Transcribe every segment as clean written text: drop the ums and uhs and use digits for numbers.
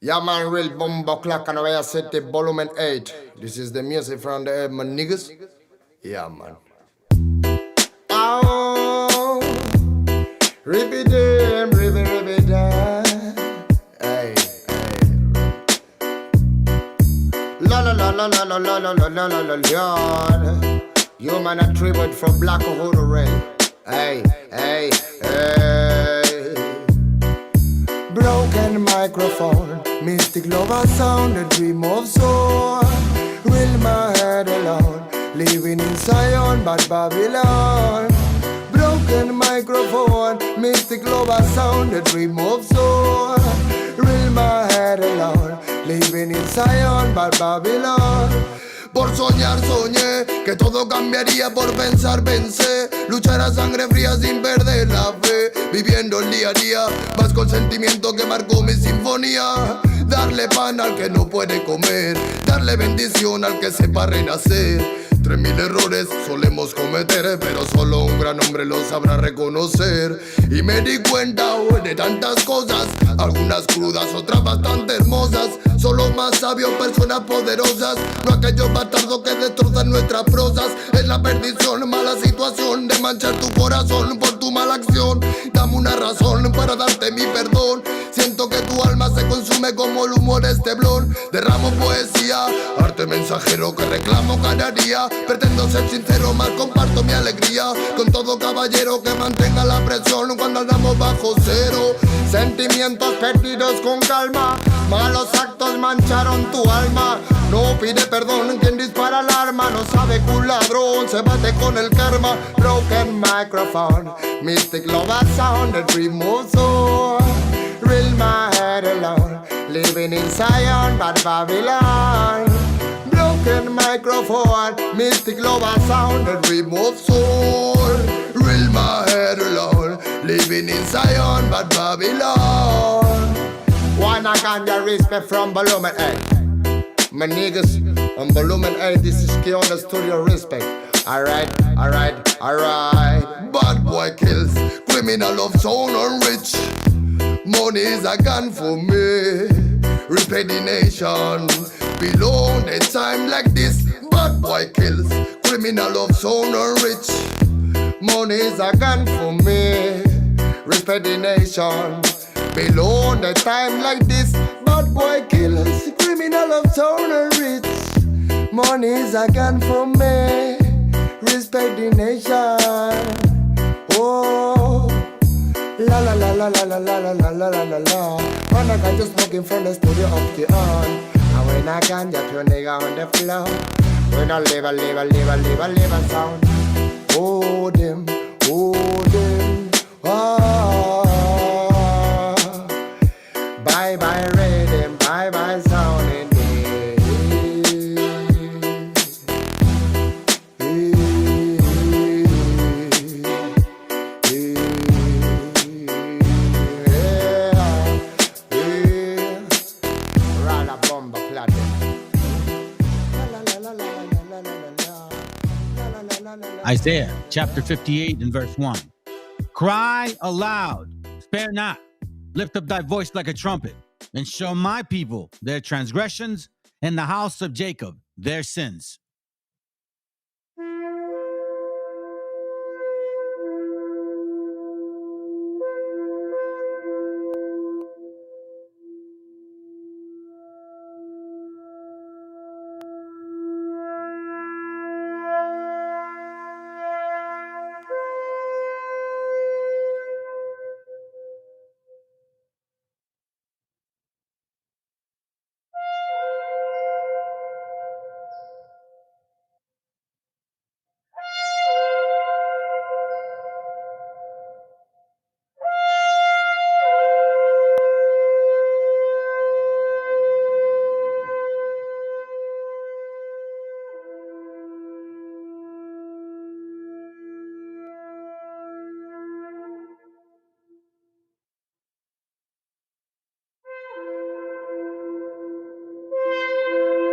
Yeah, man, real bumbo clock and I set the volume 8. This is the music from the my niggas. Yeah, man. Oh, ribby dim, ribby da. Hey, hey. La la la la la la la la la la la la Lord. You man a tribute for Black Uhuru Ray. Hey, hey, hey. Broken microphone, mystic lover sound, a dream of soul. Will my head alone, living in Zion, but Babylon. Broken microphone, mystic lover sound, a dream of soul. Will my head alone, living in Zion, but Babylon. Por soñar soñé que todo cambiaría, por pensar pensé. Luchar a sangre fría sin perder la fe. Viviendo el día a día, más con sentimiento que marcó mi sinfonía. Darle pan al que no puede comer, darle bendición al que sepa renacer. 3000 errores solemos cometer, pero solo un gran hombre lo sabrá reconocer. Y me di cuenta hoy de tantas cosas, algunas crudas, otras bastante hermosas. Solo más sabios, personas poderosas, no aquellos bastardos que destrozan nuestras prosas. Es la perdición, mala situación de manchar tu corazón por tu mala acción. Dame una razón para darte mi perdón. Siento que tu alma se consume como el humor esteblón. Derramo poesía, arte mensajero que reclamo cada día. Pretendo ser sincero, más comparto mi alegría con todo caballero que mantenga la presión cuando andamos bajo cero. Sentimientos perdidos con calma, malos actos mancharon tu alma. No pide perdón quien dispara el arma, no sabe que un ladrón se bate con el karma. Broken microphone, mystic love sound, a dream of soul. Real my head alone, living in Zion, but Babylon. Broken microphone, mystic lover sound, a dream of soul. Real my head alone, living in Zion, but Babylon. One I can get respect from volume 8. My niggas on volume 8, this is key on the studio respect. Alright, alright, alright. Bad boy kills, criminal of sound and rich. Money is a gun for me. Respect the nation. Below the time like this, bad boy kills, criminal of sound and rich. Money is a gun for me. Respect the nation. Below the time like this, bad boy kills, criminal of sound and rich. Money is a gun for me. Respect the nation. Oh. La la la la la la la la la la la la la. When I can just smoking from the studio of the on. And when I can just put nigga on the floor. When I live a sound. Oh them, ah. Bye bye rhythm, bye bye sound in Isaiah chapter 58 and verse 1. Cry aloud, spare not, lift up thy voice like a trumpet, and show my people their transgressions, and the house of Jacob their sins.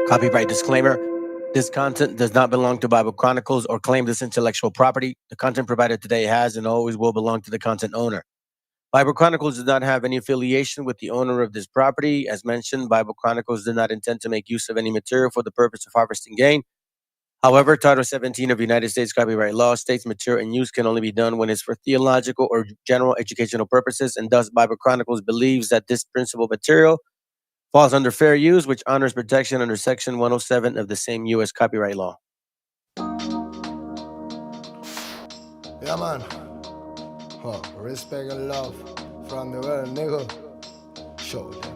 Copyright disclaimer. This content does not belong to Bible Chronicles or claim this intellectual property. The content provided today has and always will belong to the content owner. Bible Chronicles did not have any affiliation with the owner of this property. As mentioned, Bible Chronicles did not intend to make use of any material for the purpose of harvesting gain. However, Title 17 of United States copyright law states material in use can only be done when it's for theological or general educational purposes, and thus Bible Chronicles believes that this principal material falls under fair use, which honors protection under Section 107 of the same U.S. copyright law. Yeah, man. Respect and love from the world, nigga. Show them.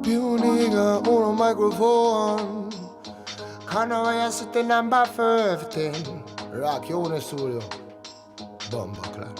You nigga on a microphone. Can't I sit in number 15? Rock you in the studio. Bomba clap.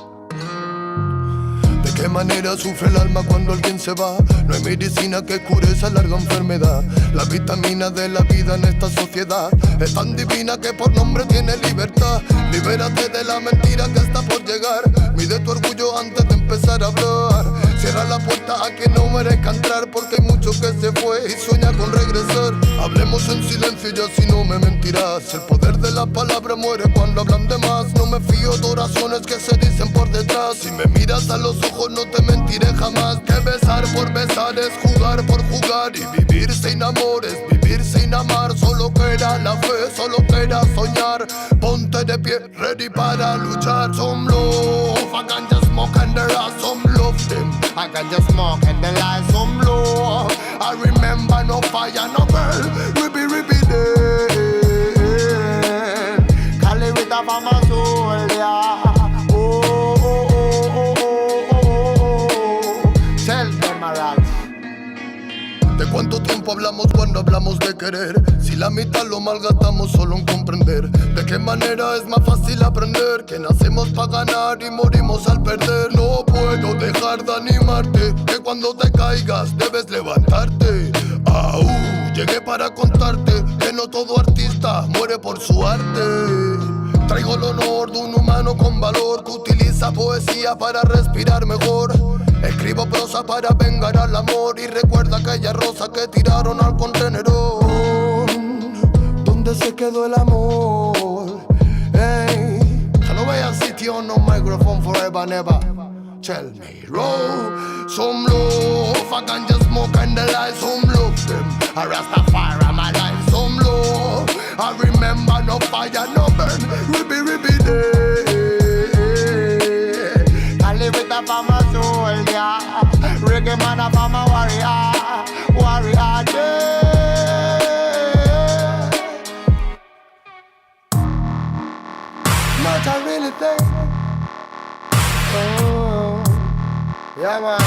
¿De qué manera sufre el alma cuando alguien se va? No hay medicina que cure esa larga enfermedad. La vitamina de la vida en esta sociedad es tan divina que por nombre tiene libertad. Libérate de la mentira que está por llegar. Mide tu orgullo antes de empezar a hablar. Cierra la puerta a quien no merezca entrar, porque hay mucho que se fue y sueña con regresar. Hablemos en silencio y así no me mentirás. El poder de la palabra muere cuando hablan de más. No me fío de oraciones que se dicen por detrás. Si me miras a los ojos no te mentiré jamás. Que besar por besar es jugar por jugar. Y vivir sin amor es vivir sin amar. Solo queda la fe, solo queda soñar. Ponte de pie, ready para luchar. Some love, I can just smoke and there are some love them. I can just smoke and there are some love. I remember no fire, no burn. Ribby day. Call it with a farmer soul, yeah. ¿De cuánto tiempo hablamos cuando hablamos de querer? Si la mitad lo malgastamos solo en comprender. ¿De qué manera es más fácil aprender? Que nacemos para ganar y morimos al perder. No puedo dejar de animarte, que cuando te caigas debes levantarte. Llegué para contarte que no todo artista muere por su arte. Traigo el honor de un humano con valor que utiliza poesía para respirar mejor. Escribo prosa para vengar al amor y recuerda aquella rosa que tiraron al contenedor. ¿Dónde se quedó el amor? Hey, I no voy a sitio on no microphone forever never. Tell me, roll some love. I can just smoke and the light. Some love them. I Rastafari my life. Some love. I remember no fire, no burn. Ribby day. I live with a farmer soul, yeah. Reggae man a farmer warrior. Warrior day. Not I really think. Yeah, man.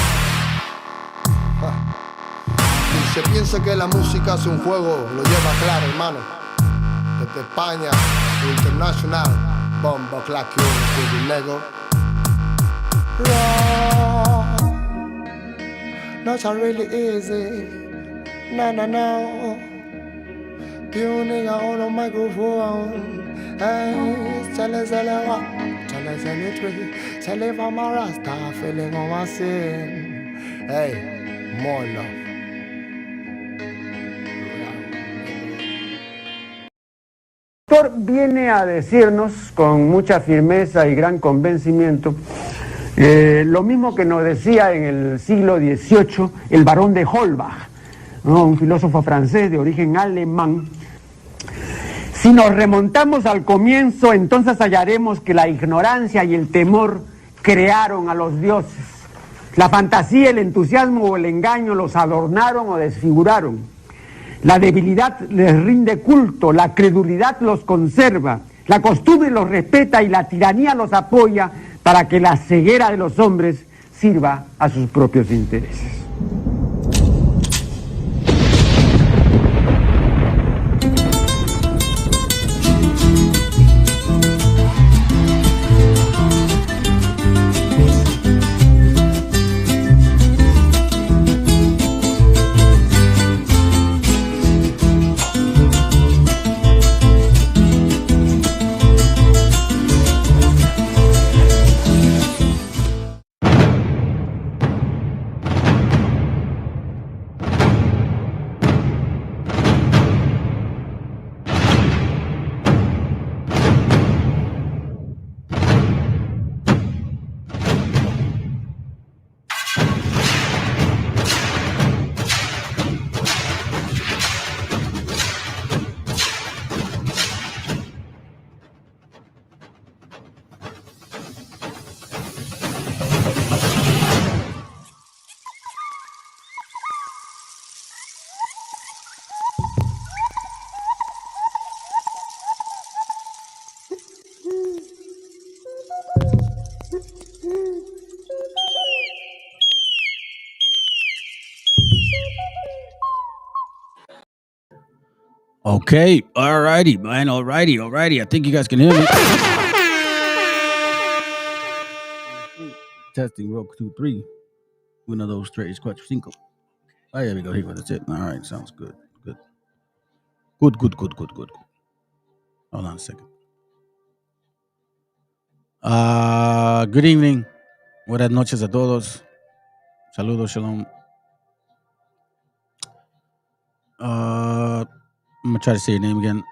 Si se piensa que la música es un juego, lo lleva claro, hermano. Desde España, international, bomba, clack, you, Lego. Not really easy. No. Pure nigga on a microphone. Hey, tell us what. Tell us anything. Tell if I'm a rasta, feeling on my sin. Hey, more love. El autor viene a decirnos con mucha firmeza y gran convencimiento lo mismo que nos decía en el siglo XVIII el barón de Holbach, ¿no? Un filósofo francés de origen alemán. Si nos remontamos al comienzo, entonces hallaremos que la ignorancia y el temor crearon a los dioses. La fantasía, el entusiasmo o el engaño los adornaron o desfiguraron. La debilidad les rinde culto, la credulidad los conserva, la costumbre los respeta y la tiranía los apoya para que la ceguera de los hombres sirva a sus propios intereses. Okay, alrighty, man, alrighty. I think you guys can hear me. Testing, row 2, 3. One of those 3, 4, 5. Oh, here we go. That's it. All right, sounds good. Good. Hold on a second. Good evening. Buenas noches a todos. Saludos, shalom. I'm gonna try to say your name again,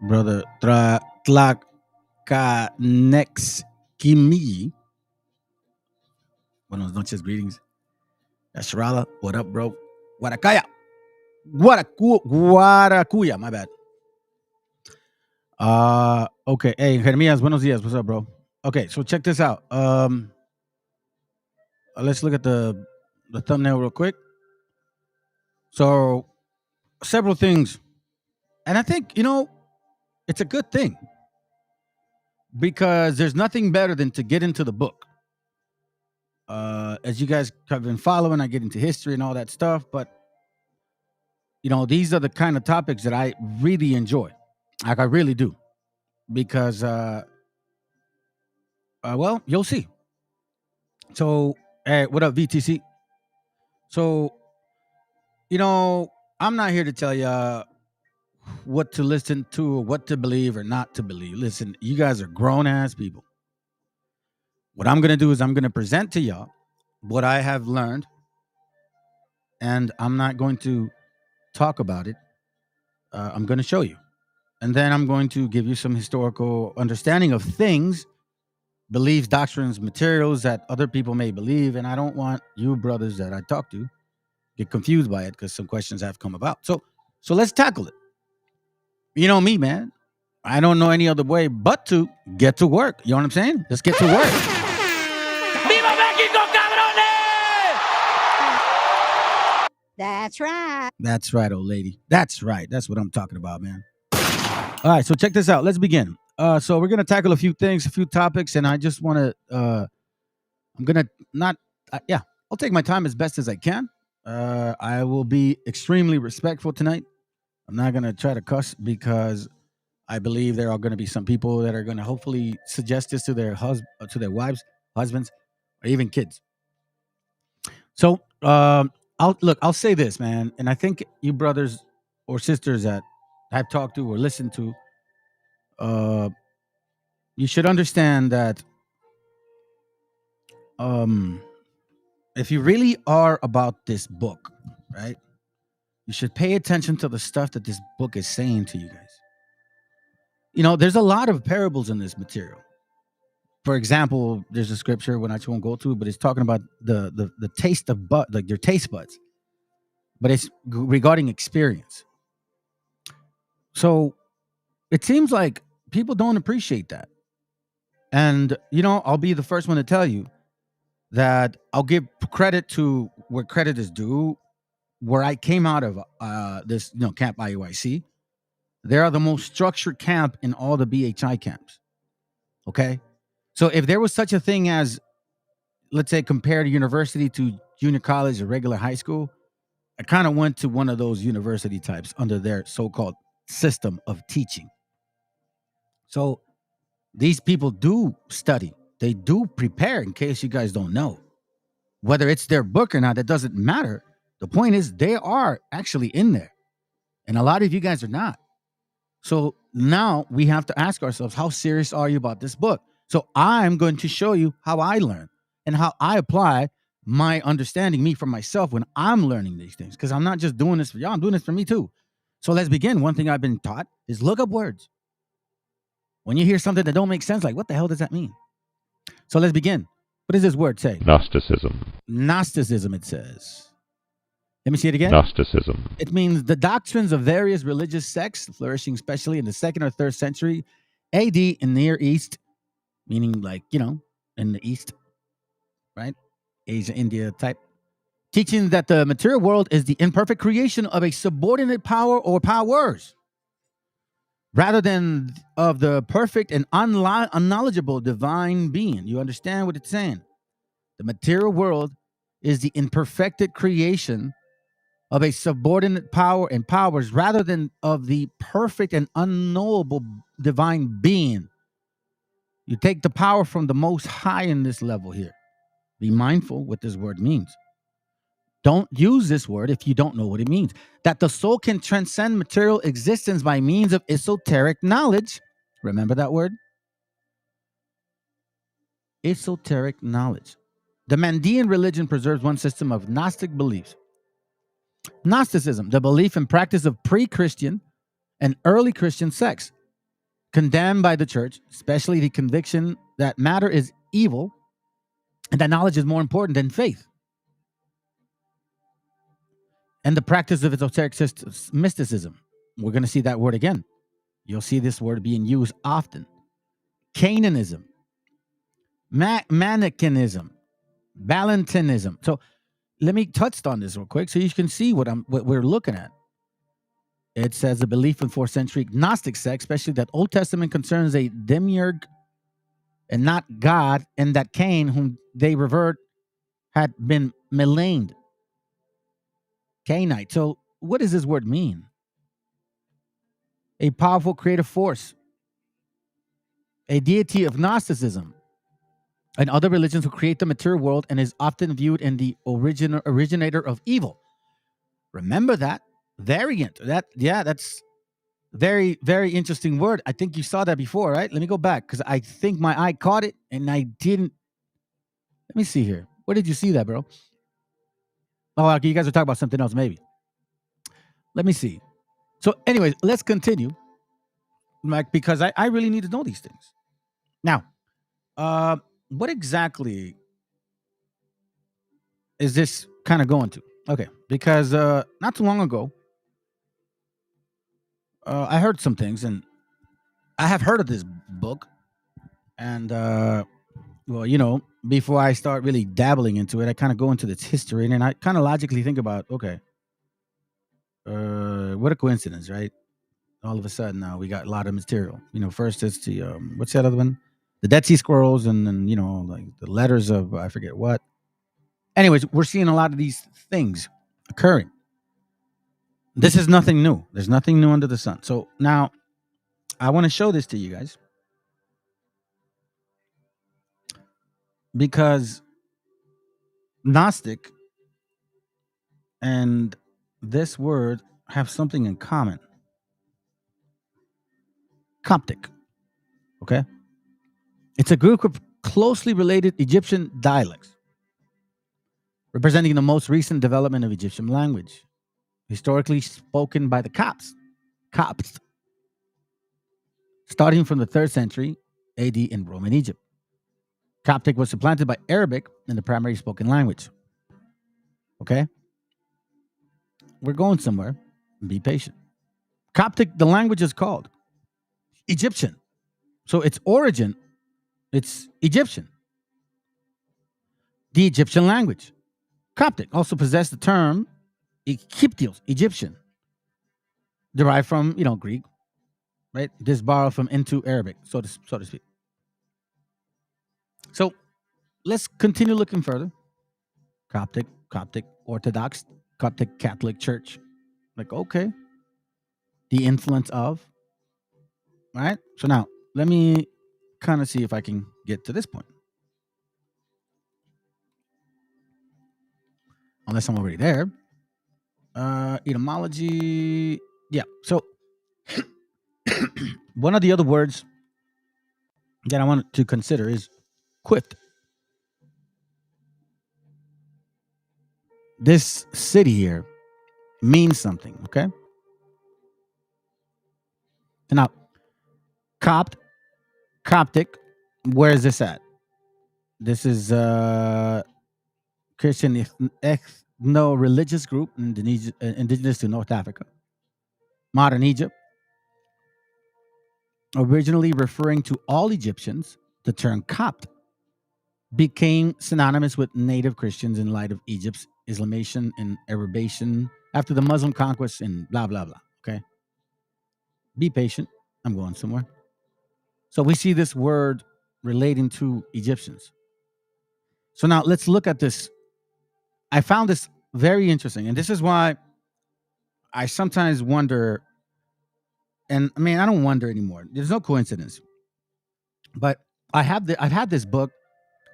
brother. Tlakanex-Kimi. Buenas noches, greetings. Ashrala, what up, bro? Guaracuya, my bad. Okay. Hey, Jeremias, buenos dias. What's up, bro? Okay, so check this out. Let's look at the thumbnail real quick. So, several things. And I think, it's a good thing because there's nothing better than to get into the book. As you guys have been following, I get into history and all that stuff, but these are the kind of topics that I really enjoy. Like I really do. Because well, you'll see. So, hey, what up, VTC? So, I'm not here to tell you what to listen to or what to believe or not to believe. Listen, you guys are grown ass people. What I'm going to do is I'm going to present to y'all what I have learned, and I'm not going to talk about it. I'm going to show you. And then I'm going to give you some historical understanding of things, beliefs, doctrines, materials that other people may believe. And I don't want you brothers that I talk to get confused by it because some questions have come about. So let's tackle it. You know me, man. I don't know any other way but to get to work. You know what I'm saying? Let's get to work. ¡Viva México, cabrones! That's right. That's right, old lady. That's right. That's what I'm talking about, man. All right, so check this out. Let's begin. So we're going to tackle a few things, a few topics, and I just want to, I'm going to I'll take my time as best as I can. I will be extremely respectful tonight. I'm not going to try to cuss because I believe there are going to be some people that are going to hopefully suggest this to their wives, husbands, or even kids. So I'll say this, man, and I think you brothers or sisters that I've talked to or listened to, you should understand that if you really are about this book, right, you should pay attention to the stuff that this book is saying to you guys. There's a lot of parables in this material. For example, there's a scripture which I won't go to, but it's talking about the taste of like your taste buds, but it's regarding experience. So it seems like people don't appreciate that. And, I'll be the first one to tell you that I'll give credit to where credit is due. Where I came out of this, Camp IUIC, they are the most structured camp in all the BHI camps. Okay? So if there was such a thing as, let's say, compare to university to junior college or regular high school, I kind of went to one of those university types under their so-called system of teaching. So these people do study. They do prepare, in case you guys don't know. Whether it's their book or not, that doesn't matter. The point is they are actually in there. And a lot of you guys are not. So now we have to ask ourselves, how serious are you about this book? So I'm going to show you how I learn and how I apply my understanding, me for myself, when I'm learning these things. Because I'm not just doing this for y'all, I'm doing this for me too. So let's begin. One thing I've been taught is look up words. When you hear something that don't make sense, like, what the hell does that mean? So let's begin. What does this word say? Gnosticism. Gnosticism, it says. Let me see it again. Gnosticism. It means the doctrines of various religious sects flourishing especially in the 2nd or 3rd century AD in Near East, meaning like, in the East, right? Asia, India type. Teaching that the material world is the imperfect creation of a subordinate power or powers, rather than of the perfect and unknowledgeable divine being. You understand what it's saying? The material world is the imperfected creation of a subordinate power and powers rather than of the perfect and unknowable divine being. You take the power from the Most High in this level here. Be mindful what this word means. Don't use this word if you don't know what it means. That the soul can transcend material existence by means of esoteric knowledge. Remember that word? Esoteric knowledge. The Mandean religion preserves one system of Gnostic beliefs. Gnosticism, the belief and practice of pre-Christian and early Christian sects, condemned by the church, especially the conviction that matter is evil and that knowledge is more important than faith. And the practice of esoteric mysticism. We're going to see that word again. You'll see this word being used often. Cananism, Manichaeism, Valentinism. So let me touch on this real quick so you can see what we're looking at. It says a belief in 4th century Gnostic sect, especially that Old Testament concerns a demiurge and not God, and that Cain, whom they revert, had been maligned. Cainite. So what does this word mean? A powerful creative force, a deity of Gnosticism and other religions who create the material world and is often viewed in the originator of evil. Remember that variant. That's very, very interesting word. I think you saw that before, right? Let me go back because I think my eye caught it and I didn't. Let me see here. Where did you see that, bro? Oh, okay, you guys are talking about something else, maybe. Let me see. So, anyways, let's continue, Mike, because I really need to know these things. Now, what exactly is this kind of going to? Okay, because not too long ago, I heard some things, and I have heard of this book, and well, you know, before I start really dabbling into it, I kind of go into its history, and I kind of logically think about, okay, what a coincidence, right? All of a sudden now we got a lot of material. You know, first it's the what's that other one? The Dead Sea Scrolls, and then, you know, like the letters of I forget what. Anyways, we're seeing a lot of these things occurring. This is nothing new. There's nothing new under the sun. So now I want to show this to you guys because Gnostic and this word have something in common. Coptic. Okay? It's a group of closely related Egyptian dialects, representing the most recent development of Egyptian language, historically spoken by the Copts, starting from the 3rd century AD in Roman Egypt. Coptic was supplanted by Arabic in the primary spoken language. Okay? We're going somewhere. Be patient. Coptic, the language is called Egyptian. So its origin, it's Egyptian. The Egyptian language. Coptic also possessed the term Egyptios, Egyptian, derived from, you know, Greek, right? This borrowed from into Arabic, so to speak. So let's continue looking further. Coptic Orthodox, Coptic Catholic Church. Like, okay. The influence of, right? So now let me kind of see if I can get to this point. Unless I'm already there. Etymology. Yeah. So one of the other words that I wanted to consider is quift. This city here means something, okay? Now, Coptic, where is this at? This is Christian ethno-religious group indigenous to North Africa, modern Egypt. Originally referring to all Egyptians, the term Copt became synonymous with native Christians in light of Egypt's Islamization and Arabization after the Muslim conquest and blah, blah, blah. Okay? Be patient. I'm going somewhere. So we see this word relating to Egyptians. So now let's look at this. I found this very interesting. And this is why I sometimes wonder, and I mean, I don't wonder anymore. There's no coincidence. But I've had this book.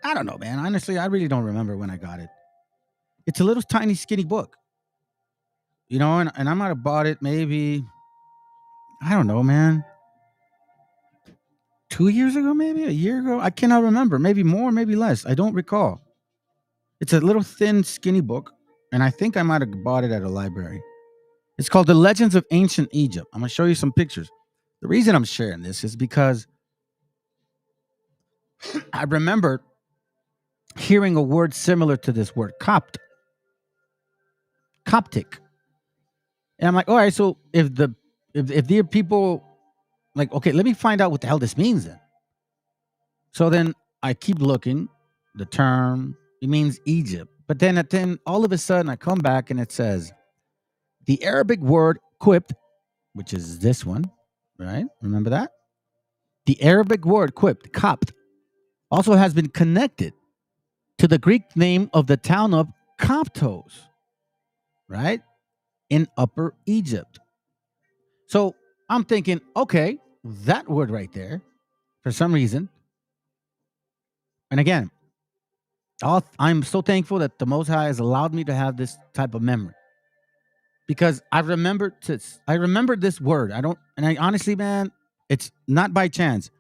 I don't know, man. Honestly, I really don't remember when I got it. It's a little tiny, skinny book. You know, and I might have bought it maybe, I don't know, man. 2 years ago, maybe a year ago. I cannot remember. Maybe more, maybe less. I don't recall. It's a little thin, skinny book, and I think I might have bought it at a library. It's called The Legends of Ancient Egypt. I'm going to show you some pictures. The reason I'm sharing this is because I remember hearing a word similar to this word, Coptic. And I'm like, all right, so if there are people like, okay, let me find out what the hell this means then. So then I keep looking, the term, it means Egypt. But then all of a sudden I come back and it says the Arabic word quipt, which is this one, right? Remember that? The Arabic word quipt, Copt, also has been connected to the Greek name of the town of Koptos, right? In Upper Egypt. So I'm thinking, okay, that word right there, for some reason. And again, I'm so thankful that the Most High has allowed me to have this type of memory. Because I remembered this word. I honestly, man, it's not by chance.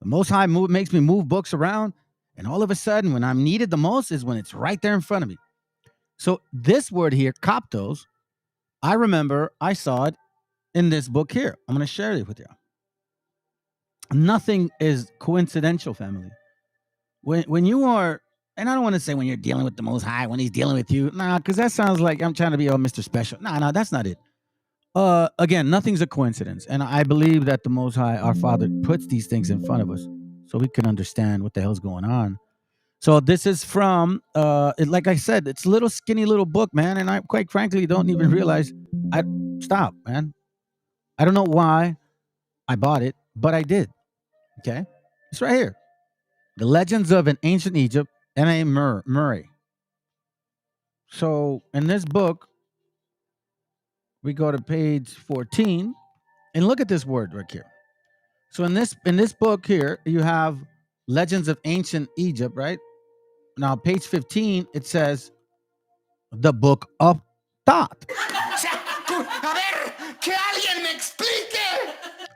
The Most High makes me move books around, and all of a sudden, when I'm needed the most is when it's right there in front of me. So this word here, Koptos, I remember I saw it in this book here. I'm going to share it with you. Nothing is coincidental, family. When you are, and I don't want to say when you're dealing with the Most High, when he's dealing with you, because that sounds like I'm trying to be Mr. Special. No, that's not it. Again, nothing's a coincidence. And I believe that the Most High, our Father, puts these things in front of us so we can understand what the hell's going on. So this is from, like I said, it's a little skinny little book, man. And I quite frankly don't even realize stop, man. I don't know why I bought it, but I did. Okay. It's right here. The Legends of an Ancient Egypt, M.A. Murray. So in this book, we go to page 14 and look at this word right here. So in this book here, you have Legends of Ancient Egypt, right? Now, page 15, it says the Book of Thoth.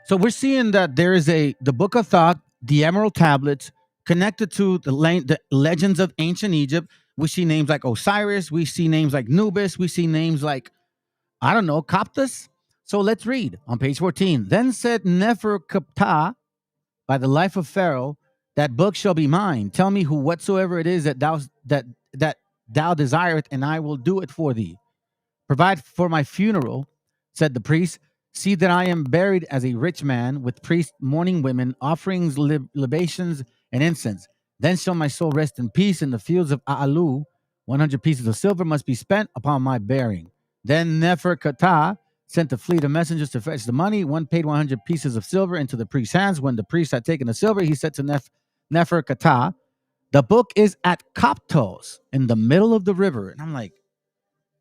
So we're seeing that there is the Book of Thoth, the Emerald Tablets, connected to the Legends of Ancient Egypt. We see names like Osiris. We see names like Nubis. We see names like, I don't know, Coptus. So let's read on page 14. Then said Neferkaptah, by the life of Pharaoh, that book shall be mine. Tell me whatsoever it is that thou desireth, and I will do it for thee. Provide for my funeral, said the priest. See that I am buried as a rich man, with priests, mourning women, offerings, libations, and incense. Then shall my soul rest in peace in the fields of Aalu. 100 pieces of silver must be spent upon my burying. Then Neferkatah sent a fleet of messengers to fetch the money. One paid 100 pieces of silver into the priest's hands. When the priest had taken the silver, he said to Neferkatah, the book is at Koptos, in the middle of the river. And I'm like,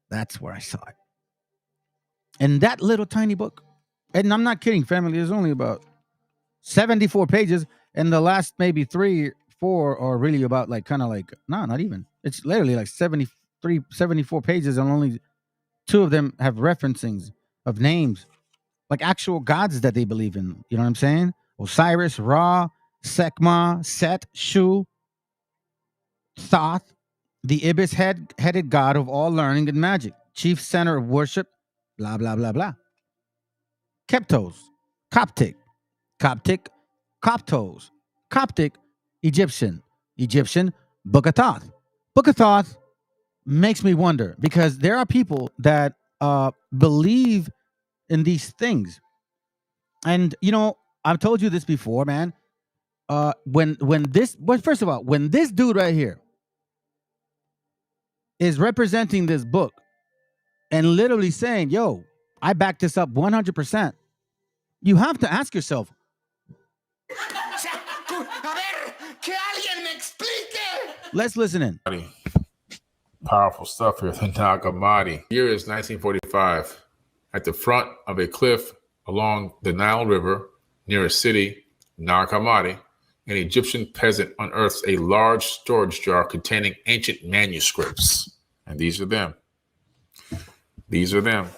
that's where I saw it. And that little tiny book, and I'm not kidding, family, there's only about 74 pages, and the last maybe 3, 4 are really about no, not even. It's literally like 74 pages, and only 2 of them have referencings of names, like actual gods that they believe in. You know what I'm saying? Osiris, Ra, Sekma, Set, Shu, Thoth, the ibis-headed god of all learning and magic, chief center of worship, blah, blah, blah, blah. Koptos, Coptic, Koptos, Coptic, Egyptian, Book of Thoth. Book of Thoth makes me wonder, because there are people that believe in these things. And, you know, I've told you this before, man. When this dude right here is representing this book and literally saying, yo, I back this up 100%, you have to ask yourself, let's listen in. Powerful stuff here. The Nag Hammadi. Year is 1945. at the front of a cliff along the Nile River near a city, Nag Hammadi, an Egyptian peasant unearths a large storage jar containing ancient manuscripts. And these are them. These are them.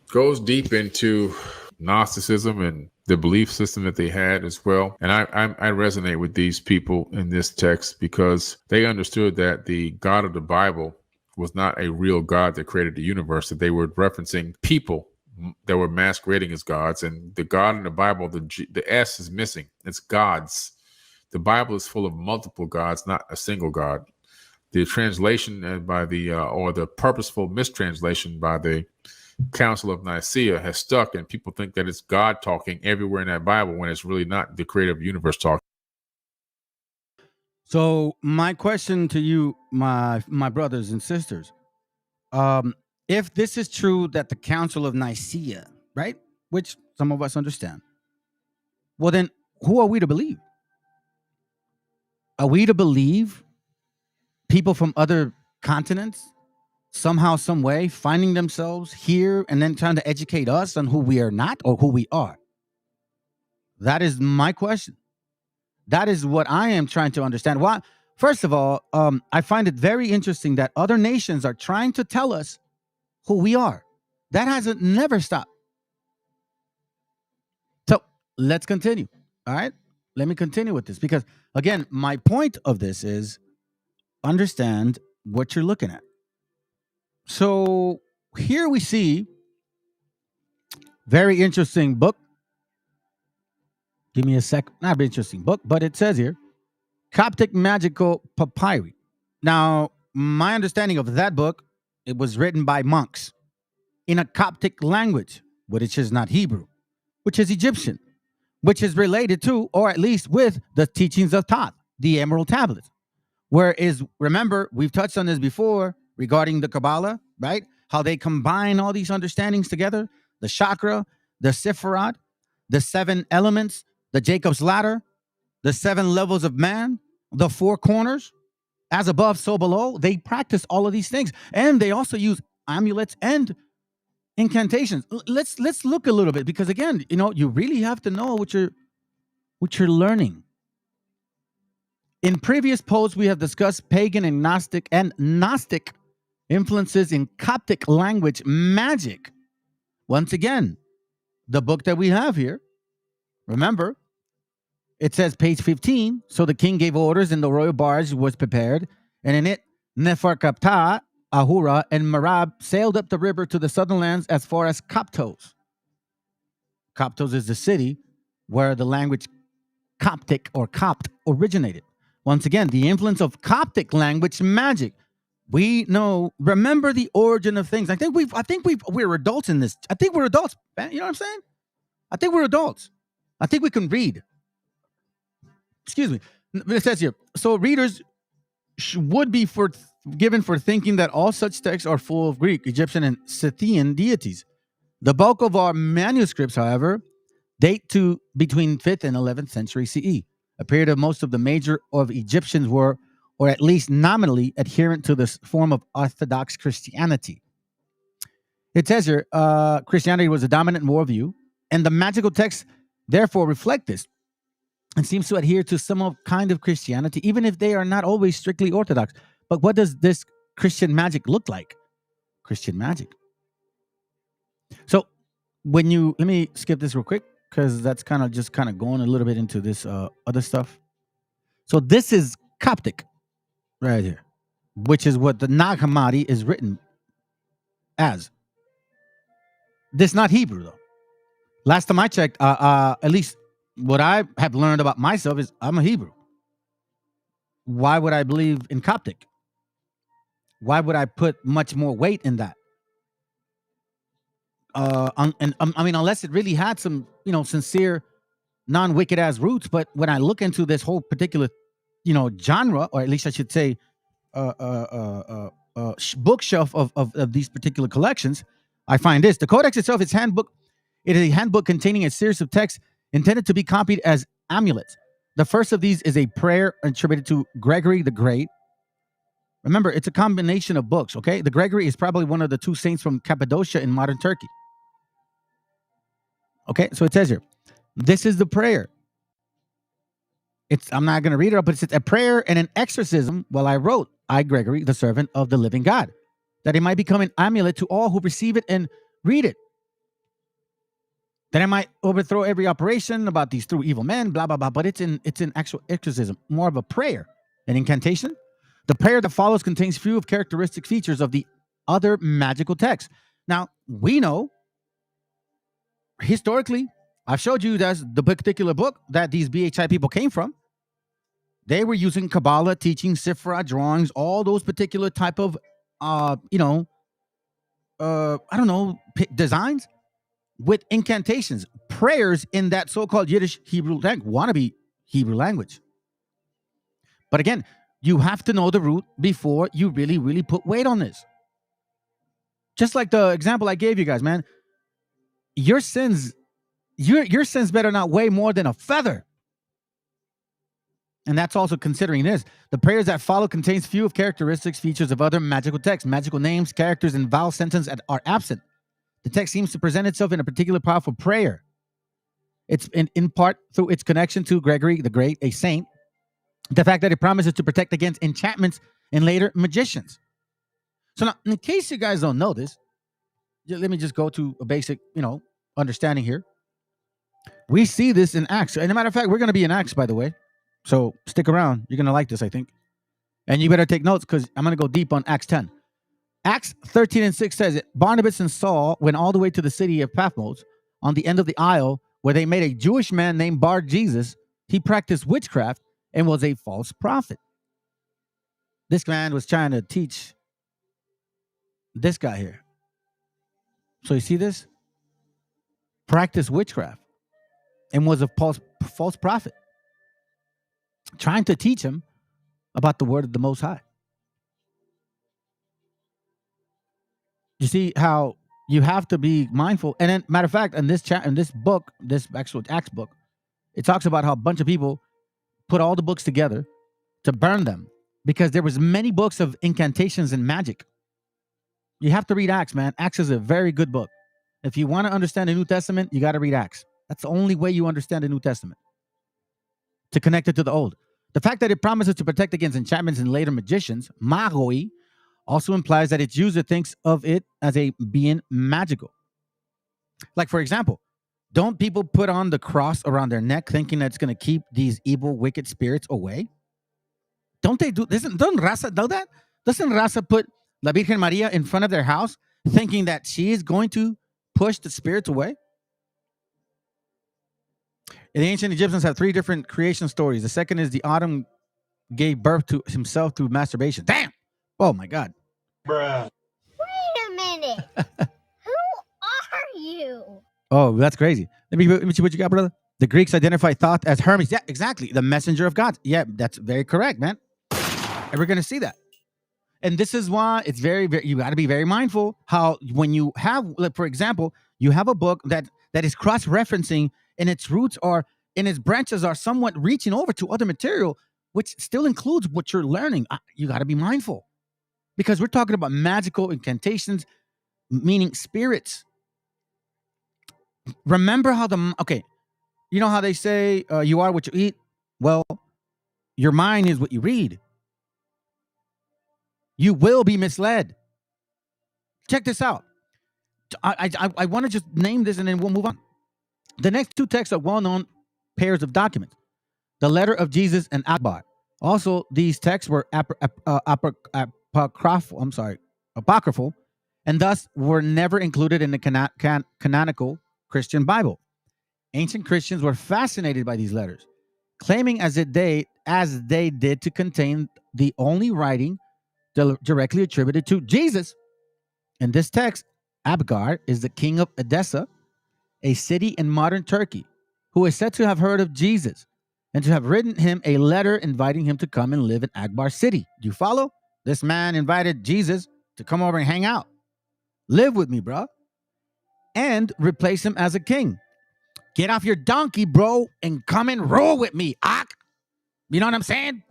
Goes deep into Gnosticism and the belief system that they had as well. And I resonate with these people in this text because they understood that the God of the Bible was not a real God that created the universe, that they were referencing people that were masquerading as gods. And the God in the Bible, the S is missing. It's gods. The Bible is full of multiple gods, not a single God. The translation by or the purposeful mistranslation by the Council of Nicaea has stuck, and people think that it's God talking everywhere in that Bible when it's really not the creator of the universe talking. So my question to you, my brothers and sisters, if this is true that the Council of Nicaea, right, which some of us understand, well then who are we to believe? Are we to believe people from other continents somehow, some way, finding themselves here and then trying to educate us on who we are not or who we are? That is my question. That is what I am trying to understand. Why? First of all, I find it very interesting that other nations are trying to tell us who we are. That hasn't never stopped. So let's continue. All right. Let me continue with this because, again, my point of this is understand what you're looking at. So here we see very interesting book. Give me a sec. Not very interesting book, but it says here, Coptic Magical Papyri. Now, my understanding of that book, it was written by monks in a Coptic language, which is not Hebrew, which is Egyptian, which is related to, or at least with, the teachings of Thoth, the Emerald Tablets. Whereas, remember, we've touched on this before regarding the Kabbalah, right? How they combine all these understandings together, the chakra, the Sephiroth, the 7 elements, the Jacob's ladder, the 7 levels of man, the 4 corners, as above, so below. They practice all of these things. And they also use amulets and incantations. Let's look a little bit because, again, you really have to know what you're learning. In previous posts, we have discussed pagan and Gnostic influences in Coptic language magic. Once again, the book that we have here, remember, it says page 15, so the king gave orders and the royal barge was prepared, and in it, Neferkaptah, Ahura, and Merab sailed up the river to the southern lands as far as Coptos. Coptos is the city where the language Coptic or Copt originated. Once again, the influence of Coptic language magic. We know, remember the origin of things. I think we're adults in this. I think we're adults. You know what I'm saying? I think we're adults. I think we can read. Excuse me. It says here, so readers would be forgiven for thinking that all such texts are full of Greek, Egyptian, and Scythian deities. The bulk of our manuscripts, however, date to between 5th and 11th century CE, a period of most of the major of Egyptians were, or at least nominally, adherent to this form of Orthodox Christianity. It says here, Christianity was a dominant worldview, and the magical texts therefore reflect this, and seems to adhere to some kind of Christianity, even if they are not always strictly Orthodox. But what does this Christian magic look like? Christian magic. So let me skip this real quick, because that's kind of going a little bit into this other stuff. So this is Coptic right here, which is what the Nag Hammadi is written as. This is not Hebrew, though. Last time I checked, at least what I have learned about myself is I'm a Hebrew. Why would I believe in Coptic? Why would I put much more weight in that? Unless it really had some, sincere, non-wicked ass roots. But when I look into this whole particular, genre, or at least I should say, bookshelf of these particular collections, I find this: the Codex itself is handbook. It is a handbook containing a series of texts intended to be copied as amulets. The first of these is a prayer attributed to Gregory the Great, Remember, it's a combination of books, okay? The Gregory is probably one of the two saints from Cappadocia in modern Turkey. Okay, so it says here, this is the prayer. I'm not going to read it up, but it's a prayer and an exorcism. Well, I wrote, I, Gregory, the servant of the living God, that it might become an amulet to all who receive it and read it. That I might overthrow every operation about these through evil men, blah, blah, blah. But it's in actual exorcism, more of a prayer, an incantation. The prayer that follows contains few of characteristic features of the other magical texts. Now, we know, historically, I've showed you that's the particular book that these BHI people came from. They were using Kabbalah, teaching, Sifra, drawings, all those particular type of, designs with incantations, prayers in that so-called Yiddish Hebrew language, wannabe Hebrew language. But again, you have to know the root before you really, really put weight on this. Just like the example I gave you guys, man. Your sins better not weigh more than a feather. And that's also considering this. The prayers that follow contains few of characteristics, features of other magical texts. Magical names, characters, and vowel sentences are absent. The text seems to present itself in a particular powerful prayer. It's in part through its connection to Gregory the Great, a saint. The fact that it promises to protect against enchantments and later magicians. So now, in case you guys don't know this, let me just go to a basic, understanding here. We see this in Acts. And as a matter of fact, we're going to be in Acts, by the way. So stick around. You're going to like this, I think. And you better take notes because I'm going to go deep on Acts 10. Acts 13:6 says it. Barnabas and Saul went all the way to the city of Paphos on the end of the isle where they made a Jewish man named Bar Jesus. He practiced witchcraft and was a false prophet. This man was trying to teach this guy here. So you see this? Practiced witchcraft and was a false prophet. Trying to teach him about the word of the Most High. You see how you have to be mindful. And then, matter of fact, in this book, this actual Acts book, it talks about how a bunch of people put all the books together to burn them because there was many books of incantations and magic. You have to read Acts, man. Acts is a very good book. If you want to understand the New Testament, you got to read Acts. That's the only way you understand the New Testament. To connect it to the Old. The fact that it promises to protect against enchantments and later magicians, magoi, also implies that its user thinks of it as a being magical. Like, for example, don't people put on the cross around their neck thinking that it's going to keep these evil, wicked spirits away? Don't they do this? Don't Raza do that? Doesn't Raza put La Virgen Maria in front of their house thinking that she is going to push the spirits away? The ancient Egyptians have three different creation stories. The second is the autumn gave birth to himself through masturbation. Damn! Oh my God. Bruh. Wait a minute. Who are you? Oh, that's crazy. Let me see what you got, brother. The Greeks identify Thoth as Hermes. Yeah, exactly. The messenger of God. Yeah, that's very correct, man. And we're going to see that. And this is why it's very, very, you got to be very mindful how when you have, like, for example, you have a book that is cross-referencing and its roots are, and its branches are somewhat reaching over to other material, which still includes what you're learning. You got to be mindful because we're talking about magical incantations, meaning spirits. Remember how you know how they say you are what you eat? Well, your mind is what you read. You will be misled. Check this out. I want to just name this and then we'll move on. The next two texts are well-known pairs of documents. The letter of Jesus and Akbar. Also, these texts were apocryphal, and thus were never included in the canonical Christian Bible. Ancient Christians were fascinated by these letters, claiming as they did to contain the only writing directly attributed to Jesus. In this text, Abgar is the king of Edessa, a city in modern Turkey, who is said to have heard of Jesus and to have written him a letter inviting him to come and live in Akbar city. Do you follow? This man invited Jesus to come over and hang out. Live with me, bro. And replace him as a king. Get off your donkey, bro, and come and roll with me, Ak. You know what I'm saying?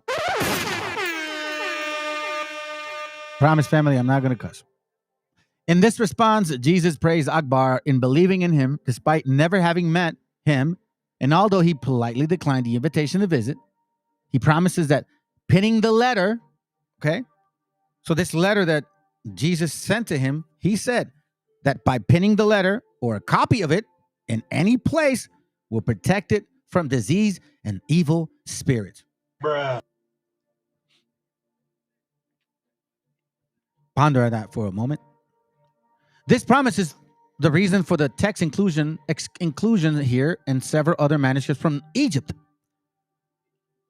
Promise, family, I'm not going to cuss. In this response, Jesus praised Akbar in believing in him despite never having met him. And although he politely declined the invitation to visit, he promises that pinning the letter, okay? So this letter that Jesus sent to him, he said that by pinning the letter or a copy of it in any place will protect it from disease and evil spirits. Bruh. Ponder on that for a moment. This promise is the reason for the text inclusion here and several other manuscripts from Egypt.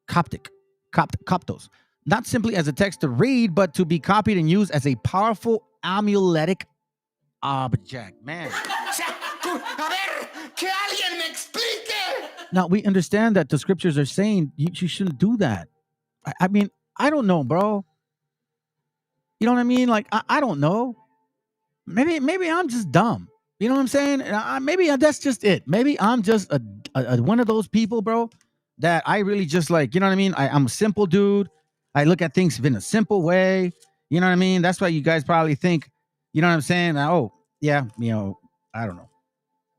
Coptos. Not simply as a text to read, but to be copied and used as a powerful amuletic object. Man. Now, we understand that the scriptures are saying you shouldn't do that. I mean, I don't know, bro. You know what I mean? Like, I don't know. Maybe I'm just dumb. You know what I'm saying? Maybe that's just it. Maybe I'm just a one of those people, bro, that I really just like, you know what I mean? I'm a simple dude. I look at things in a simple way. You know what I mean? That's why you guys probably think, you know what I'm saying? Oh, yeah, you know, I don't know.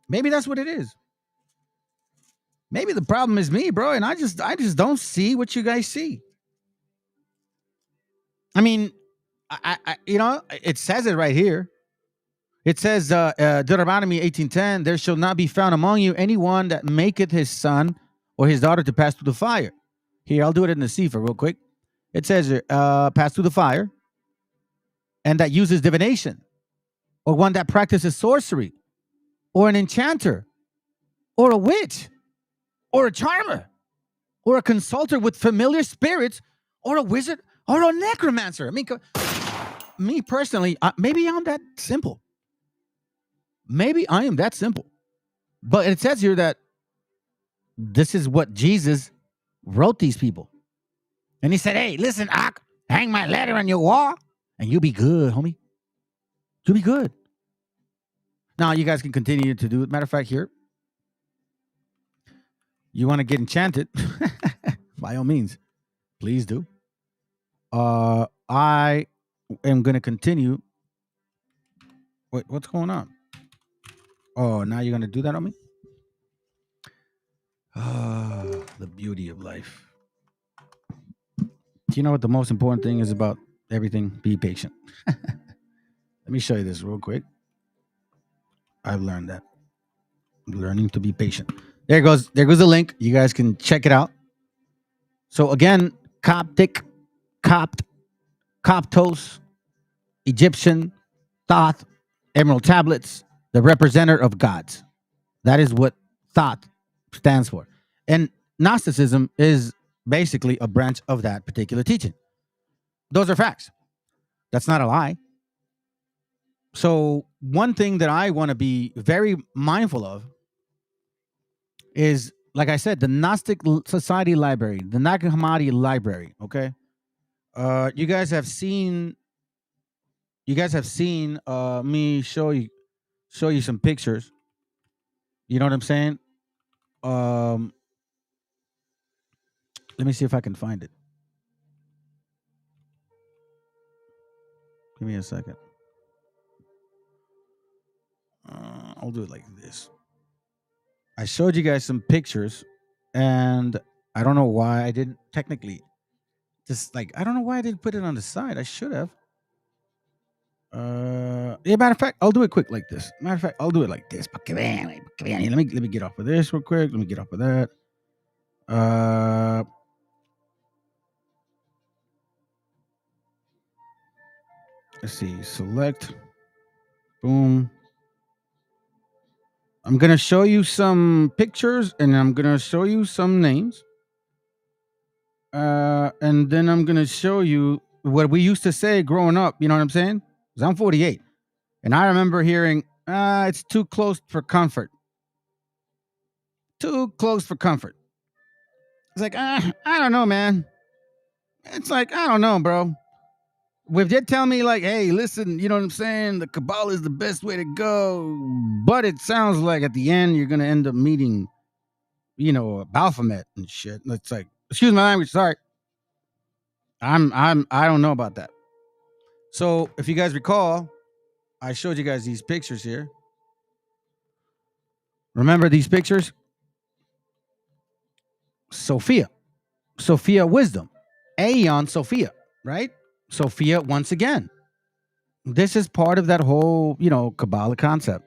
Maybe that's what it is. Maybe the problem is me, bro, and I just don't see what you guys see. I mean, I you know, it says it right here. It says, Deuteronomy 18:10, there shall not be found among you anyone that maketh his son or his daughter to pass through the fire. Here, I'll do it in the Sefer real quick. It says, pass through the fire, and that uses divination, or one that practices sorcery, or an enchanter, or a witch, or a charmer, or a consulter with familiar spirits, or a wizard, or a necromancer. I mean, me personally, maybe I'm that simple. Maybe I am that simple. But it says here that this is what Jesus wrote these people. And he said, hey, listen, Ak, hang my letter on your wall and you'll be good, homie. You'll be good. Now, you guys can continue to do it. Matter of fact, here, you want to get enchanted, by all means, please do. I am going to continue. Wait, what's going on? Oh, now you're going to do that on me? The beauty of life. Do you know what the most important thing is about everything? Be patient. Let me show you this real quick. I've learned that. Learning to be patient. There goes the link. You guys can check it out. So again, Coptic, Copt, Coptos, Egyptian, Thoth, Emerald Tablets, the representative of gods. That is what Thoth stands for. And Gnosticism is basically a branch of that particular teaching. Those are facts. That's not a lie. So one thing that I want to be very mindful of is, like I said, the Gnostic Society Library, the Nag Hammadi Library. Okay, you guys have seen me show you some pictures. You know what I'm saying? Let me see if I can find it. Give me a second. I'll do it like this. I showed you guys some pictures, and I don't know why I didn't technically. I don't know why I didn't put it on the side. I should have. Yeah, matter of fact, I'll do it quick like this. Matter of fact, I'll do it like this. Let me get off of this real quick. Let me get off of that. Let's see. Select. Boom. I'm gonna show you some pictures, and I'm gonna show you some names. And then I'm gonna show you what we used to say growing up. You know what I'm saying? 'Cause I'm 48, and I remember hearing, "It's too close for comfort." Too close for comfort. It's like, I don't know, man. It's like, I don't know, bro. If they tell me, like, hey, listen, you know what I'm saying? The Kabbalah is the best way to go, but it sounds like at the end you're gonna end up meeting, you know, Baphomet and shit. It's like, excuse my language, sorry. I don't know about that. So if you guys recall, I showed you guys these pictures here. Remember these pictures? Sophia wisdom, Aeon Sophia, right? Sophia once again. This is part of that whole, Kabbalah concept.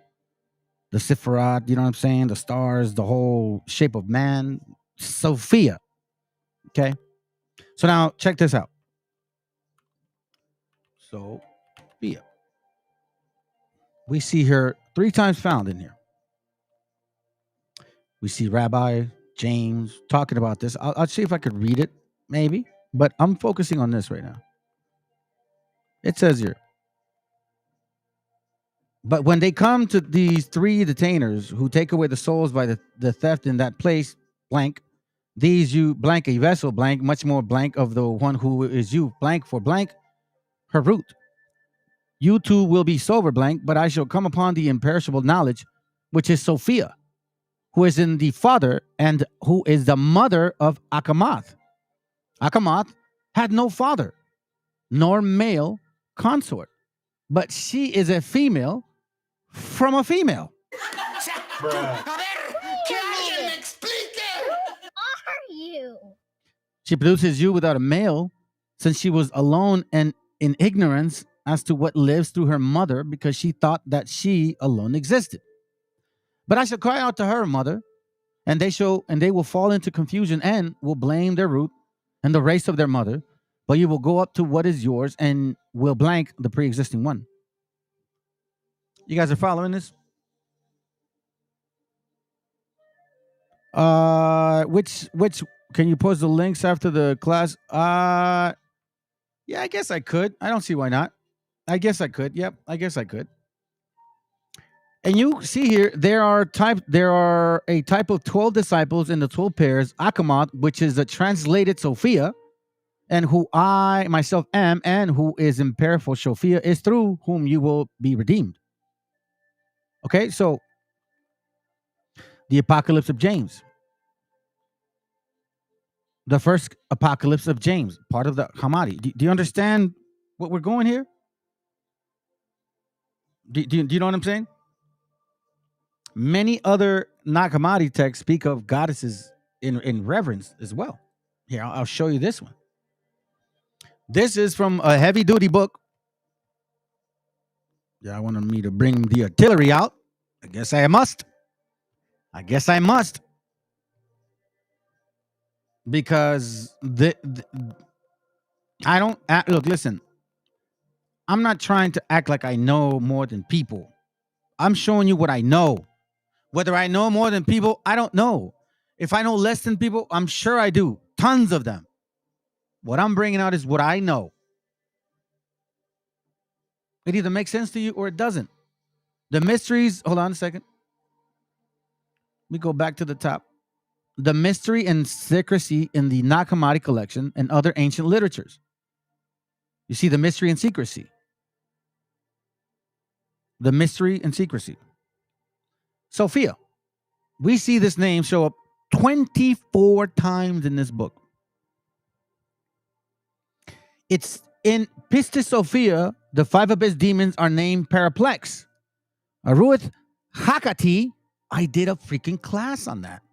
The Sephiroth, you know what I'm saying? The stars, the whole shape of man. Sophia. Okay. So now check this out. Sophia. We see her 3 times found in here. We see Rabbi James talking about this. I'll see if I could read it, maybe. But I'm focusing on this right now. It says here, but when they come to these 3 detainers who take away the souls by the theft in that place, blank, these you blank a vessel, blank, much more blank of the one who is you, blank for blank, her root. You too will be sober, blank, but I shall come upon the imperishable knowledge, which is Sophia, who is in the father and who is the mother of Akamath. Akamath had no father, nor male consort, but she is a female from a female. Wait a minute. Who are you? She produces you without a male, since she was alone and in ignorance as to what lives through her mother, because she thought that she alone existed. But I shall cry out to her mother, and they will fall into confusion and will blame their root and the race of their mother, but you will go up to what is yours and will blank the pre-existing one. You guys are following this? Which can you post the links after the class? Yeah, I guess I could. I don't see why not. I guess I could. Yep, I guess I could. And you see here, there are a type of 12 disciples in the 12 pairs, Akamat, which is a translated Sophia, and who I myself am, and who is in pair for Sophia, is through whom you will be redeemed. Okay, so the apocalypse of James. The first apocalypse of James, part of the Hammadi. Do you understand what we're going here? Do you know what I'm saying? Many other Nakamadi texts speak of goddesses in reverence as well. Here, I'll show you this one. This is from a heavy duty book. Yeah, I wanted me to bring the artillery out. I guess I must. Because I don't look, listen. I'm not trying to act like I know more than people. I'm showing you what I know. Whether I know more than people, I don't know. If I know less than people, I'm sure I do. Tons of them. What I'm bringing out is what I know. It either makes sense to you or it doesn't. The mysteries, hold on a second. Let me go back to the top. The mystery and secrecy in the Nag Hammadi collection and other ancient literatures. You see the mystery and secrecy. The mystery and secrecy. Sophia. We see this name show up 24 times in this book. It's in Pistis Sophia, the 5 abyss demons are named Periplex. Aruith Hakati, I did a freaking class on that.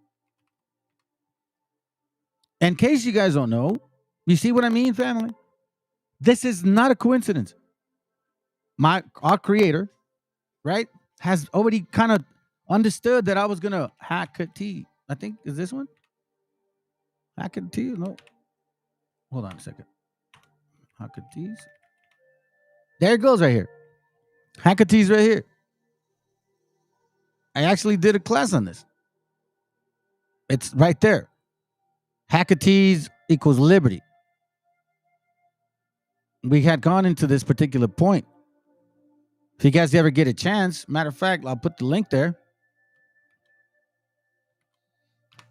In case you guys don't know, you see what I mean, family? This is not a coincidence. Our creator, right, has already kind of understood that I was going to Hakati. I think, is this one? Hakati? No. Hold on a second. Hakatis. There it goes right here. Hakatis right here. I actually did a class on this. It's right there. Hakatis equals liberty. We had gone into this particular point. If you guys ever get a chance, matter of fact, I'll put the link there.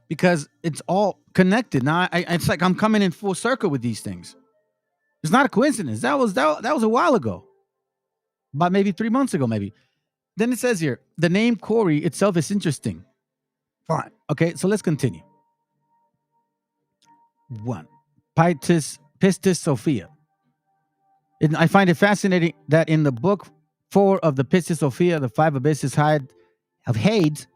Because it's all connected. Now, it's like I'm coming in full circle with these things. It's not a coincidence. That was a while ago. About maybe 3 months ago, maybe. Then it says here, the name Corey itself is interesting. Fine. Okay, so let's continue. 1. Pistis Sophia. And I find it fascinating that in the book 4 of the Pistis Sophia, the 5 abysses of Hades,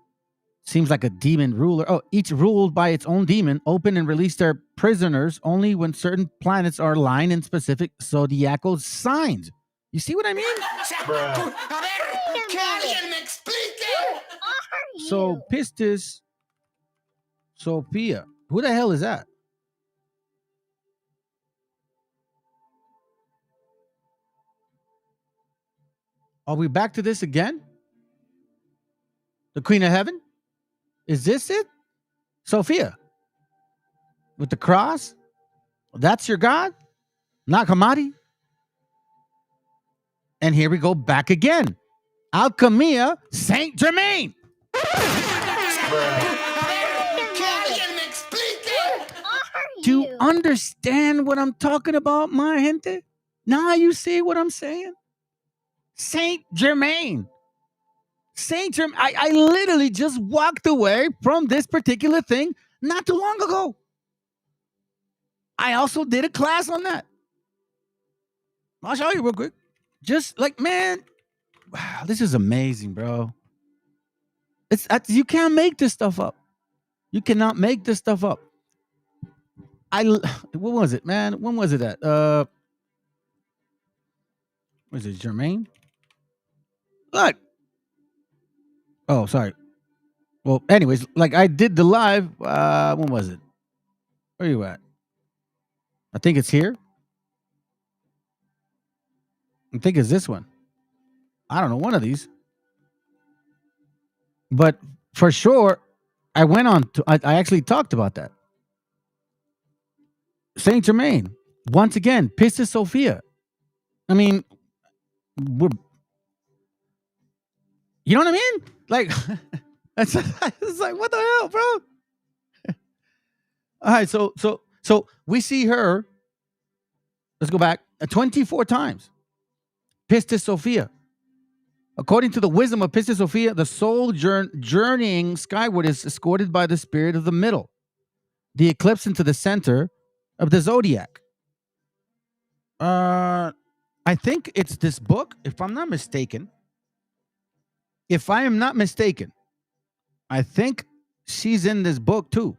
seems like a demon ruler. Oh, each ruled by its own demon, open and release their prisoners only when certain planets are aligned in specific zodiacal signs. You see what I mean? So, Pistis Sophia. Who the hell is that? Are we back to this again? The Queen of Heaven? Is this it? Sophia. With the cross? That's your God? Not Hamadi? And here we go back again. Alchemia Saint Germain. Do you understand what I'm talking about, my gente? Now you see what I'm saying? Saint Germain. Saint Germain. I literally just walked away from this particular thing not too long ago. I also did a class on that. I'll show you real quick. Just like, man, wow, this is amazing, bro. You can't make this stuff up. You cannot make this stuff up. What was it, man? When was it at? Was it Germain? Look. Oh, sorry. Well, anyways, like I did the live. When was it? Where are you at? I think it's here. I think it's this one. I don't know, one of these. But for sure, I went on to, I actually talked about that. Saint Germain, once again, Pistis Sophia. I mean, you know what I mean? Like, it's like, what the hell, bro? All right, so we see her. Let's go back 24 times. Pistis Sophia. According to the wisdom of Pistis Sophia, the soul journeying skyward is escorted by the spirit of the middle, the eclipse into the center of the zodiac. I think it's this book, if I'm not mistaken. If I am not mistaken, I think she's in this book too.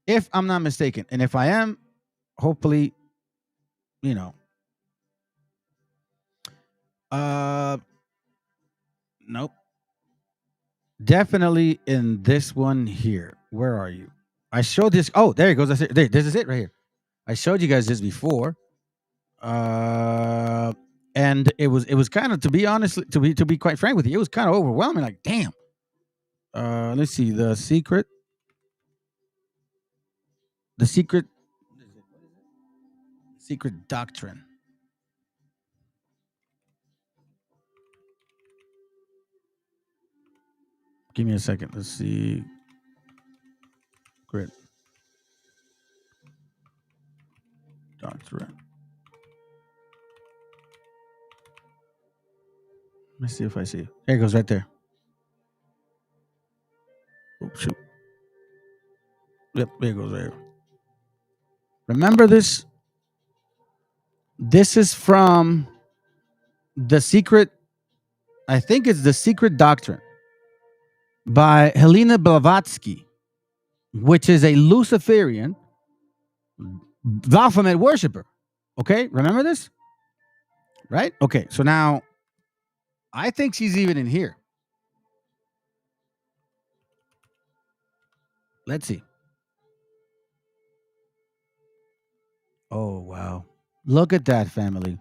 If I'm not mistaken. And if I am, hopefully, you know. Nope. Definitely in this one here. Where are you? I showed this. Oh, there it goes. This is it right here. I showed you guys this before. And it was kind of, to be honest, to be quite frank with you, it was kind of overwhelming. Like, damn. Let's see. The secret doctrine. Give me a second. Let's see. Great. Doctrine. Let me see if I see it. There it goes right there. Oh, shoot. Yep, there it goes right here. Remember this? This is from The Secret, I think it's The Secret Doctrine by Helena Blavatsky, which is a Luciferian Baphomet worshiper. Okay, remember this? Right? Okay, so now I think she's even in here. Let's see. Oh, wow. Look at that, family.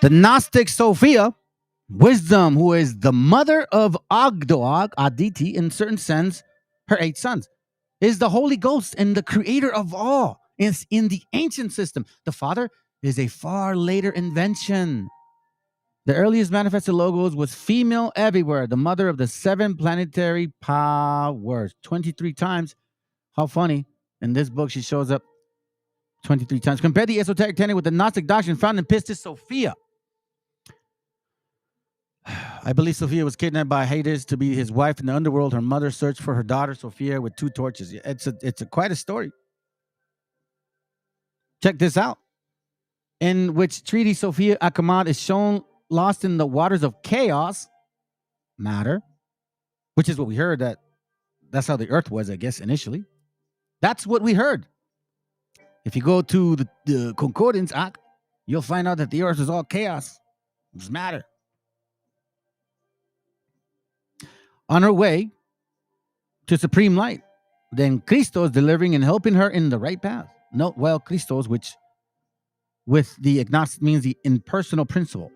The Gnostic Sophia, wisdom, who is the mother of Agdoag, Aditi, in certain sense, her 8 sons, is the Holy Ghost and the creator of all. It's in the ancient system. The Father is a far later invention. The earliest manifested logos was female everywhere, the mother of the 7 planetary powers. 23 times. How funny. In this book, she shows up 23 times. Compare the esoteric tenet with the Gnostic doctrine found in Pistis Sophia. I believe Sophia was kidnapped by Hades to be his wife in the underworld. Her mother searched for her daughter Sophia with 2 torches. It's quite a story. Check this out. In which treaty Sophia Akamad is shown lost in the waters of chaos, matter, which is what we heard that's how the earth was, I guess, initially. That's what we heard. If you go to the Concordance Act, you'll find out that the earth is all chaos. It's matter. On her way to supreme light, then Christos delivering and helping her in the right path. Note well Christos, which with the agnostic means the impersonal principle,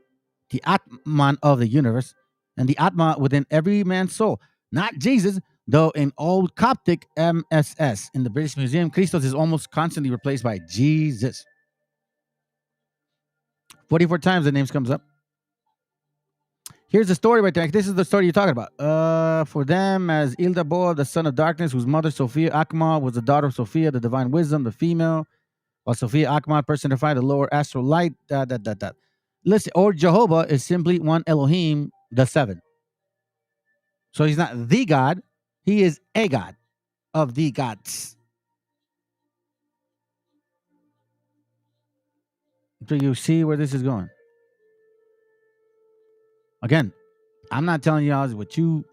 the Atman of the universe, and the Atma within every man's soul. Not Jesus, though in old Coptic MSS in the British Museum, Christos is almost constantly replaced by Jesus. 44 times the names comes up. Here's the story right there. This is the story you're talking about. For them, as Ildabor, the son of darkness, whose mother Sophia Akma was the daughter of Sophia, the divine wisdom, the female, while Sophia Akma personified the lower astral light. Listen, or Jehovah is simply one Elohim, the seven. So he's not the God, he is a God of the gods. Do you see where this is going? Again, I'm not telling y'all what you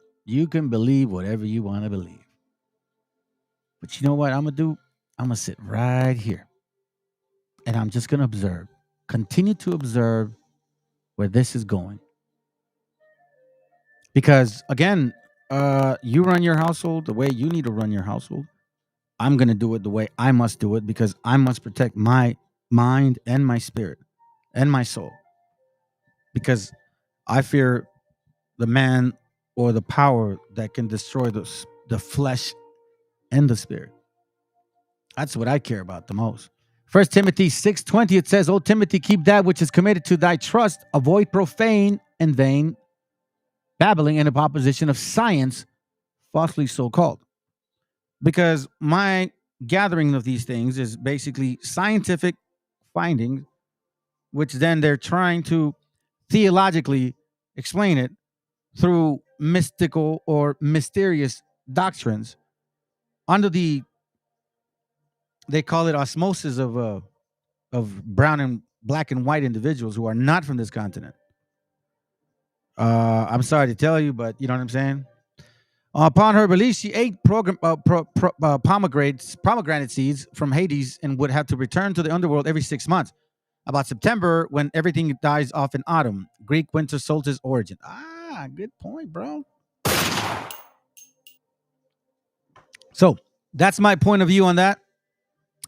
can believe whatever you want to believe. But you know what I'm going to do? I'm going to sit right here. And I'm just going to observe. Continue to observe where this is going. Because, again, you run your household the way you need to run your household. I'm going to do it the way I must do it because I must protect my mind and my spirit and my soul. Because I fear the man or the power that can destroy the flesh and the spirit. That's what I care about the most. 1 Timothy 6:20, it says, O Timothy, keep that which is committed to thy trust. Avoid profane and vain babbling and opposition of science, falsely so called. Because my gathering of these things is basically scientific findings, which then they're trying to theologically explain it through mystical or mysterious doctrines under they call it osmosis of brown and black and white individuals who are not from this continent. I'm sorry to tell you, but you know what I'm saying? Upon her release, she ate pomegranate seeds from Hades and would have to return to the underworld every 6 months. About September, when everything dies off in autumn. Greek winter solstice origin. Good point, bro. So that's my point of view on that.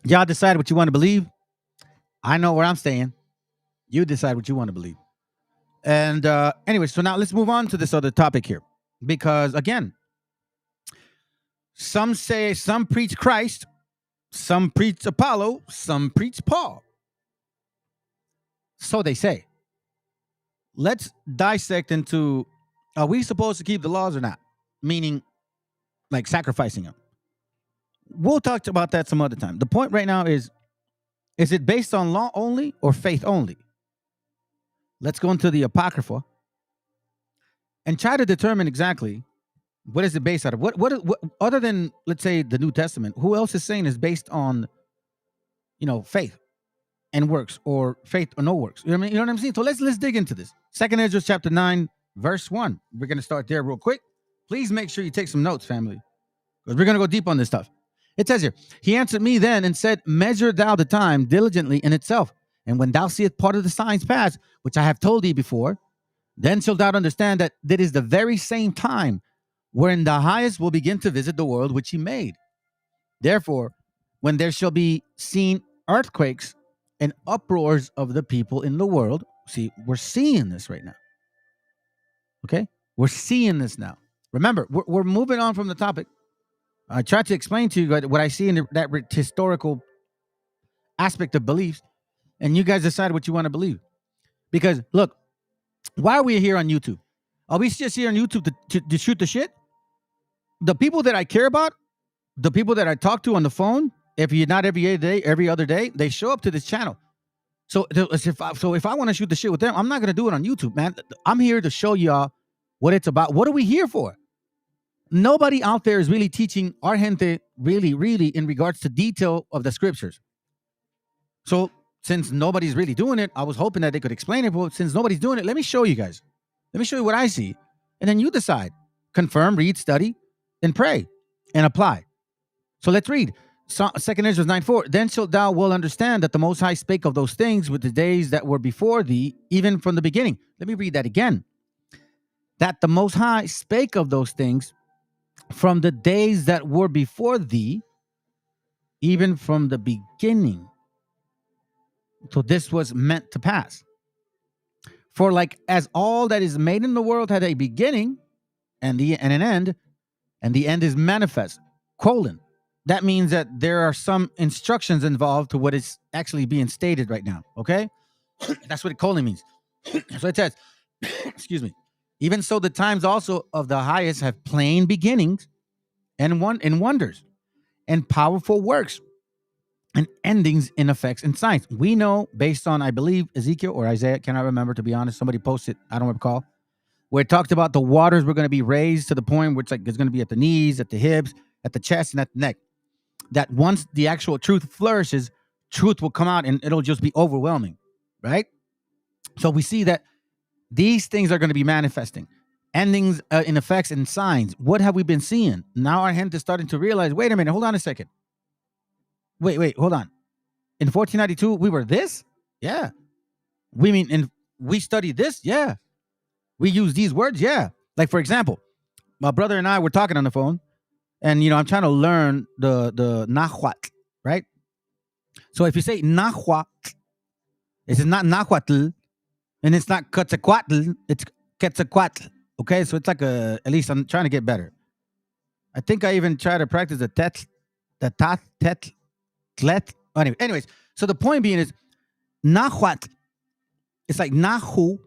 Y'all decide what you want to believe. I know where I'm staying. You decide what you want to believe. And anyway, so now let's move on to this other topic here. Because again, some preach Christ, some preach Apollo, some preach Paul. So they say. Let's dissect into, are we supposed to keep the laws or not? Meaning, like sacrificing them. We'll talk about that some other time. The point right now is it based on law only or faith only? Let's go into the Apocrypha and try to determine exactly what is it based out of. What other than, let's say, the New Testament, who else is saying is based on, faith and works, or faith or no works? You know what I'm saying? So let's dig into this. 2 Ezra chapter 9, verse 1. We're going to start there real quick. Please make sure you take some notes, family, because we're going to go deep on this stuff. It says here, he answered me then and said, measure thou the time diligently in itself. And when thou seest part of the signs pass, which I have told thee before, then shalt thou understand that it is the very same time wherein the highest will begin to visit the world which he made. Therefore, when there shall be seen earthquakes and uproars of the people in the world, see, we're seeing this right now. Okay? We're seeing this now. Remember, we're moving on from the topic. I tried to explain to you what I see in that historical aspect of beliefs, and you guys decide what you want to believe. Because, look, why are we here on YouTube? Are we just here on YouTube to shoot the shit? The people that I care about, the people that I talk to on the phone, not every other day, they show up to this channel. So if I want to shoot the shit with them, I'm not going to do it on YouTube, man. I'm here to show y'all what it's about. What are we here for? Nobody out there is really teaching our gente really in regards to detail of the scriptures. So since nobody's really doing it, I was hoping that they could explain it. But since nobody's doing it, let me show you guys. Let me show you what I see. And then you decide. Confirm, read, study, and pray, and apply. So let's read. 2 Ezra 9:4. Then shalt thou well understand that the Most High spake of those things with the days that were before thee, even from the beginning. Let me read that again. That the Most High spake of those things from the days that were before thee, even from the beginning. So this was meant to pass. For like as all that is made in the world had a beginning and an end, and the end is manifest. : That means that there are some instructions involved to what is actually being stated right now. Okay? That's what colon means. So it says, excuse me. Even so, the times also of the highest have plain beginnings and wonders and powerful works and endings in effects and signs. We know based on, I believe, Ezekiel or Isaiah, cannot remember, to be honest. Somebody posted, I don't recall, where it talked about the waters were going to be raised to the point where it's like it's going to be at the knees, at the hips, at the chest, and at the neck. That once the actual truth flourishes, truth will come out and it'll just be overwhelming, right? So we see that these things are going to be manifesting. Endings in effects and signs. What have we been seeing? Now our hand is starting to realize, wait a minute, hold on a second. Wait, hold on. In 1492, we were this? Yeah. We studied this? Yeah. We use these words? Yeah. Like, for example, my brother and I were talking on the phone, and, I'm trying to learn the Nahuatl, right? So if you say Nahuatl, it's not Nahuatl, and it's not Quetzalcoatl, it's Quetzalcoatl. Okay, so it's like at least I'm trying to get better. I think I even try to practice the tet. Anyways, so the point being is Nahuatl. It's like Nahu.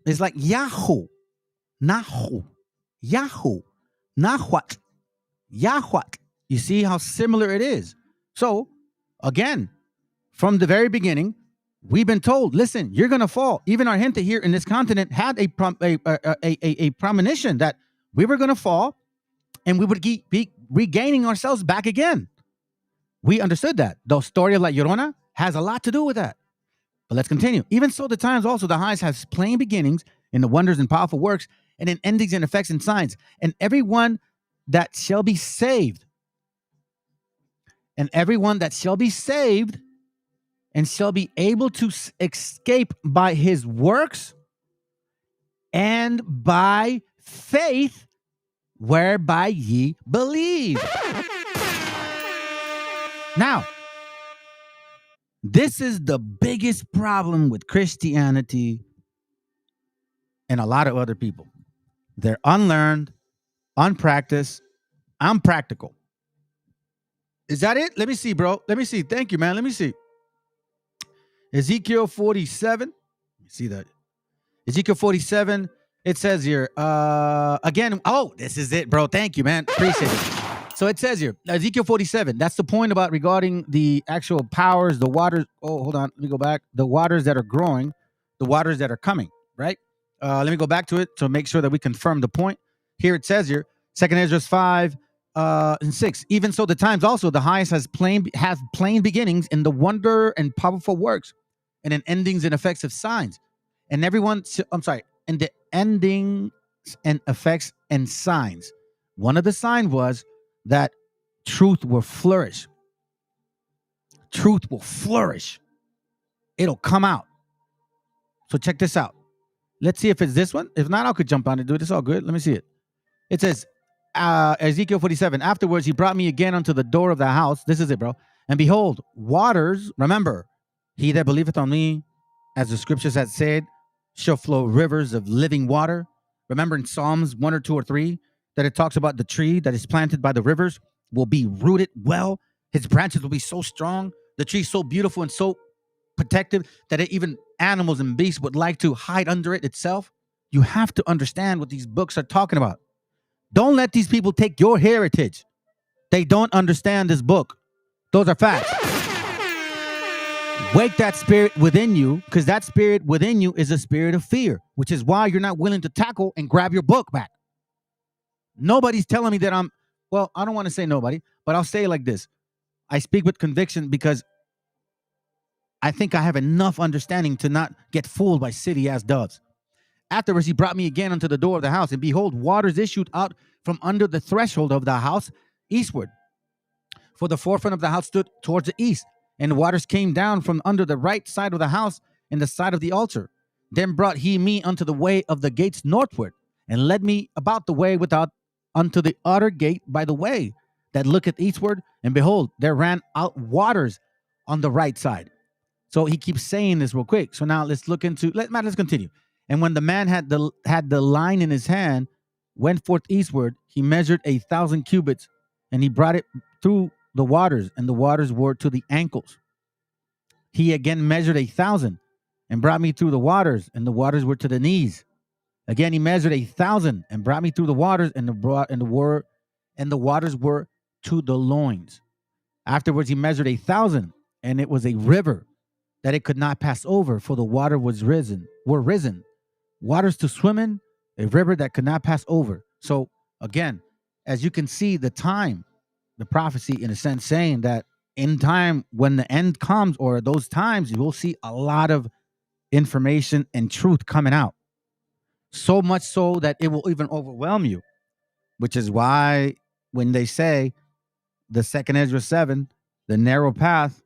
It's like Yahoo. Nahu. Yahoo. Nahuatl. Yahuatl. You see how similar it is. So, again, from the very beginning, we've been told, listen, you're going to fall. Even our gente here in this continent had a premonition that we were going to fall and we would be regaining ourselves back again. We understood that. The story of La Llorona has a lot to do with that. But let's continue. Even so, the times also, the highest has plain beginnings in the wonders and powerful works and in endings and effects and signs. And everyone that shall be saved, and shall be able to escape by his works and by faith whereby ye believe. Now, this is the biggest problem with Christianity and a lot of other people. They're unlearned, unpracticed, unpractical. Is that it? Let me see, bro. Let me see. Thank you, man. Let me see. Ezekiel 47. Let me see that. Ezekiel 47. It says here, again, this is it, bro. Thank you, man. Appreciate it. So it says here, Ezekiel 47. That's the point about regarding the actual powers, the waters. Oh, hold on. Let me go back. The waters that are growing, the waters that are coming, right? Let me go back to it to make sure that we confirm the point. Here it says here, 2 Ezra 5 and 6. Even so, the times also, the highest have plain beginnings in the wonder and powerful works, and in endings and effects of signs. And in the endings and effects and signs. One of the signs was that truth will flourish. Truth will flourish. It'll come out. So check this out. Let's see if it's this one. If not, I could jump on and do it. It's all good. Let me see it. It says, Ezekiel 47. Afterwards, he brought me again unto the door of the house. This is it, bro. And behold, waters, remember, he that believeth on me, as the scriptures had said, shall flow rivers of living water. Remember in Psalms 1 or 2 or 3 that it talks about the tree that is planted by the rivers will be rooted well. His branches will be so strong. The tree so beautiful and so protective that even animals and beasts would like to hide under it itself. You have to understand what these books are talking about. Don't let these people take your heritage. They don't understand this book. Those are facts. Wake that spirit within you, because that spirit within you is a spirit of fear, which is why you're not willing to tackle and grab your book back. Nobody's telling me that I don't want to say nobody, but I'll say it like this. I speak with conviction because I think I have enough understanding to not get fooled by silly-ass doves. Afterwards, he brought me again unto the door of the house, and behold, waters issued out from under the threshold of the house eastward. For the forefront of the house stood towards the east, and the waters came down from under the right side of the house and the side of the altar. Then brought he me unto the way of the gates northward, and led me about the way without unto the utter gate by the way that looketh eastward, and behold, there ran out waters on the right side. So he keeps saying this real quick. So now let's look into, let's continue. And when the man had the line in his hand, went forth eastward, he measured 1,000 cubits, and he brought it through the waters, and the waters were to the ankles. He again measured 1,000, and brought me through the waters, and the waters were to the knees. Again he measured 1,000, and brought me through the waters, and the waters were to the loins. Afterwards he measured 1,000, and it was a river that it could not pass over, for the water were risen. Waters to swim in, a river that could not pass over. So again, as you can see, the prophecy in a sense saying that in time when the end comes, or those times, you will see a lot of information and truth coming out. So much so that it will even overwhelm you, which is why when they say the second Ezra 7, the narrow path,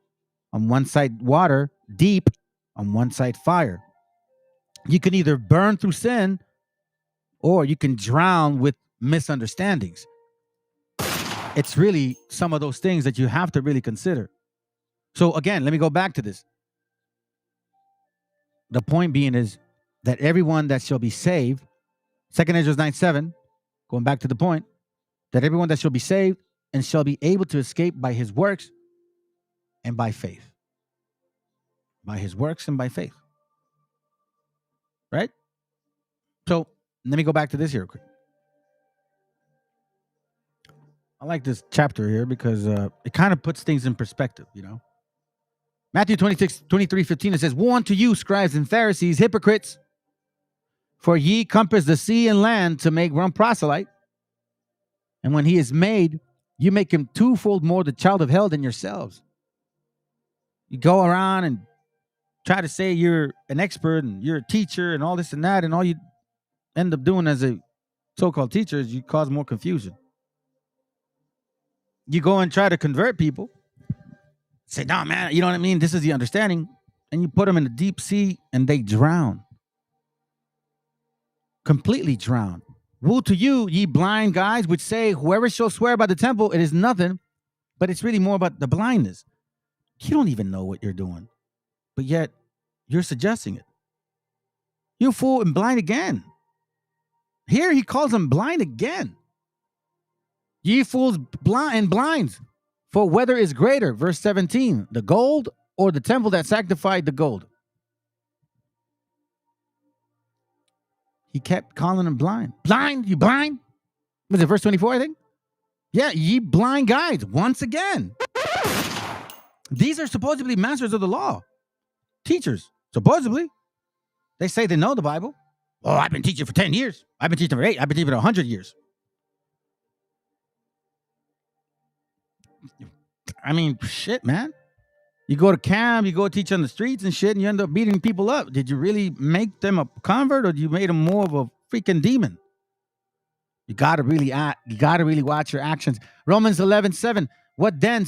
on one side water, deep, on one side fire. You can either burn through sin, or you can drown with misunderstandings. It's really some of those things that you have to really consider. So again, let me go back to this. The point being is that everyone that shall be saved, 2 Ezra 9:7, going back to the point, that everyone that shall be saved and shall be able to escape by his works and by faith. By his works and by faith. Right? So let me go back to this here quick. I like this chapter here because it kind of puts things in perspective, you know. Matthew 23:15, it says, "Woe unto you, scribes and Pharisees, hypocrites, for ye compass the sea and land to make one proselyte. And when he is made, you make him twofold more the child of hell than yourselves." You go around and try to say you're an expert and you're a teacher and all this and that, and all you end up doing as a so-called teacher is you cause more confusion. You go and try to convert people, say, "No, man, you know what I mean? This is the understanding," and you put them in the deep sea and they drown. Completely drown. "Woe to you, ye blind guys, which say, whoever shall swear by the temple, it is nothing," but it's really more about the blindness. You don't even know what you're doing, but yet you're suggesting it. You fool and blind again. Here he calls them blind again. "Ye fools blind and blinds, for whether is greater," verse 17, "the gold or the temple that sanctified the gold?" He kept calling them blind. Blind? You blind? Was it verse 24, I think? Yeah, ye blind guides, once again. These are supposedly masters of the law. Teachers, supposedly. They say they know the Bible. "Oh, I've been teaching for 10 years. I've been teaching for 8. I've been teaching for 100 years. I mean, shit, man. You go to camp, you go teach on the streets and shit, and you end up beating people up. Did you really make them a convert, or you made them more of a freaking demon? You gotta really watch your actions. Romans 11:7. What then?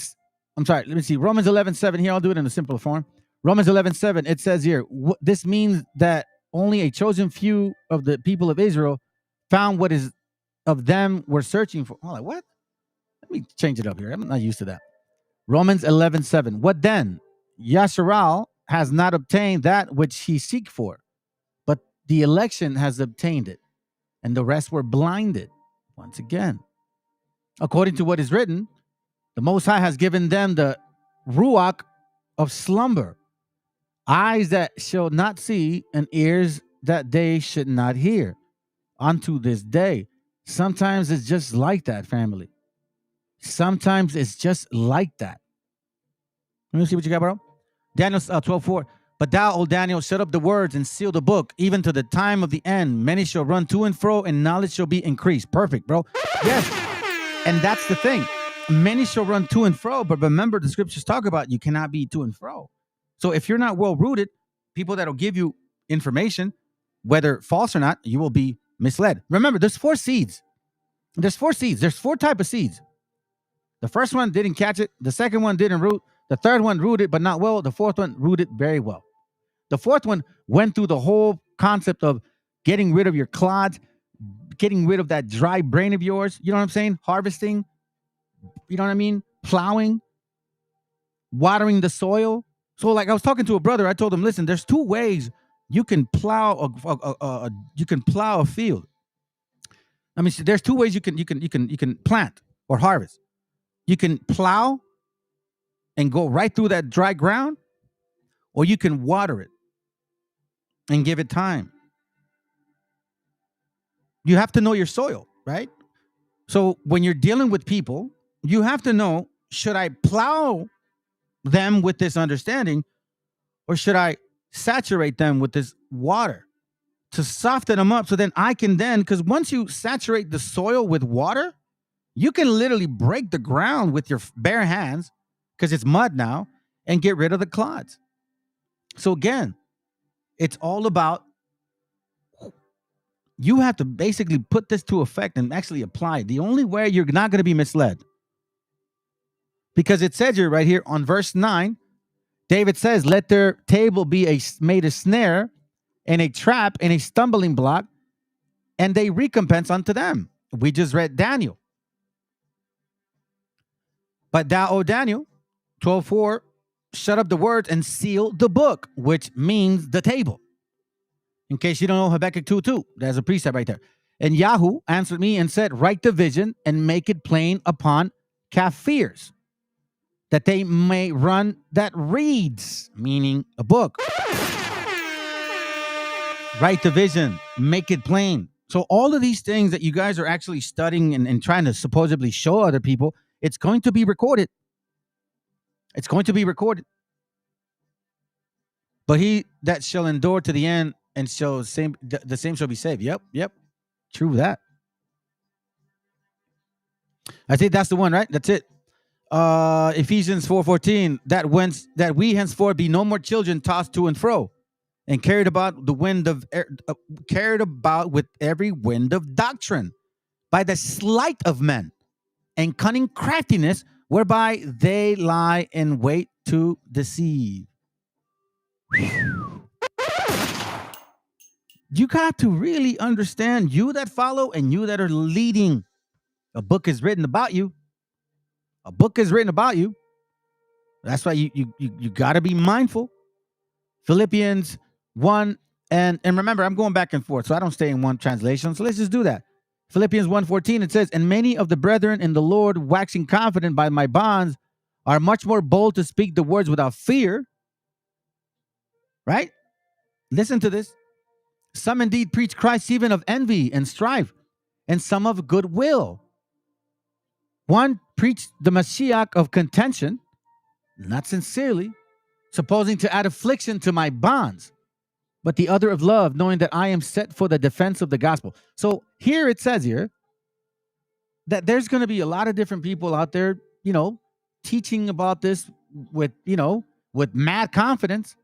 Let me see. Romans 11:7 here. I'll do it in a simpler form. Romans 11:7. It says here, this means that only a chosen few of the people of Israel found what is of them were searching for. Oh, like what? Let me change it up here. I'm not used to that. Romans 11:7. What then? Yasharal has not obtained that which he seek for, but the election has obtained it, and the rest were blinded. Once again, according to what is written, the Most High has given them the ruach of slumber, eyes that shall not see, and ears that they should not hear, unto this day. Sometimes it's just like that, family. Sometimes it's just like that. Let me see what you got, bro. Daniel 12:4. "But thou, O Daniel, shut up the words and seal the book, even to the time of the end. Many shall run to and fro, and knowledge shall be increased." Perfect, bro. Yes. And that's the thing. Many shall run to and fro, but remember the scriptures talk about you cannot be to and fro. So if you're not well rooted, people that'll give you information, whether false or not, you will be misled. Remember, there's 4 seeds. There's 4 seeds. There's 4 types of seeds. The first one didn't catch it. The second one didn't root. The third one rooted, but not well. The fourth one rooted very well. The fourth one went through the whole concept of getting rid of your clods, getting rid of that dry brain of yours. You know what I'm saying? Harvesting. You know what I mean? Plowing. Watering the soil. So like I was talking to a brother. I told him, listen, there's 2 ways you can plow a field. I mean, there's 2 ways you can plant or harvest. You can plow and go right through that dry ground, or you can water it and give it time. You have to know your soil, right? So when you're dealing with people, you have to know, should I plow them with this understanding, or should I saturate them with this water to soften them up so then I can then, because once you saturate the soil with water, you can literally break the ground with your bare hands because it's mud now and get rid of the clods. So again, it's all about, you have to basically put this to effect and actually apply it. The only way you're not going to be misled, because it says here right here on verse 9, David says, let their table be made a snare and a trap and a stumbling block, and they recompense unto them. We just read Daniel. But thou, O Daniel, 12:4, shut up the words and seal the book, which means the table. In case you don't know Habakkuk 2:2, there's a precept right there. And Yahoo answered me and said, write the vision and make it plain upon Kafirs, that they may run that reads, meaning a book. Write the vision, make it plain. So all of these things that you guys are actually studying and trying to supposedly show other people, it's going to be recorded. It's going to be recorded. But he that shall endure to the end and shall the same shall be saved. Yep. True that. I think that's the one, right? That's it. Ephesians 4:14, that we henceforth be no more children tossed to and fro and carried about with every wind of doctrine by the sleight of men and cunning craftiness whereby they lie in wait to deceive. You got to really understand, you that follow and you that are leading. A book is written about you. A book is written about you. That's why you got to be mindful. Philippians 1, and remember, I'm going back and forth, so I don't stay in one translation. So let's just do that. Philippians 1:14, it says, and many of the brethren in the Lord, waxing confident by my bonds, are much more bold to speak the words without fear. Right? Listen to this. Some indeed preach Christ even of envy and strife, and some of goodwill. One preached the Meshiach of contention, not sincerely, supposing to add affliction to my bonds, but the other of love, knowing that I am set for the defense of the gospel. So here it says here that there's going to be a lot of different people out there, teaching about this with mad confidence,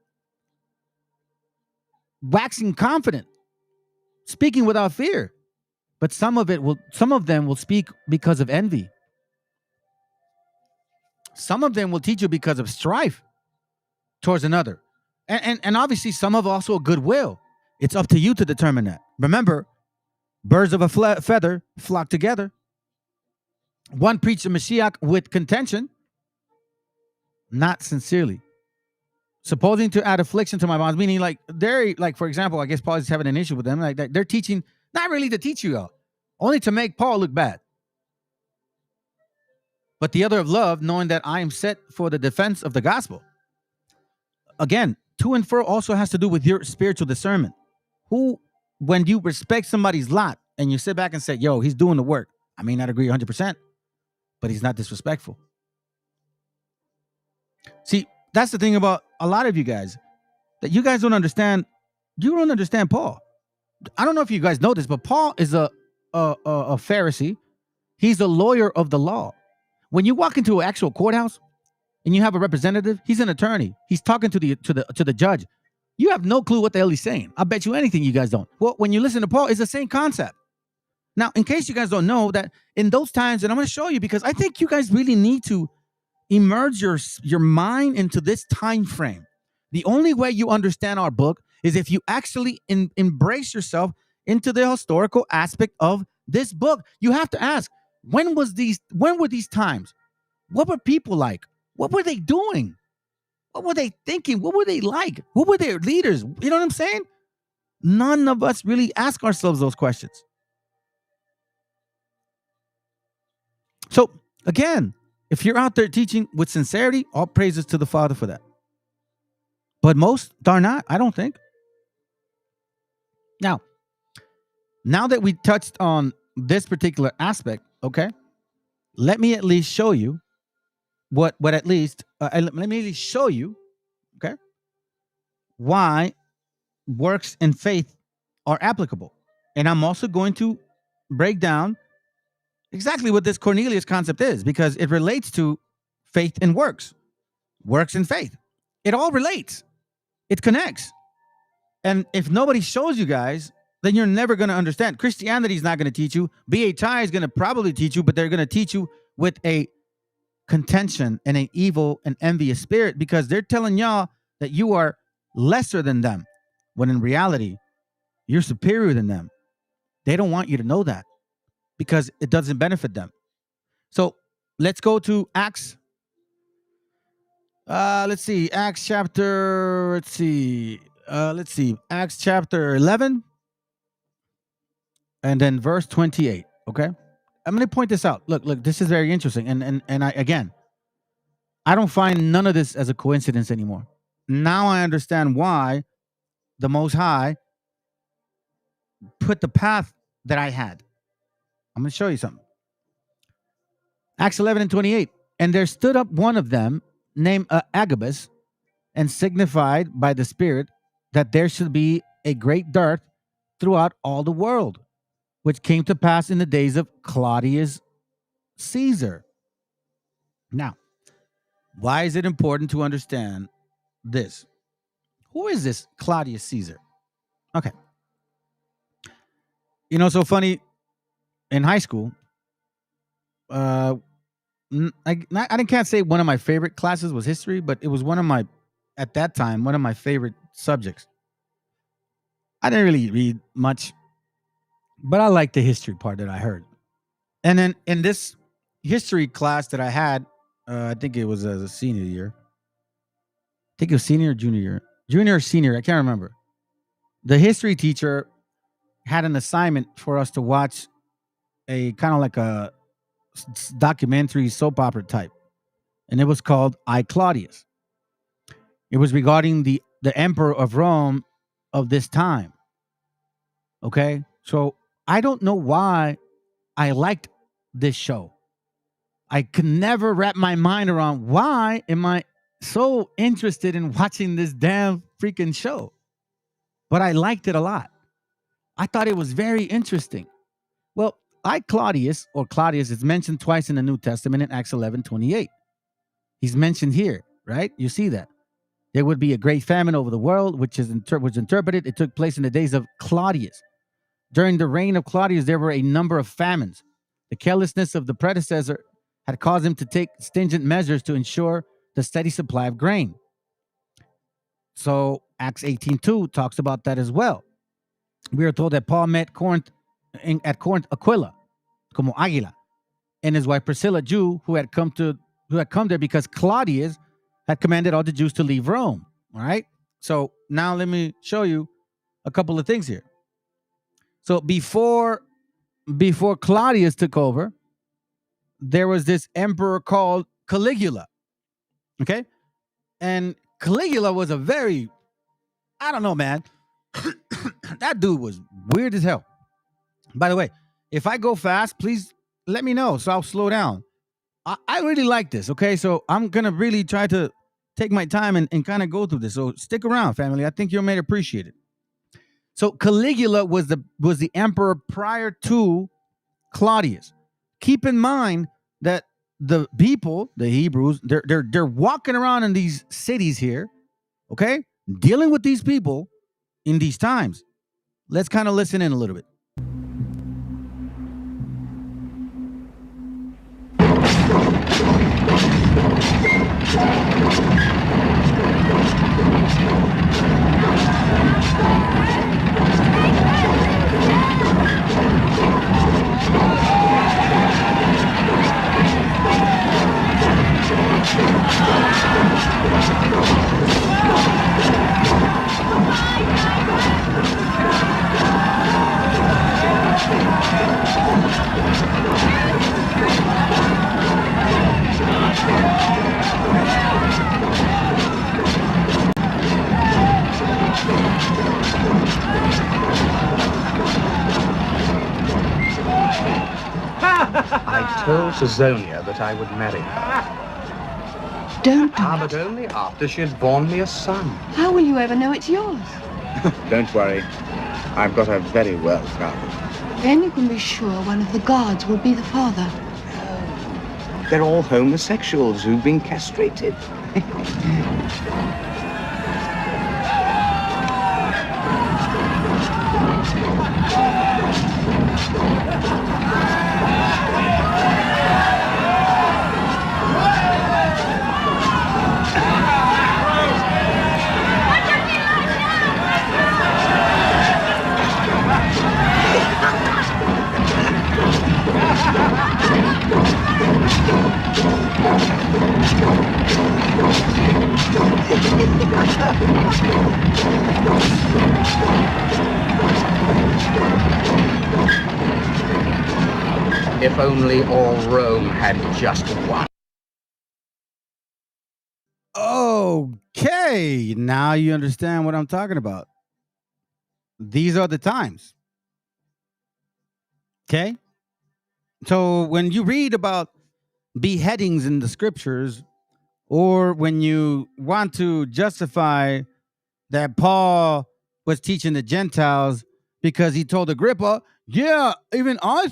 waxing confident, speaking without fear. But some of them will speak because of envy. Some of them will teach you because of strife towards another. And obviously some of also goodwill. It's up to you to determine that. Remember, birds of a feather flock together. One preached the Meshiach with contention, not sincerely, supposing to add affliction to my bonds, meaning for example, I guess Paul is having an issue with them. Like they're teaching, not really to teach you, only to make Paul look bad. But the other of love, knowing that I am set for the defense of the gospel. Again, to and fro also has to do with your spiritual discernment. When you respect somebody's lot and you sit back and say, yo, he's doing the work. I may not agree 100%, but he's not disrespectful. See, that's the thing about a lot of you guys, that you guys don't understand. You don't understand Paul. I don't know if you guys know this, but Paul is a Pharisee. He's a lawyer of the law. When you walk into an actual courthouse, and you have a representative, he's an attorney. He's talking to the judge. You have no clue what the hell he's saying. I bet you anything you guys don't. Well, when you listen to Paul, it's the same concept. Now, in case you guys don't know that in those times, and I'm going to show you because I think you guys really need to immerse your mind into this time frame. The only way you understand our book is if you actually embrace yourself into the historical aspect of this book. You have to ask, when were these times? What were people like? What were they doing? What were they thinking? What were they like? Who were their leaders? You know what I'm saying? None of us really ask ourselves those questions. So again, if you're out there teaching with sincerity, all praises to the Father for that. But most are not, I don't think. Now that we touched on this particular aspect, okay, let me at least show you let me at least show you, okay, why works and faith are applicable. And I'm also going to break down exactly what this Cornelius concept is, because it relates to faith and works and faith. It all relates. It connects. And if nobody shows you guys, then you're never going to understand. Christianity is not going to teach you. BHI is going to probably teach you, but they're going to teach you with a contention and an evil and envious spirit, because they're telling y'all that you are lesser than them, when in reality, you're superior than them. They don't want you to know that because it doesn't benefit them. So let's go to Acts. Acts chapter 11 and then verse 28. Okay. I'm going to point this out. Look, this is very interesting. And I don't find none of this as a coincidence anymore. Now I understand why the Most High put the path that I had. I'm going to show you something. Acts 11 and 28. And there stood up one of them named Agabus, and signified by the Spirit that there should be a great dearth throughout all the world, which came to pass in the days of Claudius Caesar. Now, why is it important to understand this? Who is this Claudius Caesar? Okay. You know, so funny, in high school, I can't say one of my favorite classes was history, but it was at that time, one of my favorite subjects. I didn't really read much, but I liked the history part that I heard. And then in this history class that I had, I think it was a senior year. I think it was senior or junior year. Junior or senior, I can't remember. The history teacher had an assignment for us to watch a kind of like a documentary soap opera type. And it was called I, Claudius. It was regarding the emperor of Rome of this time. Okay? So I don't know why I liked this show. I could never wrap my mind around why am I so interested in watching this damn freaking show. But I liked it a lot. I thought it was very interesting. Well, Claudius is mentioned twice in the New Testament in Acts 11:28. He's mentioned here, right? You see that. There would be a great famine over the world, which was interpreted. It took place in the days of Claudius. During the reign of Claudius, there were a number of famines. The carelessness of the predecessor had caused him to take stringent measures to ensure the steady supply of grain. So Acts 18:2 talks about that as well. We are told that Paul met at Corinth Aquila, como Águila, and his wife Priscilla, Jew, who had come there because Claudius had commanded all the Jews to leave Rome. All right. So now let me show you a couple of things here. So before Claudius took over, there was this emperor called Caligula. Okay. And Caligula was a very, I don't know, man. That dude was weird as hell. By the way, if I go fast, please let me know so I'll slow down. I really like this, okay? So I'm going to really try to take my time and kind of go through this. So stick around, family. I think you may appreciate it. So Caligula was the emperor prior to Claudius. Keep in mind that the people, the Hebrews, they're walking around in these cities here, okay, dealing with these people in these times. Let's kind of listen in a little bit. I told Caesonia that I would marry her. Don't do But only after she had borne me a son. How will you ever know it's yours? Don't worry. I've got her very well covered. Then you can be sure one of the guards will be the father. They're all homosexuals who've been castrated. If only all Rome had just one. Okay, now you understand what I'm talking about. These are the times. Okay? So when you read about beheadings in the scriptures, or when you want to justify that Paul was teaching the Gentiles because he told Agrippa, yeah, even I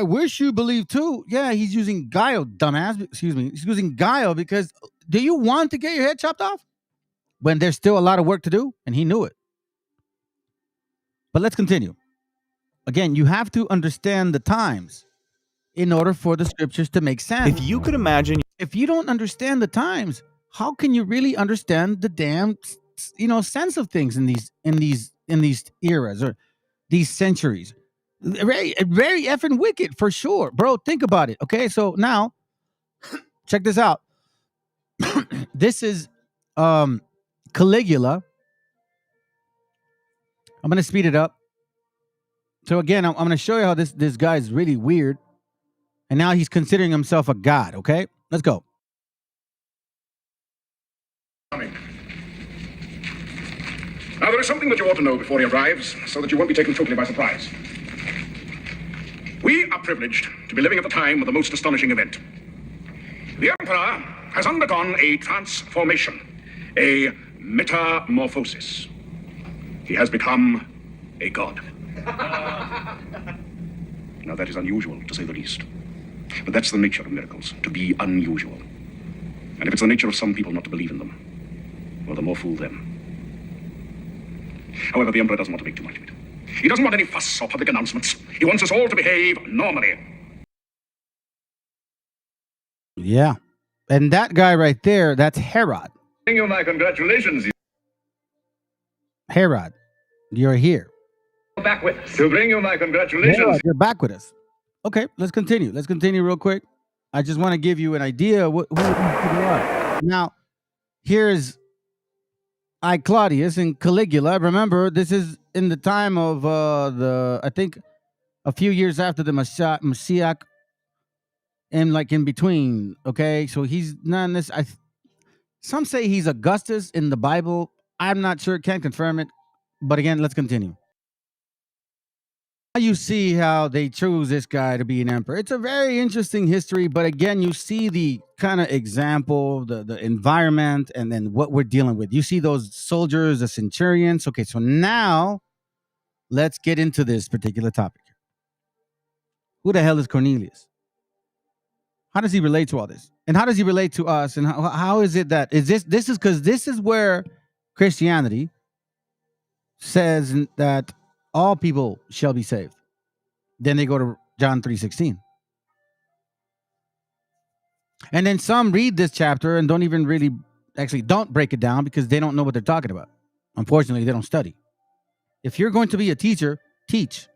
wish you believe too. Yeah, he's using guile, dumbass. Excuse me. He's using guile because do you want to get your head chopped off? When there's still a lot of work to do, and he knew it. But let's continue. Again, you have to understand the times in order for the scriptures to make sense. If you could imagine, If you don't understand the times, how can you really understand the damn sense of things in these eras or these centuries? Very very effing wicked for sure, bro. Think about it. Okay, so now check this out. This is Caligula. I'm gonna speed it up. So again, I'm gonna show you how this guy is really weird, and now he's considering himself a god. Okay, let's go. Now, there is something that you ought to know before he arrives, so that you won't be taken totally by surprise. We are privileged to be living at the time of the most astonishing event. The Emperor has undergone a transformation, a metamorphosis. He has become a god. Now, that is unusual, to say the least. But that's the nature of miracles, to be unusual. And if it's the nature of some people not to believe in them, well, the more fool them. However, the Emperor doesn't want to make too much of it. He doesn't want any fuss or public announcements. He wants us all to behave normally. Yeah. And that guy right there, that's Herod. Bring you my congratulations. Herod, you're here. Back with us. To bring you my congratulations. Herod, you're back with us. Okay, let's continue. Let's continue real quick. I just want to give you an idea who these people are. Now, here's Claudius and Caligula. Remember, this is in the time of I think a few years after the Meshiacha, and like in between. Okay, so he's not in this. Some say he's Augustus in the Bible. I'm not sure. Can't confirm it. But again, let's continue. Now you see how they chose this guy to be an emperor. It's a very interesting history, but again, you see the kind of example, the environment, and then what we're dealing with. You see those soldiers, the centurions. Okay, so now let's get into this particular topic. Who the hell is Cornelius? How does he relate to all this? And how does he relate to us? And how is it that is this is because this is where Christianity says that all people shall be saved. Then they go to John 3:16. And then some read this chapter and don't even really don't break it down because they don't know what they're talking about. Unfortunately, they don't study. If you're going to be a teacher, teach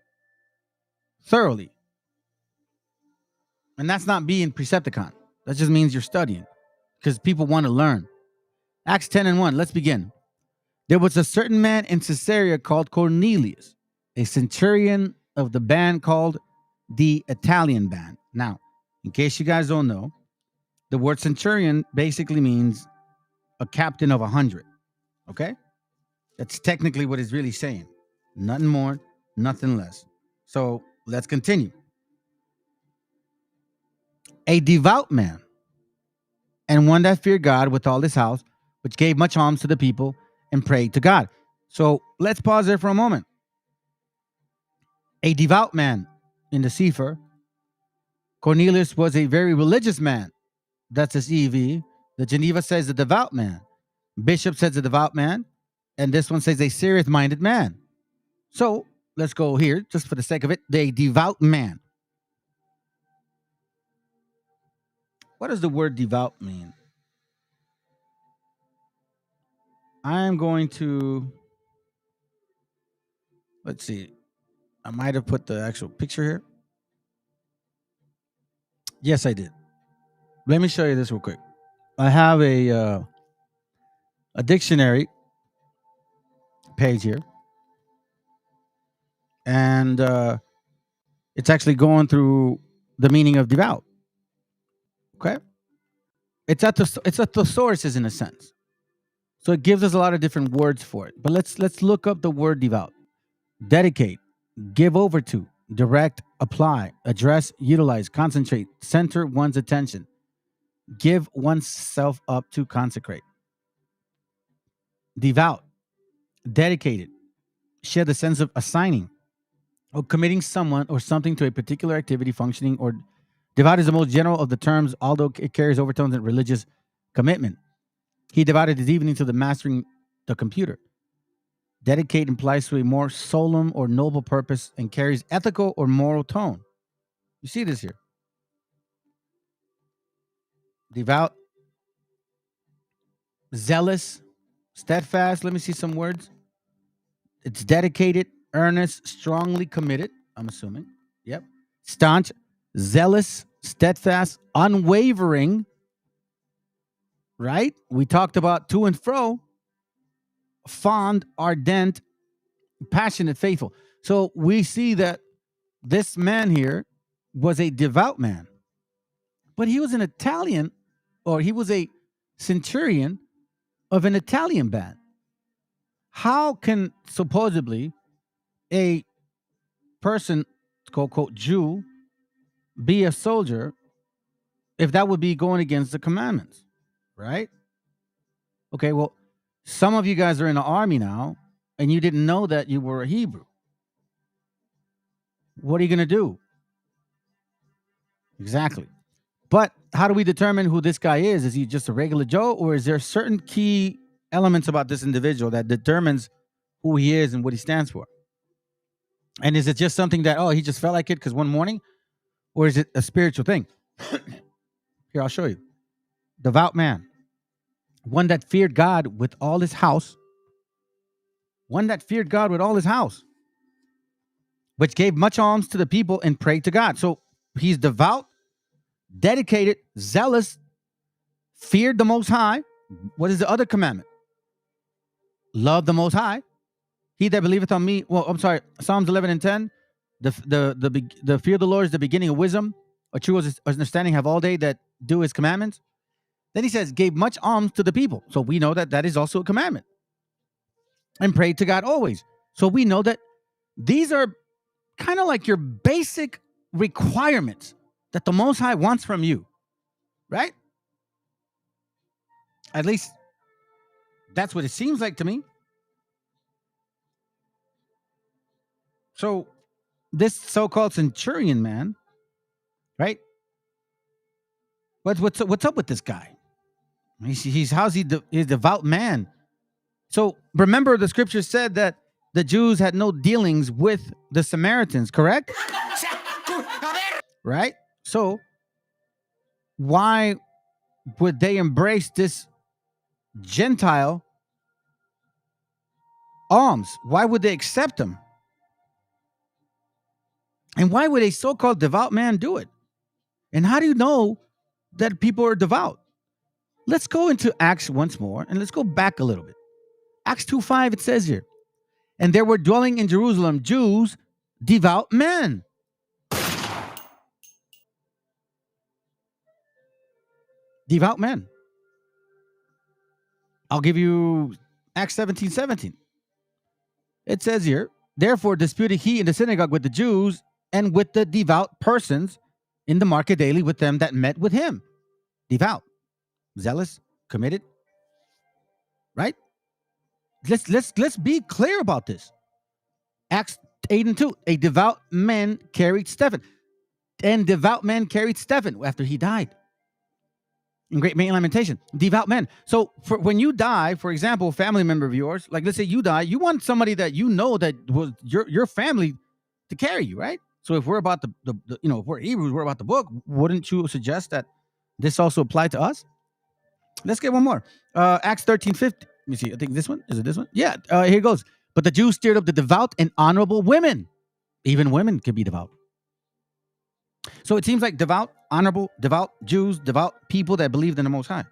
thoroughly. And that's not being Precepticon. That just means you're studying because people want to learn. Acts 10:1. Let's begin. There was a certain man in Caesarea called Cornelius, a centurion of the band called the Italian band. Now, in case you guys don't know, the word centurion basically means a captain of 100. Okay? That's technically what it's really saying. Nothing more, nothing less. So let's continue. A devout man, and one that feared God with all his house, which gave much alms to the people and prayed to God. So let's pause there for a moment. A devout man in the Sefer. Cornelius was a very religious man. That's his EV. The Geneva says a devout man. Bishop says a devout man. And this one says a serious-minded man. So let's go here, just for the sake of it. The devout man. What does the word devout mean? I'm going to, let's see. I might have put the actual picture here. Yes, I did. Let me show you this real quick. I have a dictionary page here. And it's actually going through the meaning of devout. Okay? It's at the thesauruses in a sense. So it gives us a lot of different words for it. But let's look up the word devout. Dedicate, give over to, direct, apply, address, utilize, concentrate, center one's attention, give oneself up to, consecrate. Devout, dedicated, share the sense of assigning or committing someone or something to a particular activity, functioning, or devout is the most general of the terms, although it carries overtones of religious commitment. He devoted his evening to the mastering the computer. Dedicate implies to a more solemn or noble purpose and carries ethical or moral tone. You see this here. Devout, zealous, steadfast. Let me see some words. It's dedicated, earnest, strongly committed. I'm assuming. Yep. Staunch, zealous, steadfast, unwavering. Right? We talked about to and fro. Fond, ardent, passionate, faithful. So we see that this man here was a devout man, but he was an Italian, or he was a centurion of an Italian band. How can supposedly a person, quote, quote, Jew, be a soldier if that would be going against the commandments, right? Okay, well, some of you guys are in the army now, and you didn't know that you were a Hebrew. What are you going to do? Exactly. But how do we determine who this guy is? Is he just a regular Joe, or is there certain key elements about this individual that determines who he is and what he stands for? And is it just something that, oh, he just felt like it because one morning, or is it a spiritual thing? Here, I'll show you. Devout man, one that feared God with all his house, one that feared God with all his house, which gave much alms to the people and prayed to God. So he's devout, dedicated, zealous, feared the Most High. What is the other commandment? Love the Most High. He that believeth on me. Well, I'm sorry. Psalms 11:10. The fear of the Lord is the beginning of wisdom. A true understanding have all they that do his commandments. Then he says, gave much alms to the people. So we know that that is also a commandment. And prayed to God always. So we know that these are kind of like your basic requirements that the Most High wants from you. Right? At least that's what it seems like to me. So this so-called centurion man, right? What's up with this guy? He's a devout man. So remember, the scripture said that the Jews had no dealings with the Samaritans, correct? Right? So why would they embrace this Gentile alms? Why would they accept them? And why would a so-called devout man do it? And how do you know that people are devout? Let's go into Acts once more, and let's go back a little bit. Acts 2:5, it says here, and there were dwelling in Jerusalem Jews, devout men. Devout men. I'll give you Acts 17:17. It says here, therefore disputed he in the synagogue with the Jews and with the devout persons in the market daily with them that met with him. Devout, zealous, committed. Right? Let's be clear about this. Acts 8:2. A devout man carried Stephen. And devout men carried Stephen after he died. In great lamentation. Devout men. So when you die, for example, a family member of yours, like let's say you die, you want somebody that you know that was your family to carry you, right? So if we're about the if we're Hebrews, we're about the book, wouldn't you suggest that this also applied to us? Let's get one more. Acts 13:50. Let me see. I think this one. Is it this one? Yeah. Here it goes. But the Jews stirred up the devout and honorable women. Even women can be devout. So it seems like devout, honorable, devout Jews, devout people that believed in the Most High,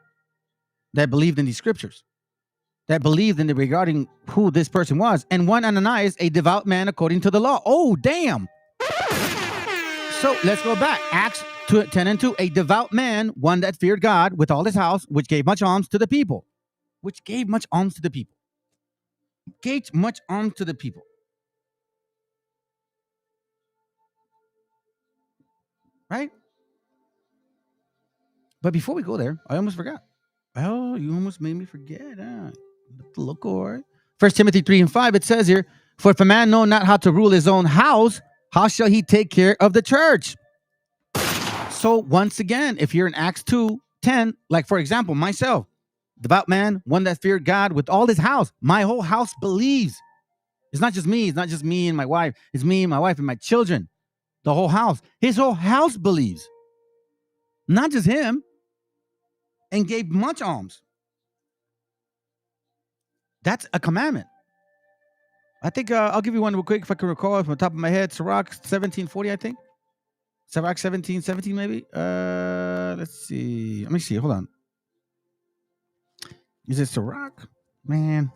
that believed in these scriptures, that believed in regarding who this person was. And one Ananias, a devout man according to the law. Oh, damn. So let's go back. Acts 10:2. A devout man, one that feared God with all his house, which gave much alms to the people. Which gave much alms to the people. Gave much alms to the people. Right? But before we go there, I almost forgot. Oh, you almost made me forget. Look, all right. 1 Timothy 3:5, it says here, for if a man know not how to rule his own house, how shall he take care of the church? So once again, if you're in Acts 2:10, like for example, myself, devout man, one that feared God with all his house, my whole house believes. It's not just me. It's not just me and my wife. It's me, my wife, and my children. The whole house. His whole house believes. Not just him. And gave much alms. That's a commandment. I think I'll give you one real quick if I can recall from the top of my head. Sirach 17:40, I think. Sirach 17:17 maybe. Let's see. Let me see. Hold on. Is it Sirach? Man,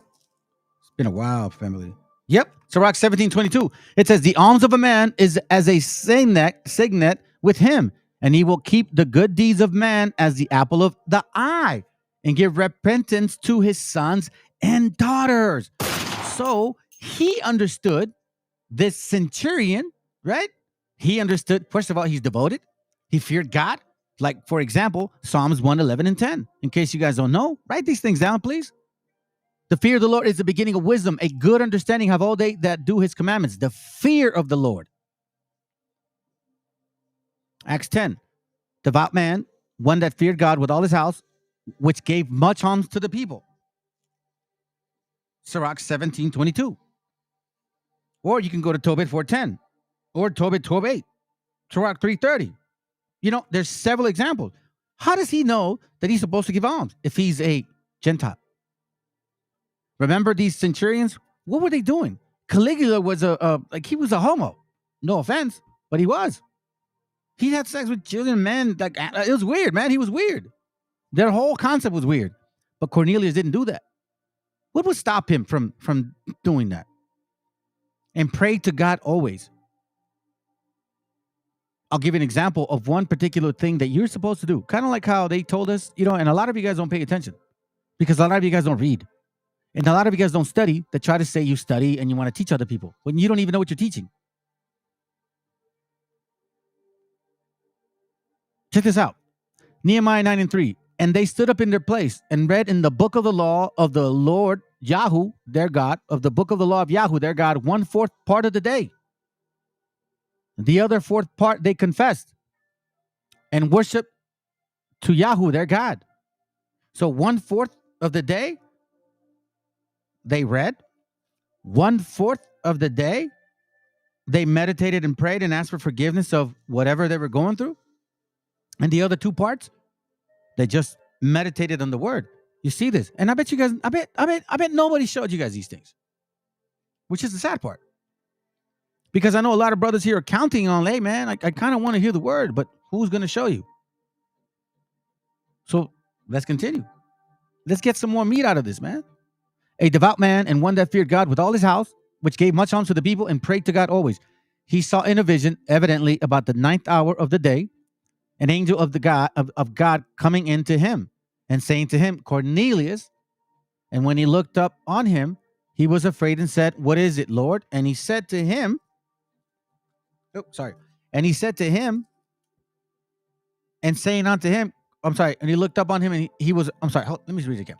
it's been a while, family. Yep. Sirach 17:22. It says, the alms of a man is as a signet with him, and he will keep the good deeds of man as the apple of the eye, and give repentance to his sons and daughters. So he understood this centurion, right? He understood, first of all, he's devoted. He feared God. Like, for example, Psalms 1:11-10. In case you guys don't know, write these things down, please. The fear of the Lord is the beginning of wisdom. A good understanding have all they that do his commandments. The fear of the Lord. Acts 10. Devout man, one that feared God with all his house, which gave much alms to the people. Sirach 17:22. Or you can go to Tobit 4:10. Or Tobit 12:8. Sirach 3:30. You know, there's several examples. How does he know that he's supposed to give alms if he's a Gentile? Remember these centurions? What were they doing? Caligula was he was a homo. No offense, but he was. He had sex with children, men. Like, it was weird, man. He was weird. Their whole concept was weird. But Cornelius didn't do that. What would stop him from doing that? And pray to God always. I'll give you an example of one particular thing that you're supposed to do. Kind of like how they told us, and a lot of you guys don't pay attention because a lot of you guys don't read. And a lot of you guys don't study that try to say you study and you want to teach other people when you don't even know what you're teaching. Check this out. Nehemiah 9:3. And they stood up in their place and read in the book of the law of the Lord Yahoo, their God, of the book of the law of Yahoo, their God, 1/4 part of the day. The other 4th part they confessed and worshiped to Yahweh, their God. So 1/4 of the day they read, 1/4 of the day they meditated and prayed and asked for forgiveness of whatever they were going through. And the other 2 parts, they just meditated on the word. You see this. And I bet you guys, I bet nobody showed you guys these things, which is the sad part. Because I know a lot of brothers here are counting on, hey, man, I kind of want to hear the word, but who's going to show you? So let's continue. Let's get some more meat out of this, man. A devout man and one that feared God with all his house, which gave much alms to the people and prayed to God always. He saw in a vision, evidently about the 9th hour of the day, an angel of God coming into him and saying to him, Cornelius. And when he looked up on him, he was afraid and said, what is it, Lord? And he said to him, And he said to him, and saying unto him, and he looked up on him and he was, let me read it again.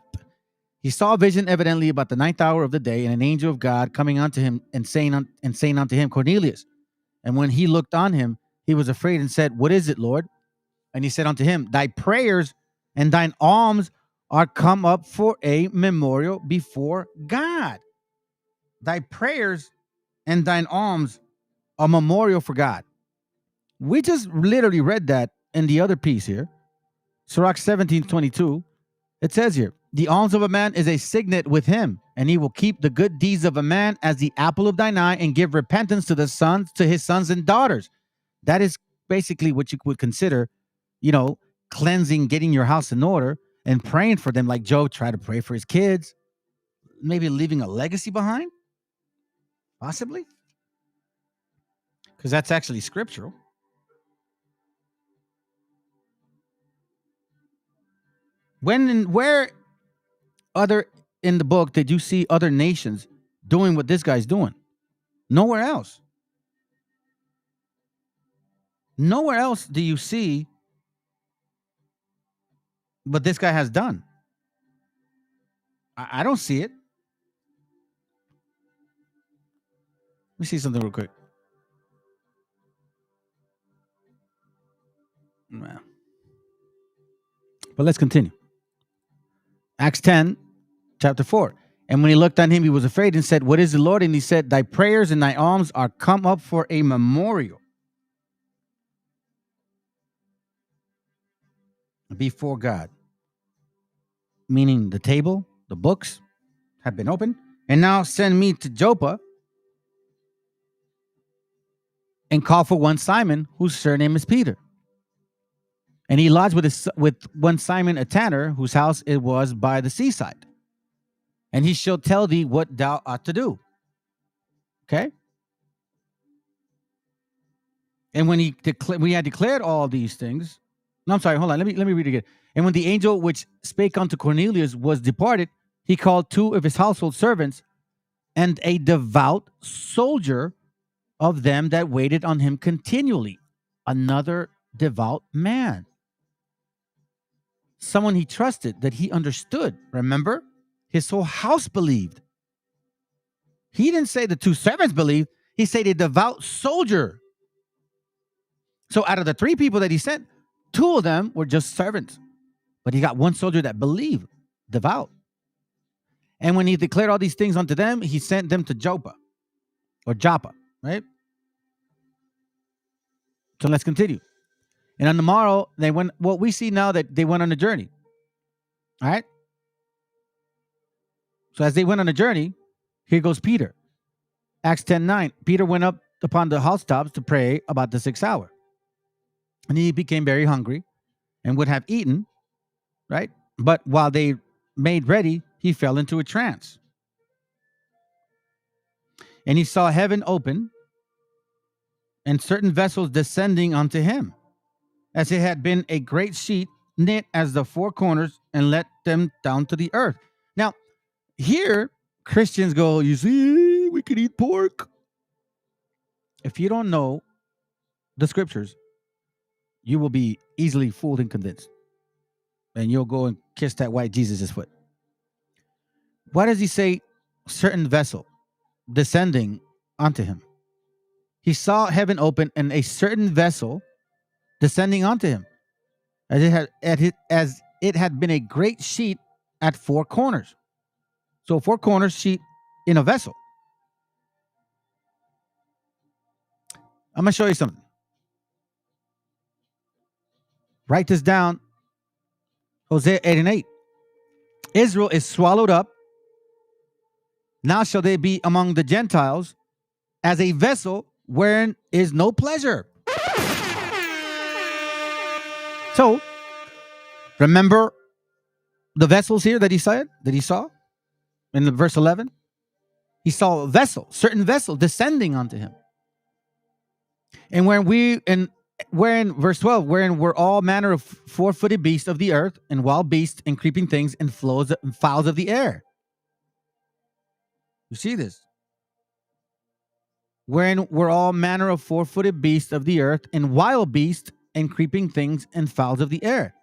He saw a vision evidently about the 9th hour of the day, and an angel of God coming unto him and saying unto him, Cornelius. And when he looked on him, he was afraid and said, what is it, Lord? And he said unto him, thy prayers and thine alms are come up for a memorial before God. Thy prayers and thine alms are memorial for God. We just literally read that in the other piece here. Sirach 17:22. It says here, the alms of a man is a signet with him, and he will keep the good deeds of a man as the apple of thine eye, and give repentance to his sons and daughters. That is basically what you would consider, cleansing, getting your house in order, and praying for them, like Job tried to pray for his kids, maybe leaving a legacy behind, possibly, because that's actually scriptural. When and where other in the book did you see other nations doing what this guy's doing? Nowhere else. Nowhere else do you see what this guy has done. I don't see it. Let me see something real quick. But let's continue. Acts 10, chapter 4. And when he looked on him, he was afraid and said, what is the Lord? And he said, thy prayers and thy alms are come up for a memorial before God. Meaning the table, the books have been opened. And now send me to Joppa and call for one Simon, whose surname is Peter. And he lodged with one Simon, a tanner, whose house it was by the seaside. And he shall tell thee what thou ought to do. Okay? And when we had declared all these things, hold on, let me read it again. And when the angel which spake unto Cornelius was departed, he called 2 of his household servants and a devout soldier of them that waited on him continually. Another devout man. Someone he trusted, that he understood. Remember? His whole house believed. He didn't say the 2 servants believed. He said a devout soldier. So out of the 3 people that he sent, 2 of them were just servants. But he got 1 soldier that believed, devout. And when he declared all these things unto them, he sent them to Joppa, right? So let's continue. And on the morrow, they went, we see now that they went on a journey. All right? So as they went on a journey, here goes Peter. Acts 10:9. Peter went up upon the housetops to pray about the 6th hour. And he became very hungry and would have eaten, right? But while they made ready, he fell into a trance. And he saw heaven open and certain vessels descending unto him, as it had been a great sheet knit as the 4 corners, and let them down to the earth. Now, here, Christians go, you see, we could eat pork. If you don't know the scriptures, you will be easily fooled and convinced. And you'll go and kiss that white Jesus' foot. Why does he say certain vessel descending onto him? He saw heaven open and a certain vessel descending onto him. as it had been a great sheet at four corners. So 4 corners sheet in a vessel. I'm going to show you something. Write this down. Hosea 8:8. Israel is swallowed up. Now shall they be among the Gentiles as a vessel wherein is no pleasure. So, remember the vessels here that he saw in the verse 11? He saw a vessel, certain vessel descending onto him. And wherein verse 12, wherein were all manner of four-footed beasts of the earth, and wild beasts, and creeping things, and fowls of the air. You see this? Wherein were all manner of four-footed beasts of the earth, and wild beasts, and creeping things, and fowls of the air.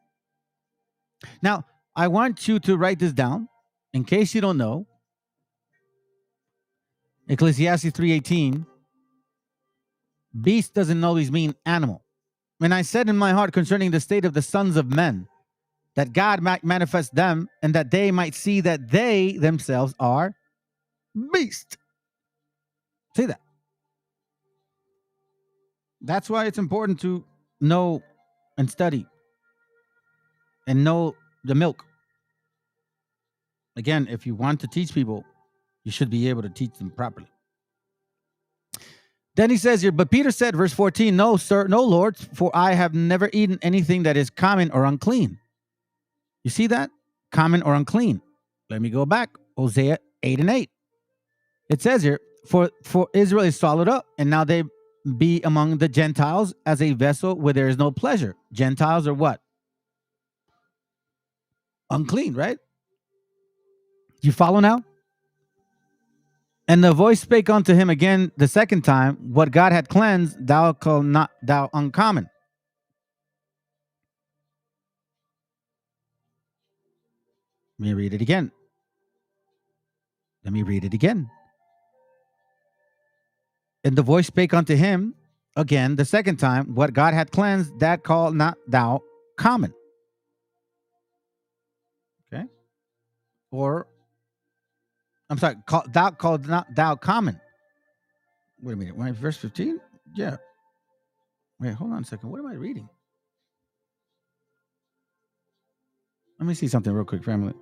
Now, I want you to write this down, in case you don't know. Ecclesiastes 3:18. Beast doesn't always mean animal. And I said in my heart concerning the state of the sons of men, that God might manifest them, and that they might see that they themselves are beast. See that? That's why it's important to know and study and know the milk. Again, if you want to teach people, you should be able to teach them properly. Then he says here, but Peter said, verse 14, no, sir, no, Lord, for I have never eaten anything that is common or unclean. You see that? Common or unclean. Let me go back. Hosea 8:8. It says here, for Israel is swallowed up, and now they be among the Gentiles as a vessel where there is no pleasure. Gentiles are what? Unclean, right? You follow now? And the voice spake unto him again the second time, what God had cleansed, thou call not thou uncommon. Let me read it again. And the voice spake unto him again the second time, what God had cleansed, that call not thou common. Okay. Or, I'm sorry, thou call not thou common. Wait a minute. Verse 15? Yeah. Wait, hold on a second. What am I reading? Let me see something real quick, family.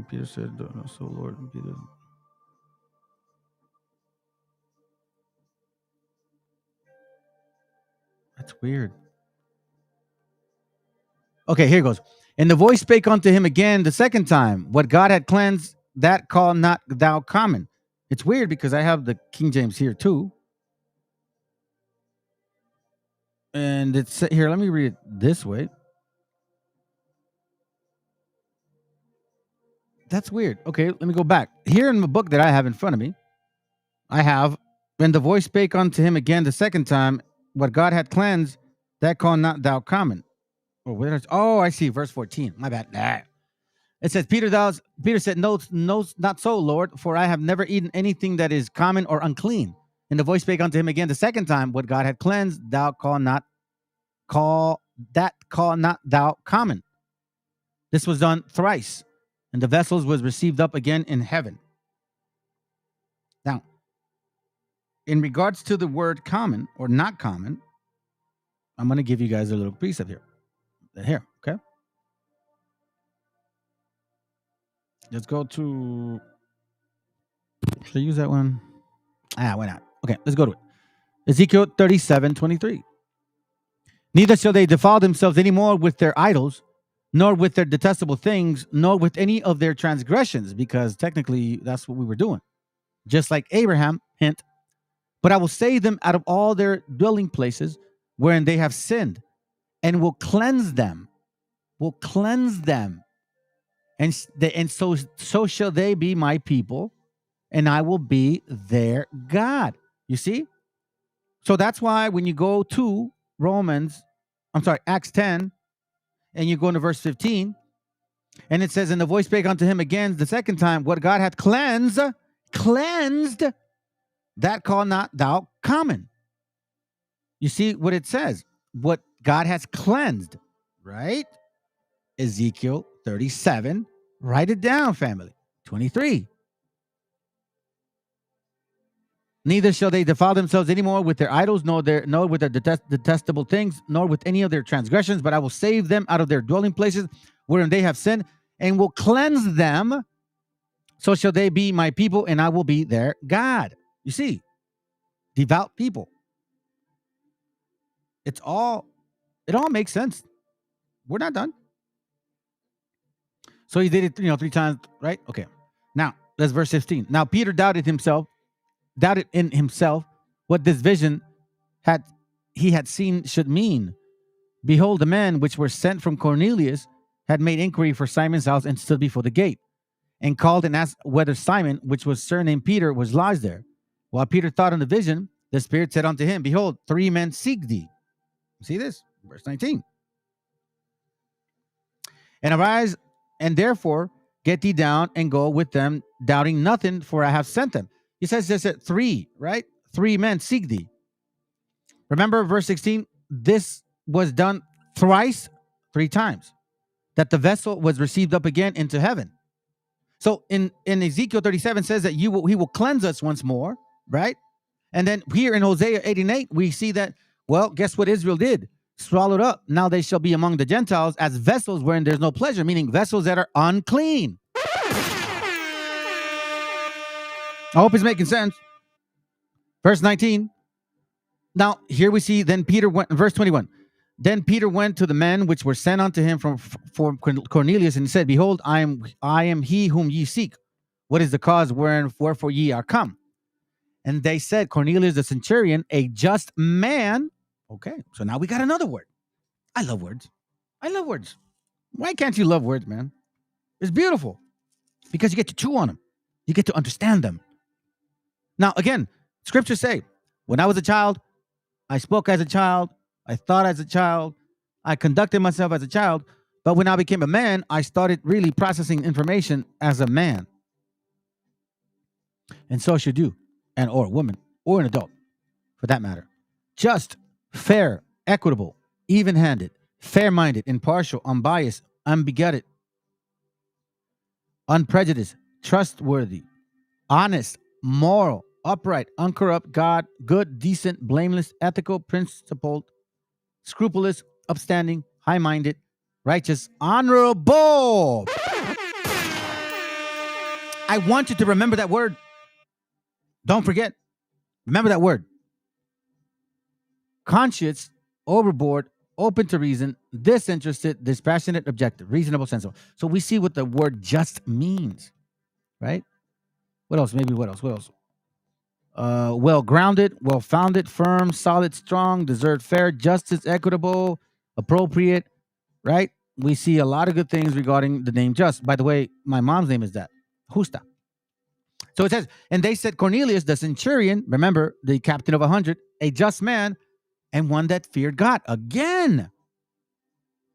Peter said, so Lord, Peter. That's weird. Okay, here goes. And the voice spake unto him again the second time, what God had cleansed, that call not thou common. It's weird because I have the King James here too. And it's here, let me read it this way. That's weird. Okay, let me go back. Here in the book that I have in front of me, I have, when the voice spake unto him again the second time, what God had cleansed, that call not thou common. Oh, I see, verse 14. My bad. It says, Peter said, no, not so, Lord, for I have never eaten anything that is common or unclean. And the voice spake unto him again the second time, what God had cleansed, thou call not thou common. This was done thrice, and the vessels was received up again in heaven. Now, in regards to the word common or not common, I'm going to give you guys a little precept here. Here, okay? Let's go to, should I use that one? Why not? Okay, let's go to it. Ezekiel 37:23. Neither shall they defile themselves any more with their idols, nor with their detestable things, nor with any of their transgressions, because technically that's what we were doing. Just like Abraham, hint. But I will save them out of all their dwelling places wherein they have sinned, and will cleanse them. And so shall they be my people, and I will be their God. You see? So that's why when you go to Acts 10, and you go into verse 15, and it says, and the voice spake unto him again the second time, what God hath cleansed, that call not thou common. You see what it says? What God has cleansed. right? Ezekiel 37. Write it down, family. 23. Neither shall they defile themselves anymore with their idols, nor with their detestable things, nor with any of their transgressions, but I will save them out of their dwelling places wherein they have sinned, and will cleanse them. So shall they be my people, and I will be their God. You see, devout people. It all makes sense. We're not done. So he did it, 3 times, right? Okay. Now, that's verse 15. Now Peter doubted in himself what this vision he had seen should mean. Behold, the men which were sent from Cornelius had made inquiry for Simon's house and stood before the gate, and called and asked whether Simon, which was surnamed Peter, was lodged there. While Peter thought on the vision, the Spirit said unto him, Behold, 3 men seek thee. You see this? Verse 19. And arise, and therefore get thee down and go with them, doubting nothing, for I have sent them. He says this at 3, right? 3 men seek thee. Remember verse 16? This was done thrice, 3 times, that the vessel was received up again into heaven. So in Ezekiel 37 says that he will cleanse us once more, right? And then here in Hosea 8:8, we see that, well, guess what Israel did? Swallowed up. Now they shall be among the Gentiles as vessels wherein there's no pleasure, meaning vessels that are unclean. I hope it's making sense. Verse 19. Now, here we see, then Peter went, verse 21. Then Peter went to the men which were sent unto him from Cornelius and said, Behold, I am he whom ye seek. What is the cause wherefore ye are come? And they said, Cornelius the centurion, a just man. Okay, so now we got another word. I love words. Why can't you love words, man? It's beautiful because you get to chew on them. You get to understand them. Now, again, scriptures say, when I was a child, I spoke as a child, I thought as a child, I conducted myself as a child, but when I became a man, I started really processing information as a man. And so should you, or a woman, or an adult, for that matter. Just, fair, equitable, even-handed, fair-minded, impartial, unbiased, unbegetted, unprejudiced, trustworthy, honest, moral, upright, uncorrupt, God, good, decent, blameless, ethical, principled, scrupulous, upstanding, high-minded, righteous, honorable. I want you to remember that word. Don't forget. Remember that word. Conscious, overboard, open to reason, disinterested, dispassionate, objective, reasonable, sensible. So we see what the word just means, right? What else? What else? Well-grounded, well-founded, firm, solid, strong, deserved, fair, justice, equitable, appropriate, right? We see a lot of good things regarding the name just. By the way, my mom's name is that, Justa. So it says, and they said, Cornelius, the centurion, remember, the captain of 100, a just man, and one that feared God. Again,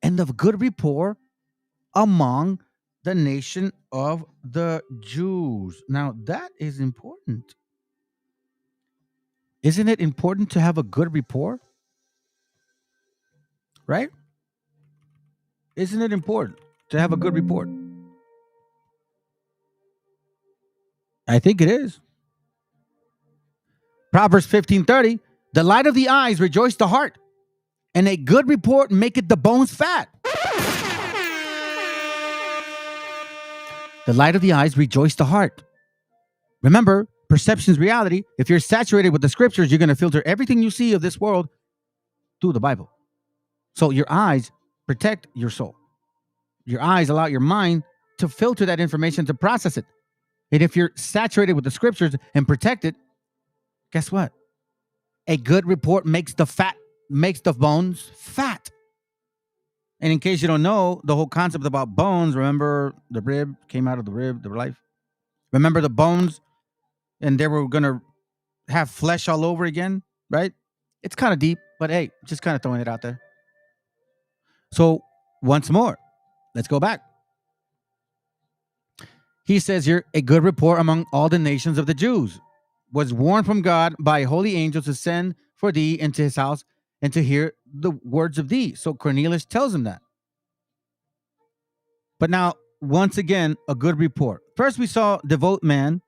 and of good rapport among the nation of the Jews. Now, that is important. Isn't it important to have a good rapport? Right? Isn't it important to have a good rapport? I think it is. Proverbs 15:30, the light of the eyes rejoice the heart, and a good report maketh the bones fat. The light of the eyes rejoice the heart. Remember, perception is reality. If you're saturated with the scriptures, you're going to filter everything you see of this world through the Bible. So your eyes protect your soul. Your eyes allow your mind to filter that information, to process it. And if you're saturated with the scriptures and protect it, guess what? A good report makes the bones fat. And in case you don't know, the whole concept about bones, remember the rib came out of the rib, the life. Remember the bones, and they were going to have flesh all over again, right? It's kind of deep, but hey, just kind of throwing it out there. So once more, let's go back. He says here, a good report among all the nations of the Jews was warned from God by holy angels to send for thee into his house and to hear the words of thee. So Cornelius tells him that. But now, once again, a good report. First, we saw devout man.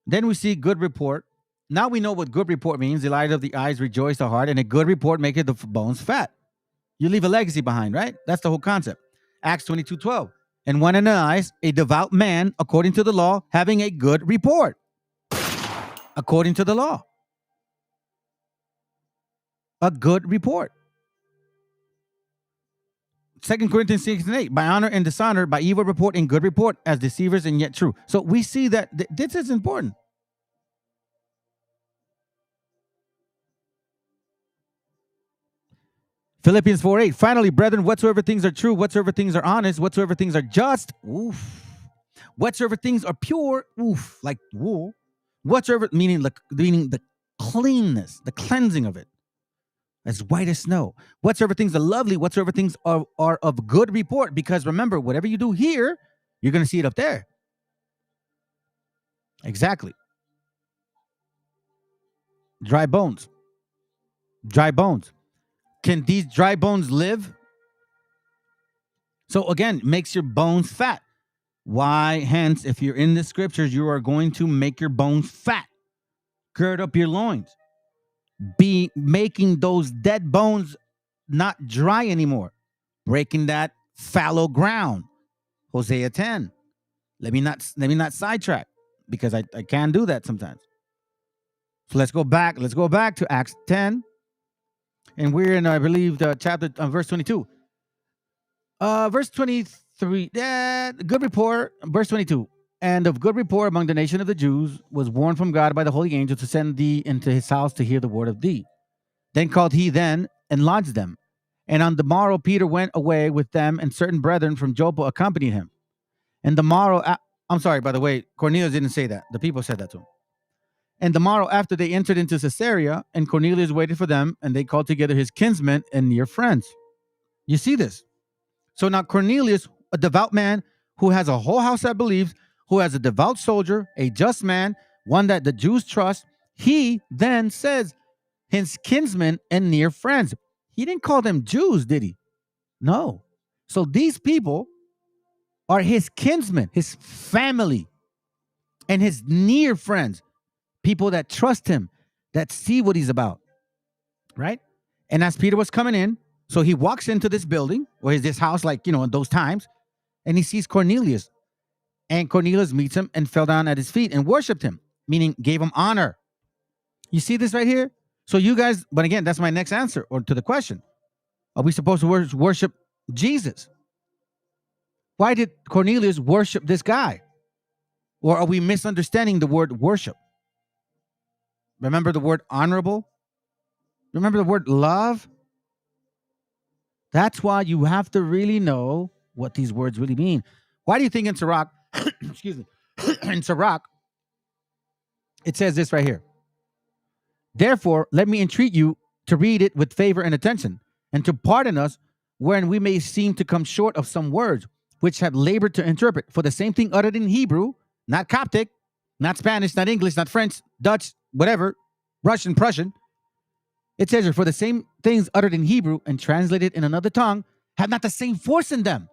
Then we see good report. Now we know what good report means. The light of the eyes rejoice the heart, and a good report maketh the bones fat. You leave a legacy behind, right? That's the whole concept. Acts 22:12. And one in the eyes, a devout man, according to the law, having a good report. According to the law. A good report. 2 Corinthians 6:8. By honor and dishonor, by evil report and good report, as deceivers and yet true. So we see that this is important. Philippians 4:8. Finally, brethren, whatsoever things are true, whatsoever things are honest, whatsoever things are just, whatsoever things are pure, like wool, whatsoever, meaning the cleanness, the cleansing of it, as white as snow. Whatsoever things are lovely, whatsoever things are of good report. Because remember, whatever you do here, you're going to see it up there. Exactly. Dry bones. Dry bones. Can these dry bones live? So again, makes your bones fat. Why? Hence, if you're in the scriptures, you are going to make your bones fat. Gird up your loins. Be making those dead bones not dry anymore. Breaking that fallow ground. Hosea 10. Let me not sidetrack, because I can do that sometimes. So let's go back. Let's go back to Acts 10. And we're in, I believe, the chapter, verse 22. Verse 23, good report, verse 22. And of good report among the nation of the Jews was warned from God by the holy angel to send thee into his house to hear the word of thee. Then called he them and lodged them. And on the morrow Peter went away with them, and certain brethren from Joppa accompanied him. And the morrow, I'm sorry, by the way, Cornelius didn't say that. The people said that to him. And the morrow after they entered into Caesarea, and Cornelius waited for them, and they called together his kinsmen and near friends. You see this? So now Cornelius, a devout man who has a whole house that believes, who has a devout soldier, a just man, one that the Jews trust, he then says his kinsmen and near friends. He didn't call them Jews, did he? No. So these people are his kinsmen, his family, and his near friends, people that trust him, that see what he's about, right? And as Peter was coming in, so he walks into this building, or this house, like, in those times, and he sees Cornelius. And Cornelius meets him and fell down at his feet and worshiped him, meaning gave him honor. You see this right here? So you guys, but again, that's my next answer or to the question. Are we supposed to worship Jesus? Why did Cornelius worship this guy? Or are we misunderstanding the word worship? Remember the word honorable? Remember the word love? That's why you have to really know what these words really mean. Why do you think in Sirach, excuse me, in Sirach, it says this right here? Therefore, let me entreat you to read it with favor and attention, and to pardon us wherein we may seem to come short of some words, which have labored to interpret. For the same thing uttered in Hebrew, not Coptic, not Spanish, not English, not French, Dutch, whatever, Russian, Prussian. It says here, for the same things uttered in Hebrew and translated in another tongue have not the same force in them.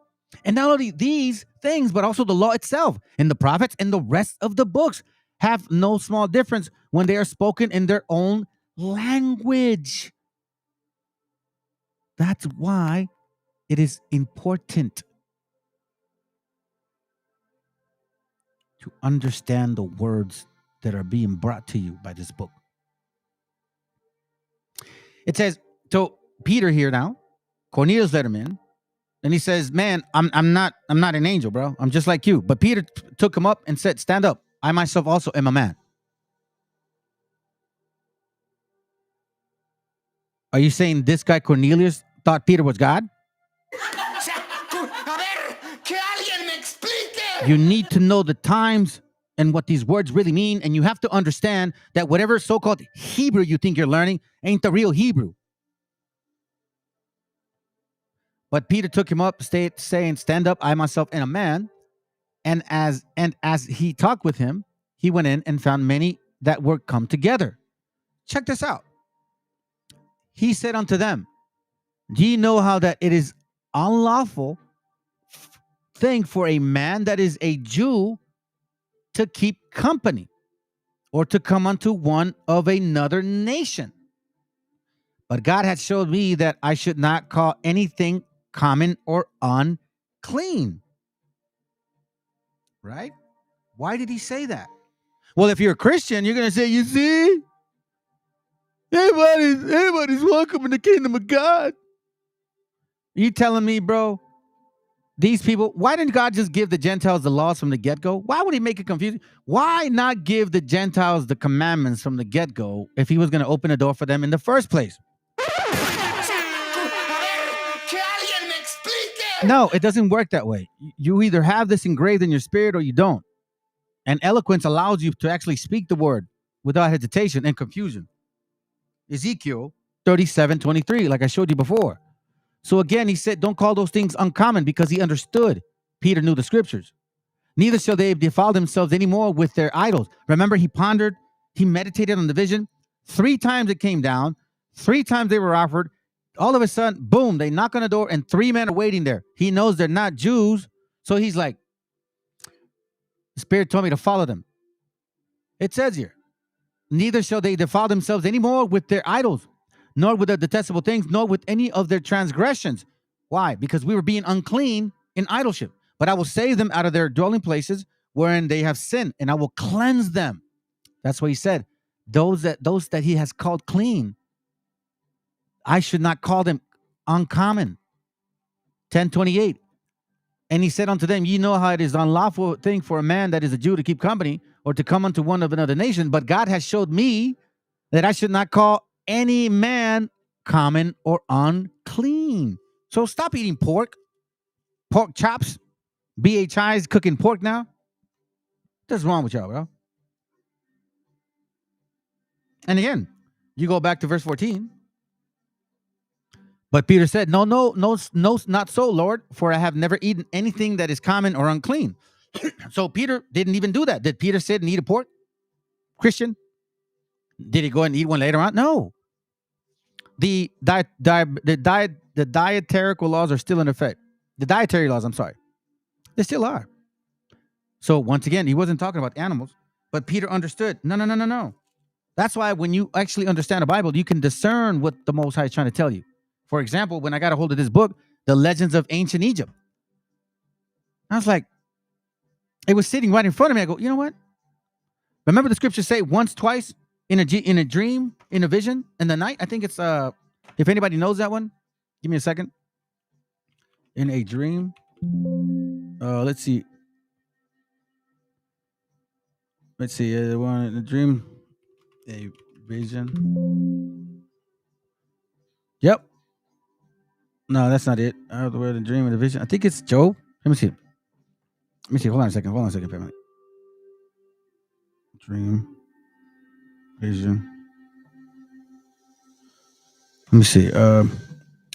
And not only these things, but also the law itself and the prophets and the rest of the books have no small difference when they are spoken in their own language. That's why it is important to understand the words that are being brought to you by this book. It says, so Peter here now, Cornelius let him in, and he says, man, I'm not an angel, bro. I'm just like you. But Peter took him up and said, stand up. I myself also am a man. Are you saying this guy Cornelius thought Peter was God? You need to know the times and what these words really mean, and you have to understand that whatever so-called Hebrew you think you're learning ain't the real Hebrew. But Peter took him up, saying, stand up, I myself am a man. And as he talked with him, he went in and found many that were come together. Check this out. He said unto them, do ye know how that it is unlawful thing for a man that is a Jew to keep company or to come unto one of another nation. But God had showed me that I should not call anything common or unclean. Right? Why did he say that? Well, if you're a Christian, you're going to say, you see, everybody's welcome in the kingdom of God. You telling me, bro, these people, why didn't God just give the Gentiles the laws from the get-go? Why would he make it confusing? Why not give the Gentiles the commandments from the get-go if he was going to open a door for them in the first place? No, it doesn't work that way. You either have this engraved in your spirit or you don't. And eloquence allows you to actually speak the word without hesitation and confusion. Ezekiel 37:23, like I showed you before. So again, he said, don't call those things uncommon, because he understood. Peter knew the scriptures. Neither shall they defile themselves anymore with their idols. Remember, he pondered, he meditated on the vision. 3 times it came down. 3 times they were offered. All of a sudden, boom, they knock on the door and 3 men are waiting there. He knows they're not Jews. So he's like, the Spirit told me to follow them. It says here, neither shall they defile themselves anymore with their idols, nor with their detestable things, nor with any of their transgressions. Why? Because we were being unclean in idolship. But I will save them out of their dwelling places wherein they have sinned, and I will cleanse them. That's what he said. Those that he has called clean, I should not call them uncommon. 10:28. And he said unto them, ye know how it is unlawful thing for a man that is a Jew to keep company or to come unto one of another nation. But God has showed me that I should not call any man common or unclean. So stop eating pork chops. BHI is cooking pork now. What's wrong with y'all, bro? And again, you go back to verse 14. But Peter said, no, not so, Lord, for I have never eaten anything that is common or unclean. So Peter didn't even do that. Did Peter sit and eat a pork? Christian? Did he go and eat one later on? No. The dietarical laws are still in effect. The dietary laws, I'm sorry. They still are. So once again, he wasn't talking about animals, but Peter understood. No. That's why when you actually understand the Bible, you can discern what the Most High is trying to tell you. For example, when I got a hold of this book, The Legends of Ancient Egypt, I was like, it was sitting right in front of me. I go, you know what? Remember the scriptures say once, twice, in a dream, in a vision, in the night? I think it's, if anybody knows that one, give me a second. In a dream. Let's see. One in a dream, a vision. Yep. No, that's not it. The word, a dream, and a vision. I think it's Job. Let me see. Hold on a second. Family. Dream, vision. Let me see. I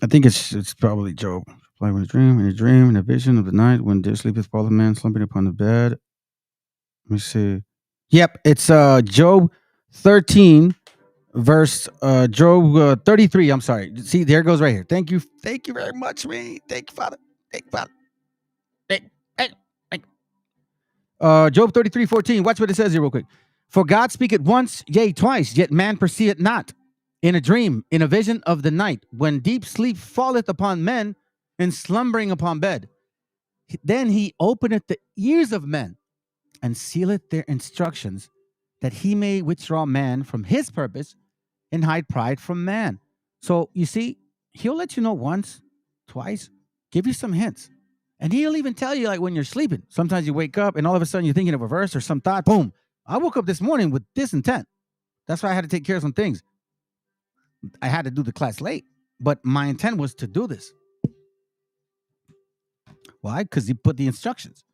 think it's probably Job. Like when a dream, and a vision of the night when there sleepeth fall a man slumbering upon the bed. Let me see. Yep, it's Job 13, verse Job 33. I'm sorry. See, there it goes right here. Thank you very much, me. Thank you, Father. Job 33:14. Watch what it says here real quick. For God speaketh once, yea, twice, yet man perceiveth not. In a dream, in a vision of the night, when deep sleep falleth upon men, and slumbering upon bed. Then he openeth the ears of men, and sealeth their instructions, that he may withdraw man from his purpose, and hide pride from man. So you see, he'll let you know once, twice, give you some hints. And he'll even tell you, like when you're sleeping. Sometimes you wake up and all of a sudden you're thinking of a verse or some thought. Boom. I woke up this morning with this intent. That's why I had to take care of some things. I had to do the class late, but my intent was to do this. Why? Because he put the instructions.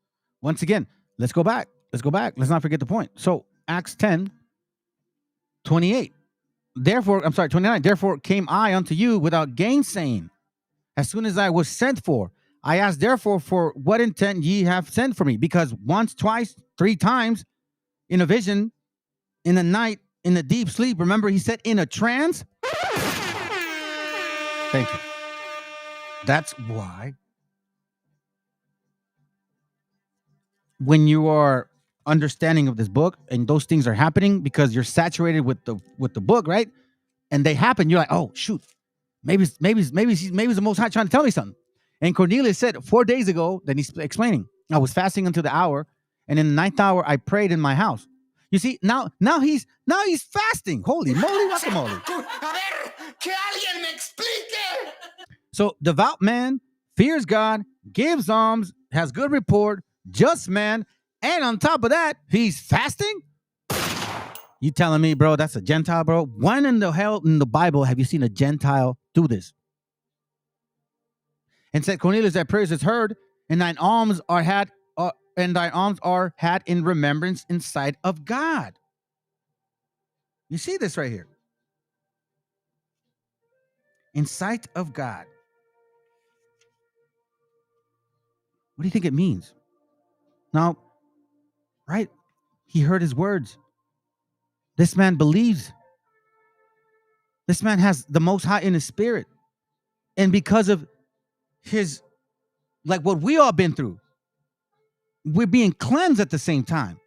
Once again, let's go back. Let's not forget the point. So Acts 10:28. 29. Therefore came I unto you without gainsaying, as soon as I was sent for. I asked therefore for what intent ye have sent for me, because once, twice, 3 times in a vision, in the night, in a deep sleep. Remember, he said in a trance. Thank you. That's why when you are understanding of this book and those things are happening because you're saturated with the book, right? And they happen, you're like, oh shoot, maybe it's the Most High trying to tell me something. And Cornelius said 4 days ago, then he's explaining, I was fasting until the hour, and in the ninth hour I prayed in my house. You see, now he's fasting. Holy moly, guacamole. So devout man, fears God, gives alms, has good report, just man, and on top of that, he's fasting? You telling me, bro, that's a Gentile, bro? When in the hell in the Bible have you seen a Gentile do this? And said, Cornelius, thy prayers is heard, and thine alms are had in remembrance in sight of God. You see this right here. In sight of God. What do you think it means? Now, right? He heard his words. This man believes. This man has the Most High in his spirit. And because of his, like what we all been through, we're being cleansed at the same time.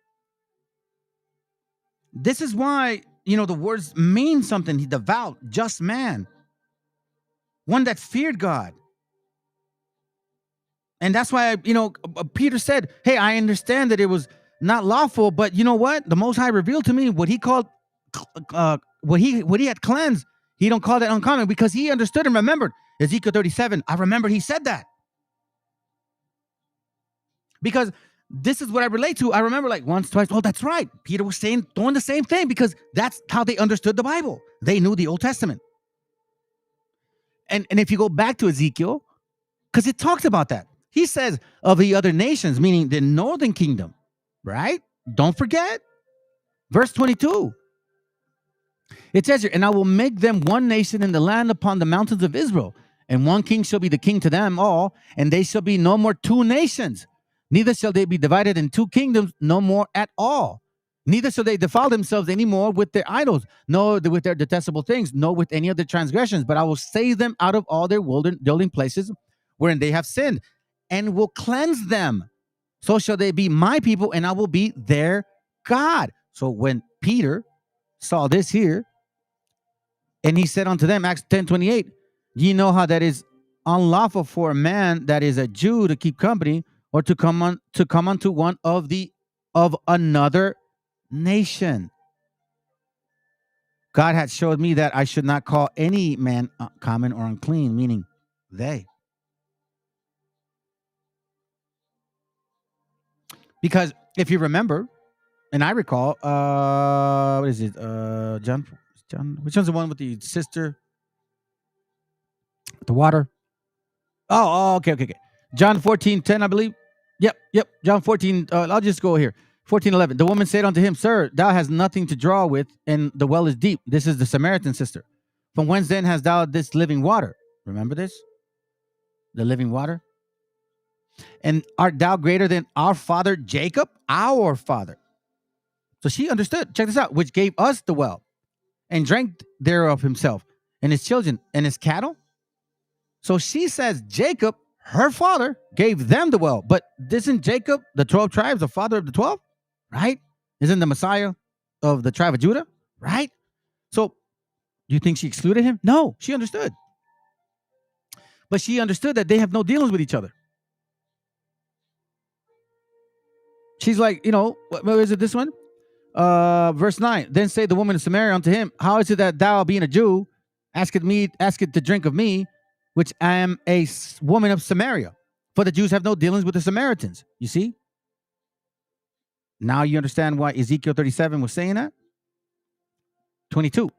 This is why, the words mean something. He devout, just man. One that feared God. And that's why, Peter said, hey, I understand that it was not lawful, but you know what? The Most High revealed to me what he called, what he had cleansed. He don't call that uncommon because he understood and remembered. Ezekiel 37, I remember he said that. Because this is what I relate to. I remember like once, twice, oh, that's right. Peter was doing the same thing because that's how they understood the Bible. They knew the Old Testament. And if you go back to Ezekiel, because it talks about that. He says of the other nations, meaning the northern kingdom, right? Don't forget. Verse 22. It says here, and I will make them one nation in the land upon the mountains of Israel, and one king shall be the king to them all, and they shall be no more two nations. Neither shall they be divided in two kingdoms no more at all. Neither shall they defile themselves any more with their idols, nor with their detestable things, nor with any of their transgressions. But I will save them out of all their wildering places wherein they have sinned, and will cleanse them. So shall they be my people, and I will be their God. So when Peter saw this here, and he said unto them, Acts 10:28, ye know how that is unlawful for a man that is a Jew to keep company, or to come unto one of another nation. God had showed me that I should not call any man common or unclean, meaning they. Because if you remember, and I recall, what is it? John, which one's the one with the sister? The water? Okay. John 14:10, I believe. Yep. John 14. I'll just go here. 14:11. The woman said unto him, Sir, thou hast nothing to draw with, and the well is deep. This is the Samaritan sister. From whence then hast thou this living water? Remember this? The living water. And art thou greater than our father Jacob? Our father. So she understood. Check this out. Which gave us the well, and drank thereof himself, and his children, and his cattle. So she says Jacob, her father, gave them the well. But isn't Jacob, the 12 tribes, the father of the 12? Right? Isn't the Messiah of the tribe of Judah? Right? So do you think she excluded him? No, she understood. But she understood that they have no dealings with each other. She's like, what is it, this one? Verse 9. Then say the woman of Samaria unto him, how is it that thou, being a Jew, asketh to drink of me, which I am a woman of Samaria? For the Jews have no dealings with the Samaritans. You see? Now you understand why Ezekiel 37 was saying that? 22.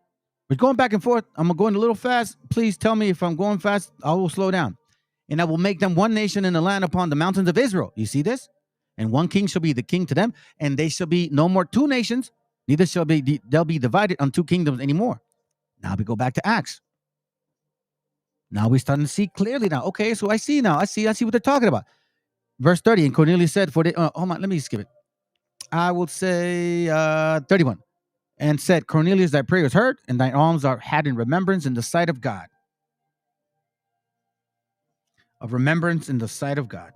We're going back and forth. I'm going a little fast. Please tell me if I'm going fast. I will slow down. And I will make them one nation in the land upon the mountains of Israel. You see this? And one king shall be the king to them, and they shall be no more two nations, neither shall they'll be divided on two kingdoms anymore. Now we go back to Acts. Now we're starting to see clearly now. Okay, so I see now. I see what they're talking about. Verse 30, and Cornelius said, hold on, let me skip it. I will say 31. And said, Cornelius, thy prayer is heard, and thy alms are had in remembrance in the sight of God. Of remembrance in the sight of God.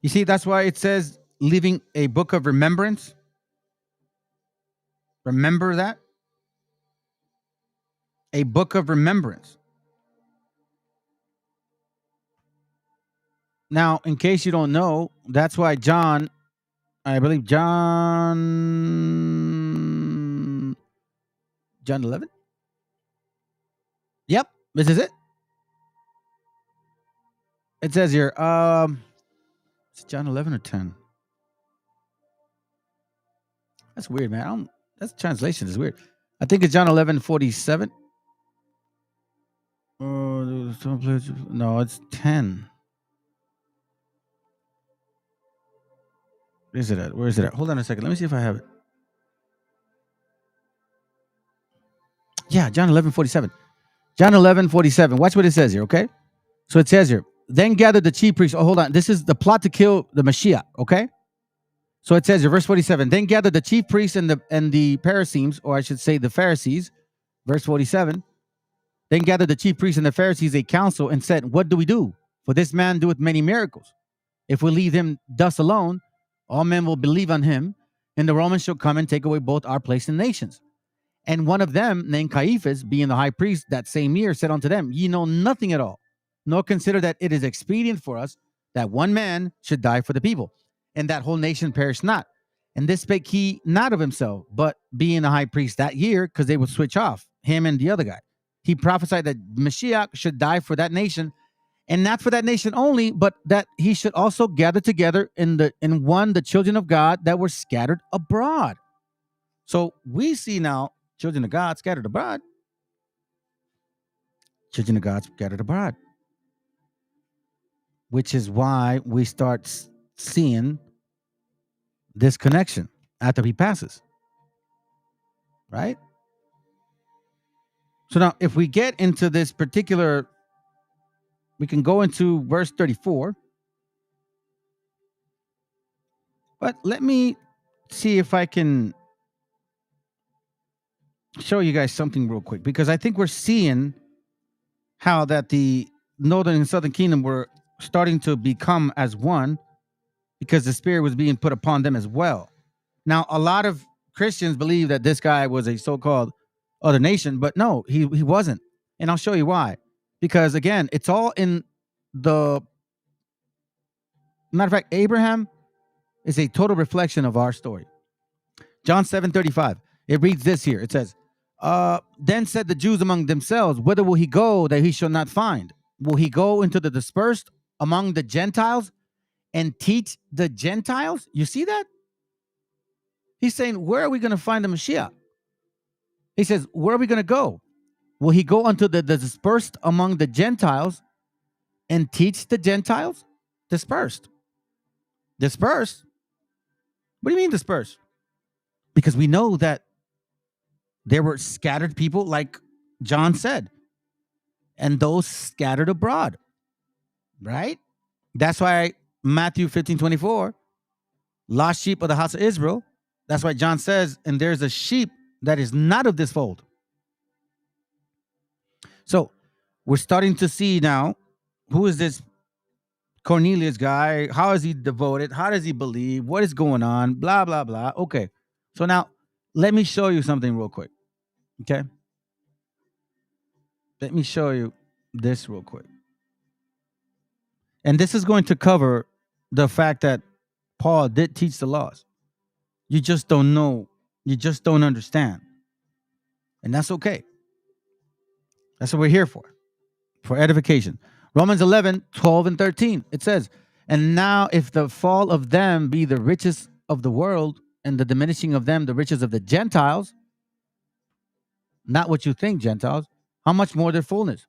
You see, that's why it says leaving a book of remembrance. Remember that? A book of remembrance. Now, in case you don't know, that's why John, I believe John 11? Yep, this is it. It says here, it's John 11 or 10. That's weird, man. That's translation is weird. I think it's John 11:47. No, it's 10. Where is it at? Where is it at? Hold on a second. Let me see if I have it. Yeah, John 11:47. John 11:47. Watch what it says here, okay? So it says here, then gathered the chief priests. Oh, hold on. This is the plot to kill the Mashiach, okay? So it says here, verse 47. Then gathered the chief priests and the Pharisees, or I should say the Pharisees, verse 47. Then gathered the chief priests and the Pharisees a council and said, what do we do? For this man doeth many miracles. If we leave him thus alone, all men will believe on him, and the Romans shall come and take away both our place and nations. And one of them, named Caiaphas, being the high priest that same year, said unto them, ye know nothing at all, nor consider that it is expedient for us that one man should die for the people, and that whole nation perish not. And this spake he not of himself, but being the high priest that year, because they would switch off, him and the other guy. He prophesied that Meshiach should die for that nation, and not for that nation only, but that he should also gather together in the children of God that were scattered abroad. So we see now children of God scattered abroad. Children of God scattered abroad. Which is why we start seeing this connection after he passes. Right? So now if we get into this particular, we can go into verse 34. But let me see if I can show you guys something real quick, because I think we're seeing how that the northern and southern kingdom were starting to become as one, because the spirit was being put upon them as well. Now, a lot of Christians believe that this guy was a so-called other nation, but no, he wasn't. And I'll show you why. Because again, it's all in the matter of fact, Abraham is a total reflection of our story. John 7:35. It reads this here. It says, then said the Jews among themselves, whither will he go that he shall not find? Will he go into the dispersed among the Gentiles and teach the Gentiles? You see that? He's saying, where are we going to find the Mashiach? He says, where are we going to go? Will he go unto the dispersed among the Gentiles and teach the Gentiles? Dispersed. Dispersed? What do you mean dispersed? Because we know that there were scattered people, like John said, and those scattered abroad, right? That's why Matthew 15:24, lost sheep of the house of Israel. That's why John says, and there's a sheep that is not of this fold. So we're starting to see now, who is this Cornelius guy? How is he devoted? How does he believe? What is going on? Blah, blah, blah. Okay. So now let me show you something real quick. Okay. Let me show you this real quick. And this is going to cover the fact that Paul did teach the laws. You just don't know. You just don't understand. And that's okay. That's what we're here for edification. Romans 11:12 and 13. It says, and now if the fall of them be the riches of the world, and the diminishing of them the riches of the Gentiles, not what you think, Gentiles, how much more their fullness?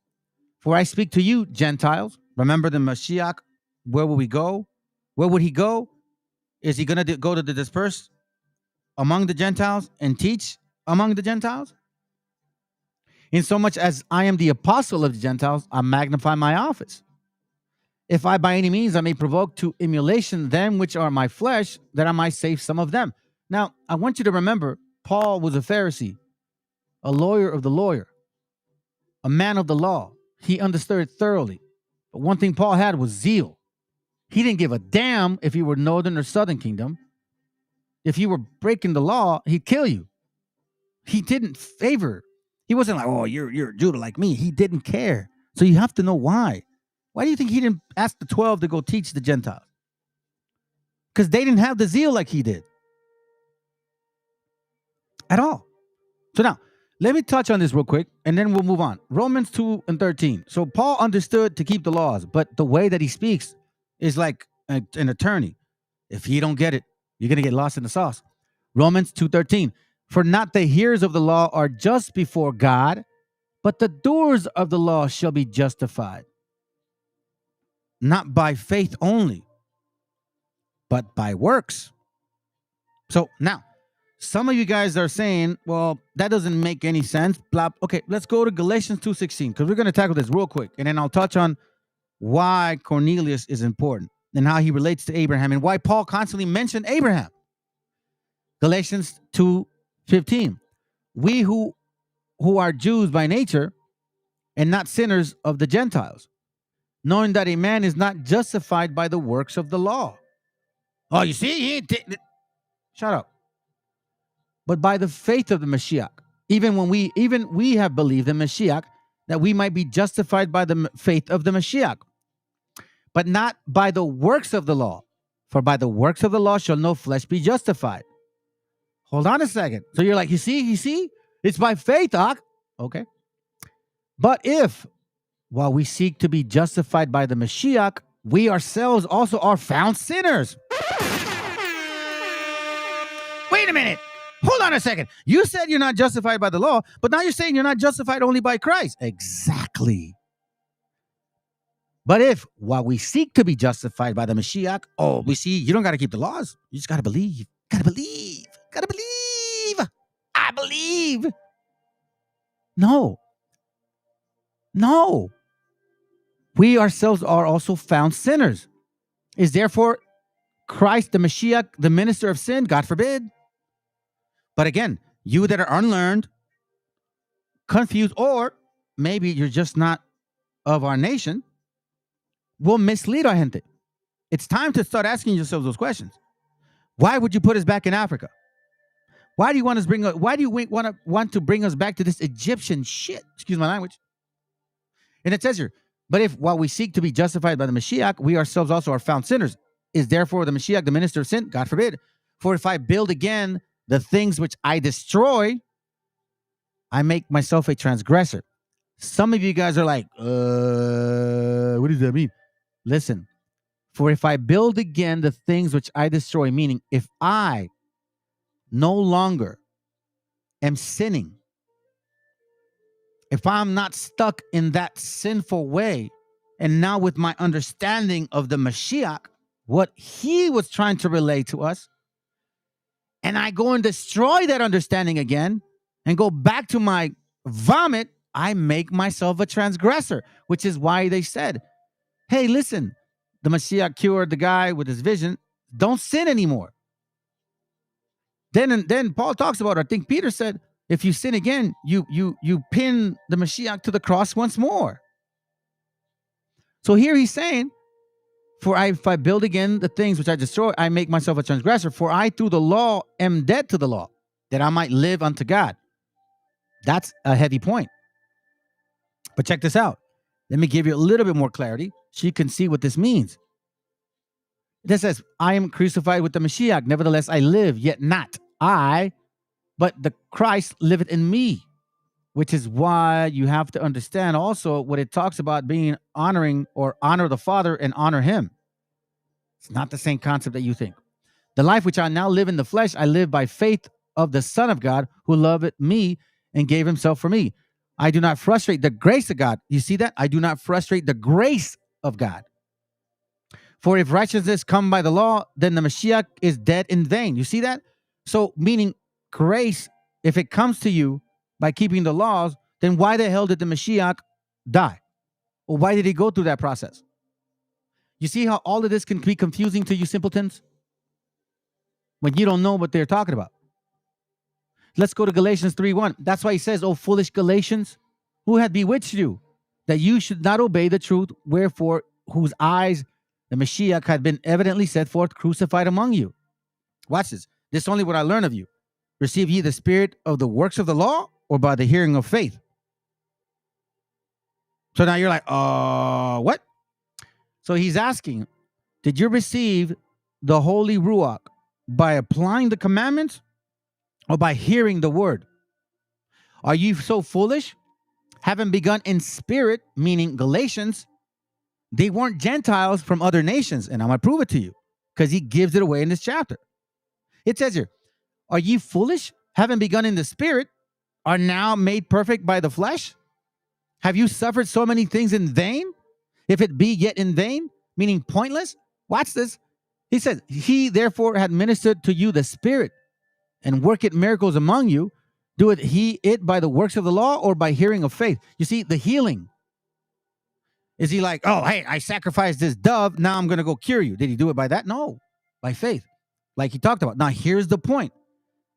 For I speak to you, Gentiles. Remember the Mashiach. Where will we go? Where would he go? Is he going to go to the dispersed among the Gentiles and teach among the Gentiles? In so much as I am the apostle of the Gentiles, I magnify my office. If I by any means I may provoke to emulation them which are my flesh, that I might save some of them. Now, I want you to remember, Paul was a Pharisee, a lawyer of the lawyer, a man of the law. He understood it thoroughly. But one thing Paul had was zeal. He didn't give a damn if you were northern or southern kingdom. If you were breaking the law, he'd kill you. He didn't favor. He wasn't like, oh, you're Judah like me. He didn't care. So you have to know why. Why do you think he didn't ask the 12 to go teach the Gentiles? Because they didn't have the zeal like he did. At all. So now, let me touch on this real quick, and then we'll move on. Romans 2 and 13. So Paul understood to keep the laws, but the way that he speaks is like an attorney. If you don't get it, you're going to get lost in the sauce. Romans 2:13. For not the hearers of the law are just before God, but the doers of the law shall be justified. Not by faith only, but by works. So now, some of you guys are saying, well, that doesn't make any sense. Blah. Okay, let's go to Galatians 2:16, because we're going to tackle this real quick. And then I'll touch on why Cornelius is important and how he relates to Abraham and why Paul constantly mentioned Abraham. Galatians 2:15. We who are Jews by nature and not sinners of the Gentiles, knowing that a man is not justified by the works of the law. Oh, you see? Shut up. But by the faith of the Meshiach. Even we have believed in Meshiach, that we might be justified by the faith of the Meshiach, but not by the works of the law. For by the works of the law shall no flesh be justified. Hold on a second. So you're like, you see? It's by faith, Ak. Okay. But if, while we seek to be justified by the Meshiach, we ourselves also are found sinners. Wait a minute. Hold on a second. You said you're not justified by the law, but now you're saying you're not justified only by Christ. Exactly. But if, while we seek to be justified by the Mashiach, we see you don't got to keep the laws. You just got to believe. Got to believe. I believe. No. We ourselves are also found sinners. Is therefore Christ the Mashiach the minister of sin? God forbid. But again, you that are unlearned, confused, or maybe you're just not of our nation, will mislead our gente. It's time to start asking yourselves those questions. Why would you put us back in Africa? Why do you want to bring us back to this Egyptian shit? Excuse my language. And it says here, but if while we seek to be justified by the Mashiach, we ourselves also are found sinners, is therefore the Mashiach the minister of sin? God forbid. For if I build again the things which I destroy, I make myself a transgressor. Some of you guys are like, what does that mean? Listen, for if I build again the things which I destroy, meaning if I no longer am sinning, if I'm not stuck in that sinful way, and now with my understanding of the Mashiach, what he was trying to relay to us, and I go and destroy that understanding again and go back to my vomit, I make myself a transgressor, which is why they said, hey, listen, the Mashiach cured the guy with his vision. Don't sin anymore. Then Paul talks about it. I think Peter said, if you sin again, you pin the Mashiach to the cross once more. So here he's saying, if I build again the things which I destroy, I make myself a transgressor. For I through the law am dead to the law, that I might live unto God. That's a heavy point. But check this out. Let me give you a little bit more clarity so you can see what this means. It says, I am crucified with the Mashiach. Nevertheless, I live, yet not I, but the Christ liveth in me. Which is why you have to understand also what it talks about being honoring or honor the Father and honor him. It's not the same concept that you think. The life which I now live in the flesh, I live by faith of the Son of God who loved me and gave himself for me. I do not frustrate the grace of God. You see that? I do not frustrate the grace of God. For if righteousness come by the law, then the Mashiach is dead in vain. You see that? So meaning grace, if it comes to you by keeping the laws, then why the hell did the Mashiach die? Or why did he go through that process? You see how all of this can be confusing to you simpletons? When you don't know what they're talking about. Let's go to Galatians 3:1. That's why he says, oh, foolish Galatians, who had bewitched you, that you should not obey the truth, wherefore whose eyes the Meshiach had been evidently set forth, crucified among you. Watch this. This is only what I learn of you. Receive ye the spirit of the works of the law, or by the hearing of faith? So now you're like, what? So he's asking, did you receive the Holy Ruach by applying the commandments or by hearing the word? Are you so foolish? Having begun in spirit, meaning Galatians, they weren't Gentiles from other nations. And I'm going to prove it to you because he gives it away in this chapter. It says here, are ye foolish? Having begun in the spirit, are now made perfect by the flesh? Have you suffered so many things in vain? If it be yet in vain, meaning pointless? Watch this. He says, he therefore had ministered to you the spirit and worketh miracles among you. Doeth he it by the works of the law or by hearing of faith? You see, the healing. Is he like, oh, hey, I sacrificed this dove, now I'm going to go cure you. Did he do it by that? No, by faith, like he talked about. Now, here's the point.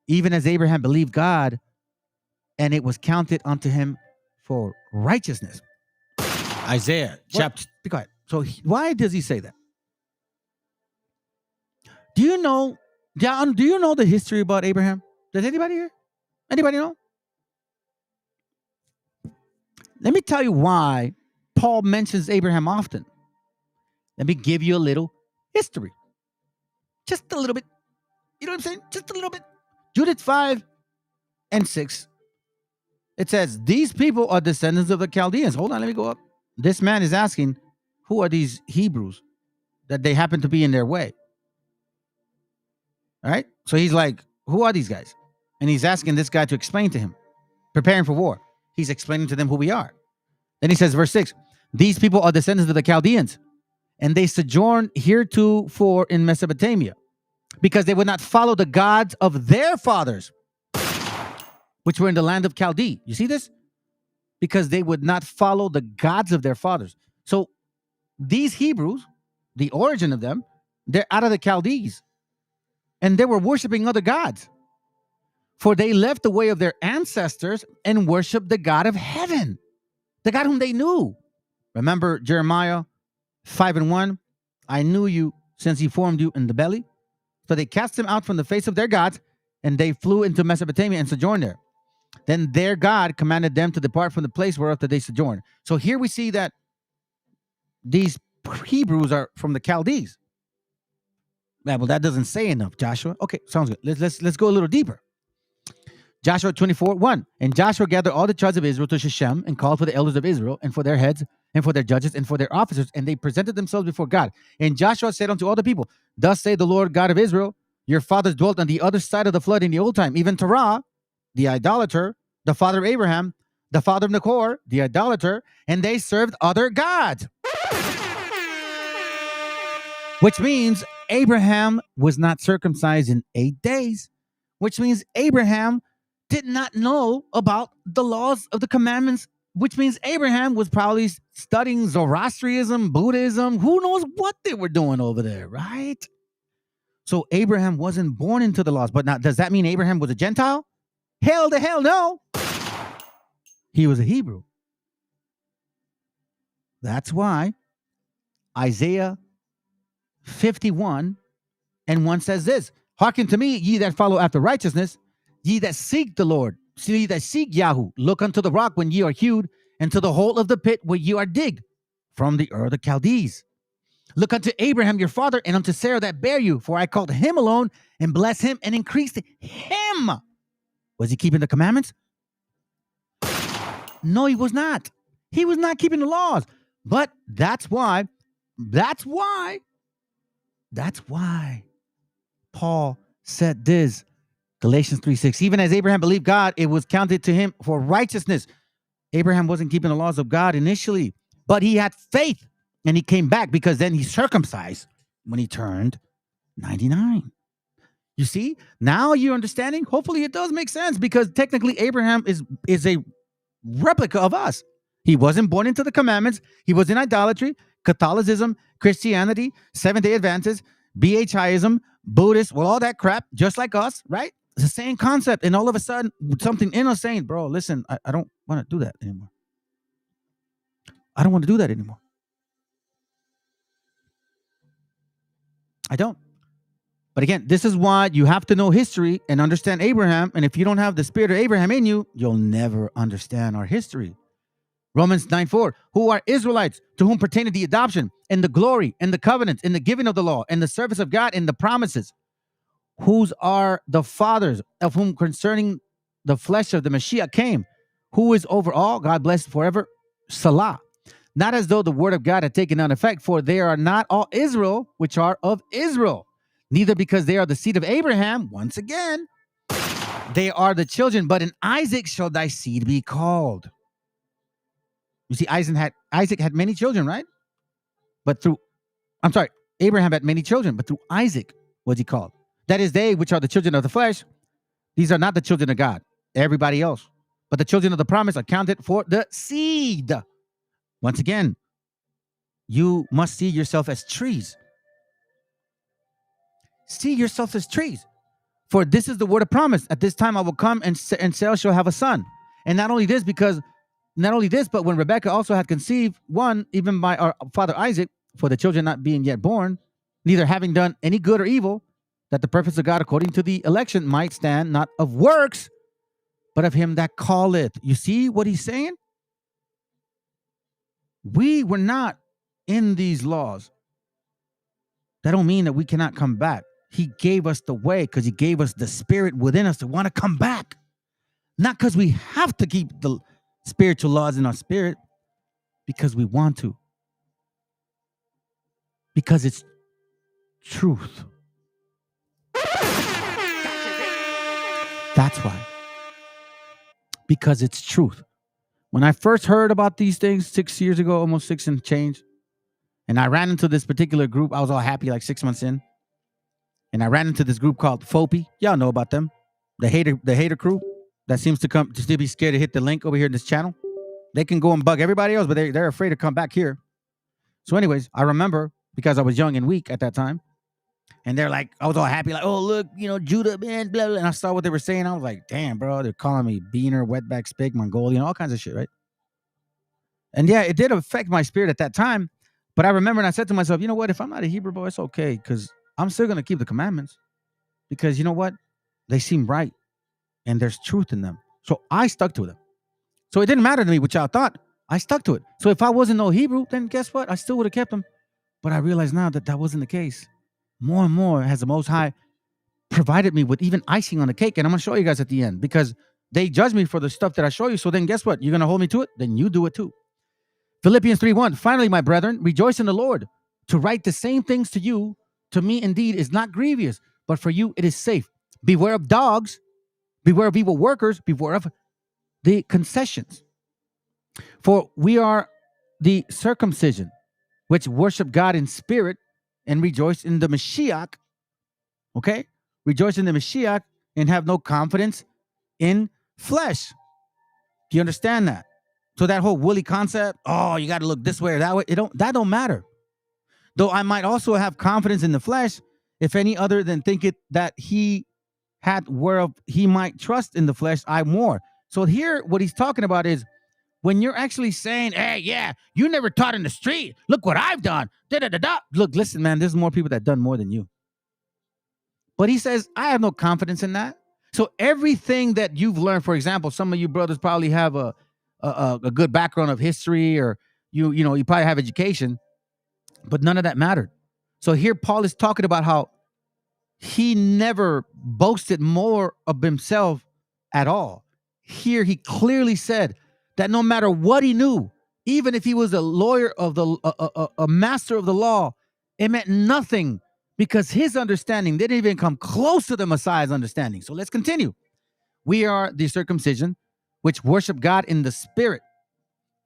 Even as Abraham believed God, and it was counted unto him for righteousness. Isaiah chapter, be quiet. So why does he say that? Do you know the history about Abraham? Does anybody here? Anybody know? Let me tell you why Paul mentions Abraham often. Let me give you a little history. Just a little bit. You know what I'm saying? Just a little bit. Judith 5 and 6. It says, these people are descendants of the Chaldeans. Hold on, let me go up. This man is asking, who are these Hebrews that they happen to be in their way? All right? So he's like, who are these guys? And he's asking this guy to explain to him. Preparing for war. He's explaining to them who we are. Then he says, verse 6, these people are descendants of the Chaldeans, and they sojourn heretofore in Mesopotamia, because they would not follow the gods of their fathers, which were in the land of Chaldee. You see this? Because they would not follow the gods of their fathers. So these Hebrews, the origin of them, they're out of the Chaldees. And they were worshiping other gods. For they left the way of their ancestors and worshiped the God of heaven, the God whom they knew. Remember Jeremiah 5 and 1? I knew you since he formed you in the belly. So they cast him out from the face of their gods, and they flew into Mesopotamia and sojourned there. Then their God commanded them to depart from the place whereof they sojourned. So here we see that these Hebrews are from the Chaldees. Yeah, well, that doesn't say enough, Joshua. Okay, sounds good. Let's go a little deeper. Joshua 24:1. And Joshua gathered all the tribes of Israel to Shechem and called for the elders of Israel and for their heads and for their judges and for their officers, and they presented themselves before God. And Joshua said unto all the people, thus say the Lord God of Israel, your fathers dwelt on the other side of the flood in the old time, even Terah, the idolater, the father of Abraham, the father of Nachor, the idolater, and they served other gods. Which means Abraham was not circumcised in 8 days, which means Abraham did not know about the laws of the commandments, which means Abraham was probably studying Zoroastrianism, Buddhism, who knows what they were doing over there, right? So Abraham wasn't born into the laws. But now, does that mean Abraham was a Gentile? Hell to hell no. He was a Hebrew. That's why Isaiah 51 and 1 says this, hearken to me, ye that follow after righteousness, ye that seek the Lord, ye that seek Yahoo, look unto the rock when ye are hewed, and to the hole of the pit where ye are digged, from the Ur of the Chaldees. Look unto Abraham your father, and unto Sarah that bare you, for I called him alone, and blessed him, and increased him. Was he keeping the commandments? No, he was not. He was not keeping the laws. But that's why Paul said this, Galatians 3:6, even as Abraham believed God, it was counted to him for righteousness. Abraham wasn't keeping the laws of God initially, but he had faith, and he came back because then he circumcised when he turned 99. You see, now you're understanding. Hopefully it does make sense, because technically Abraham is a replica of us. He wasn't born into the commandments. He was in idolatry, Catholicism, Christianity, Seventh-day Adventists, BHIism, Buddhists, well, all that crap, just like us, right? It's the same concept. And all of a sudden, something in us saying, bro, listen, I don't want to do that anymore. I don't want to do that anymore. I don't. But again, this is why you have to know history and understand Abraham. And if you don't have the spirit of Abraham in you, you'll never understand our history. Romans 9:4, who are Israelites, to whom pertained the adoption and the glory and the covenants and the giving of the law and the service of God and the promises, whose are the fathers, of whom concerning the flesh of the Meshiach came, who is over all, God bless forever, Salah. Not as though the word of God had taken on effect, for they are not all Israel, which are of Israel, neither because they are the seed of Abraham, once again, they are the children, but in Isaac shall thy seed be called. You see, Isaac had many children, right? Abraham had many children, but through Isaac was he called. That is, they which are the children of the flesh, these are not the children of God, everybody else. But the children of the promise are counted for the seed. Once again, you must see yourself as trees. See yourself as trees. For this is the word of promise. At this time I will come, and Sarah shall have a son. And not only this, but when Rebekah also had conceived one, even by our father Isaac, for the children not being yet born, neither having done any good or evil, that the purpose of God according to the election might stand, not of works, but of him that calleth. You see what he's saying? We were not in these laws. That don't mean that we cannot come back. He gave us the way because he gave us the spirit within us to want to come back. Not because we have to keep the spiritual laws in our spirit, because we want to. Because it's truth. That's why. Because it's truth. When I first heard about these things 6 years ago, almost 6 and change, and I ran into this particular group, I was all happy like 6 months in. And I ran into this group called FOPI. Y'all know about them. The hater crew that seems to come to be scared to hit the link over here in this channel. They can go and bug everybody else, but they're afraid to come back here. So anyways, I remember because I was young and weak at that time. And they're like, I was all happy, like, oh, look, Judah, man, blah, blah. And I saw what they were saying. I was like, damn, bro, they're calling me Beaner, Wetback, Spig, Mongolian, all kinds of shit, right? And yeah, it did affect my spirit at that time. But I remember, and I said to myself, you know what? If I'm not a Hebrew boy, it's okay, because I'm still going to keep the commandments. Because you know what? They seem right. And there's truth in them. So I stuck to them. So it didn't matter to me what y'all thought. I stuck to it. So if I wasn't no Hebrew, then guess what? I still would have kept them. But I realize now that that wasn't the case. More and more has the Most High provided me with even icing on the cake. And I'm going to show you guys at the end, because they judge me for the stuff that I show you. So then guess what? You're going to hold me to it? Then you do it too. Philippians 3:1. Finally, my brethren, rejoice in the Lord. To write the same things to you, to me indeed is not grievous, but for you it is safe. Beware of dogs, beware of evil workers, beware of the concessions. For we are the circumcision, which worship God in spirit and rejoice in the Meshiach. Okay? Rejoice in the Meshiach and have no confidence in flesh. Do you understand that? So that whole woolly concept, oh, you got to look this way or that way, that don't matter. Though I might also have confidence in the flesh, if any other than think it that he had whereof he might trust in the flesh, I more. So here, what he's talking about is when you're actually saying, hey, yeah, you never taught in the street. Look what I've done. Da-da-da-da. Look, listen, man, there's more people that done more than you. But he says, I have no confidence in that. So everything that you've learned, for example, some of you brothers probably have a good background of history, or you probably have education, but none of that mattered. So here Paul is talking about how he never boasted more of himself at all. Here he clearly said that no matter what he knew, even if he was a lawyer of a master of the law, it meant nothing, because his understanding didn't even come close to the Messiah's understanding. So let's continue. We are the circumcision, which worship God in the spirit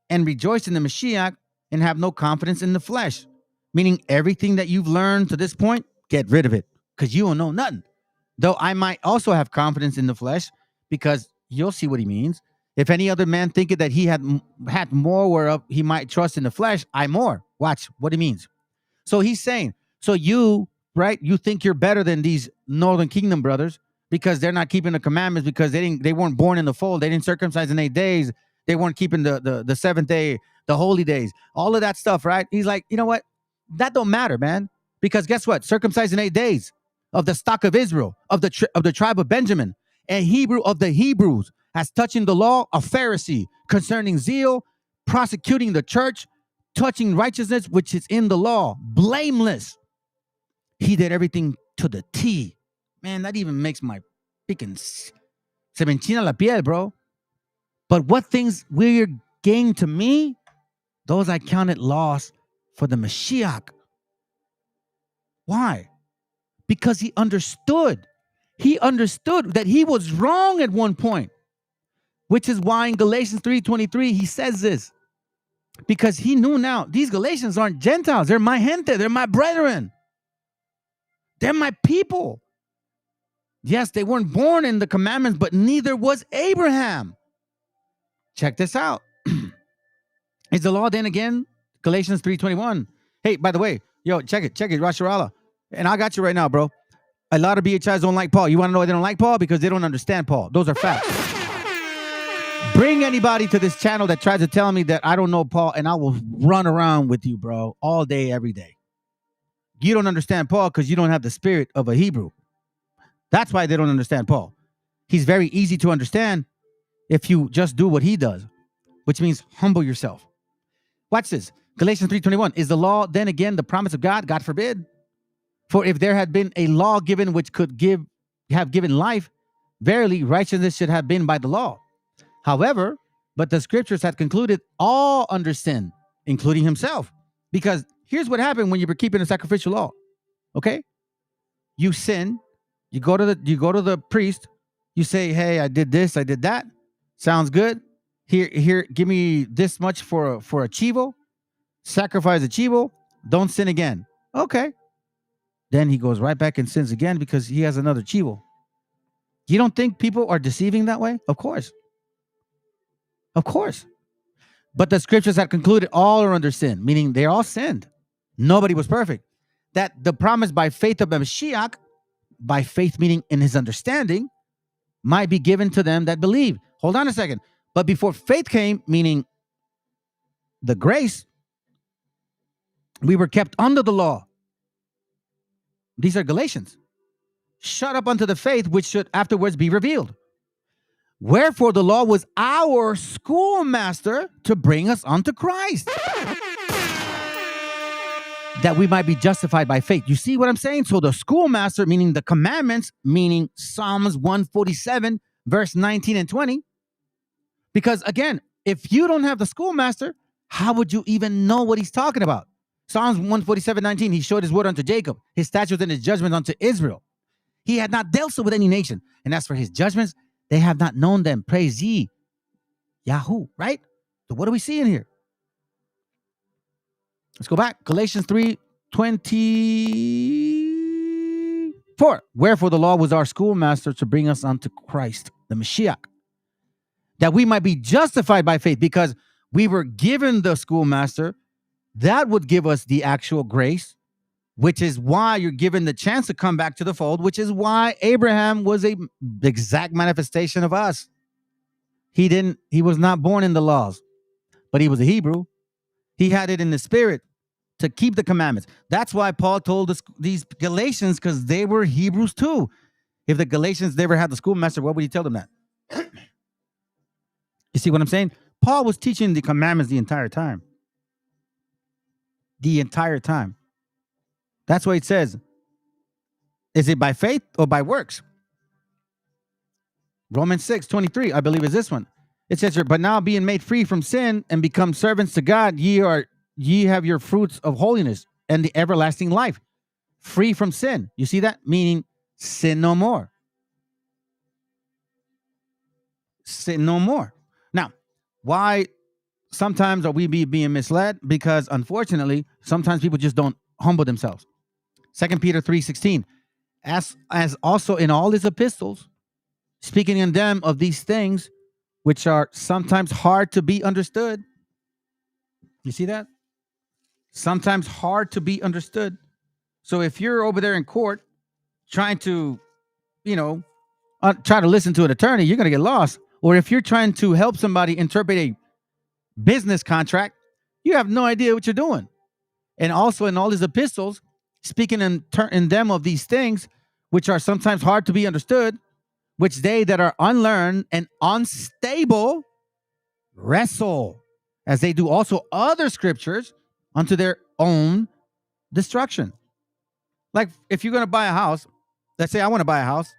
and rejoice in the Mashiach and have no confidence in the flesh. Meaning everything that you've learned to this point, get rid of it, because you don't know nothing. Though I might also have confidence in the flesh, because you'll see what he means. If any other man thinketh that he had more whereof he might trust in the flesh, I more. Watch what he means. So he's saying, so you, right, you think you're better than these Northern Kingdom brothers because they're not keeping the commandments, because they weren't born in the fold. They didn't circumcise in 8 days. They weren't keeping the seventh day, the holy days, all of that stuff, right? He's like, you know what? That don't matter, man. Because guess what? Circumcised in 8 days, of the stock of Israel, of the tribe of Benjamin, a Hebrew of the Hebrews, as touching the law, a Pharisee, concerning zeal, prosecuting the church, touching righteousness which is in the law, blameless. He did everything to the T. Man, that even makes my freaking se me enchina la piel, bro. But what things were gain to me, those I counted loss for the Meshiach. Why? Because he understood. He understood that he was wrong at one point, which is why in Galatians 3:23 he says this. Because he knew now these Galatians aren't Gentiles. They're my gente. They're my brethren. They're my people. Yes, they weren't born in the commandments, but neither was Abraham. Check this out. Is the law then again? Galatians 3:21. Hey, by the way, yo, check it, Rosh Hashanah. And I got you right now, bro. A lot of BHIs don't like Paul. You want to know why they don't like Paul? Because they don't understand Paul. Those are facts. Bring anybody to this channel that tries to tell me that I don't know Paul, and I will run around with you, bro, all day, every day. You don't understand Paul because you don't have the spirit of a Hebrew. That's why they don't understand Paul. He's very easy to understand if you just do what he does, which means humble yourself. Watch this. Galatians 3:21. Is the law then again the promise of God? God forbid. For if there had been a law given which could have given life, verily righteousness should have been by the law. However, but the scriptures had concluded all under sin, including himself. Because here's what happened when you were keeping a sacrificial law. Okay? You sin, you go to the priest, you say, hey, I did this, I did that. Sounds good. Here, give me this much for a chivo. Sacrifice a chivo. Don't sin again. Okay. Then he goes right back and sins again because he has another chivo. You don't think people are deceiving that way? Of course. Of course. But the scriptures had concluded all are under sin, meaning they all sinned. Nobody was perfect. That the promise by faith of Meshiach, by faith meaning in his understanding, might be given to them that believe. Hold on a second. But before faith came, meaning the grace, we were kept under the law. These are Galatians. Shut up unto the faith which should afterwards be revealed. Wherefore the law was our schoolmaster to bring us unto Christ, that we might be justified by faith. You see what I'm saying? So the schoolmaster, meaning the commandments, meaning Psalms 147, verse 19 and 20. Because again, if you don't have the schoolmaster, how would you even know what he's talking about? Psalms 147, 19, he showed his word unto Jacob, his statutes and his judgments unto Israel. He had not dealt so with any nation. And as for his judgments, they have not known them. Praise ye Yahoo, right? So what are we seeing here? Let's go back. Galatians 3:24. Wherefore the law was our schoolmaster to bring us unto Christ, the Meshiach, that we might be justified by faith, because we were given the schoolmaster. That would give us the actual grace, which is why you're given the chance to come back to the fold, which is why Abraham was a exact manifestation of us. He was not born in the laws, but he was a Hebrew. He had it in the spirit to keep the commandments. That's why Paul told these Galatians, because they were Hebrews too. If the Galatians never had the schoolmaster, what would he tell them that? You see what I'm saying? Paul was teaching the commandments the entire time. The entire time. That's why it says, is it by faith or by works? Romans 6:23, I believe is this one. It says here, but now being made free from sin and become servants to God, ye have your fruits of holiness and the everlasting life. Free from sin. You see that? Meaning sin no more. Sin no more. Now, why sometimes are we being misled? Because unfortunately, sometimes people just don't humble themselves. 2 Peter 3:16, as also in all his epistles, speaking in them of these things, which are sometimes hard to be understood. You see that? Sometimes hard to be understood. So if you're over there in court trying to, try to listen to an attorney, you're going to get lost. Or if you're trying to help somebody interpret a business contract, you have no idea what you're doing. And also in all his epistles, speaking in them of these things, which are sometimes hard to be understood, which they that are unlearned and unstable wrestle, as they do also other scriptures, unto their own destruction. Like if you're going to buy a house, let's say I want to buy a house,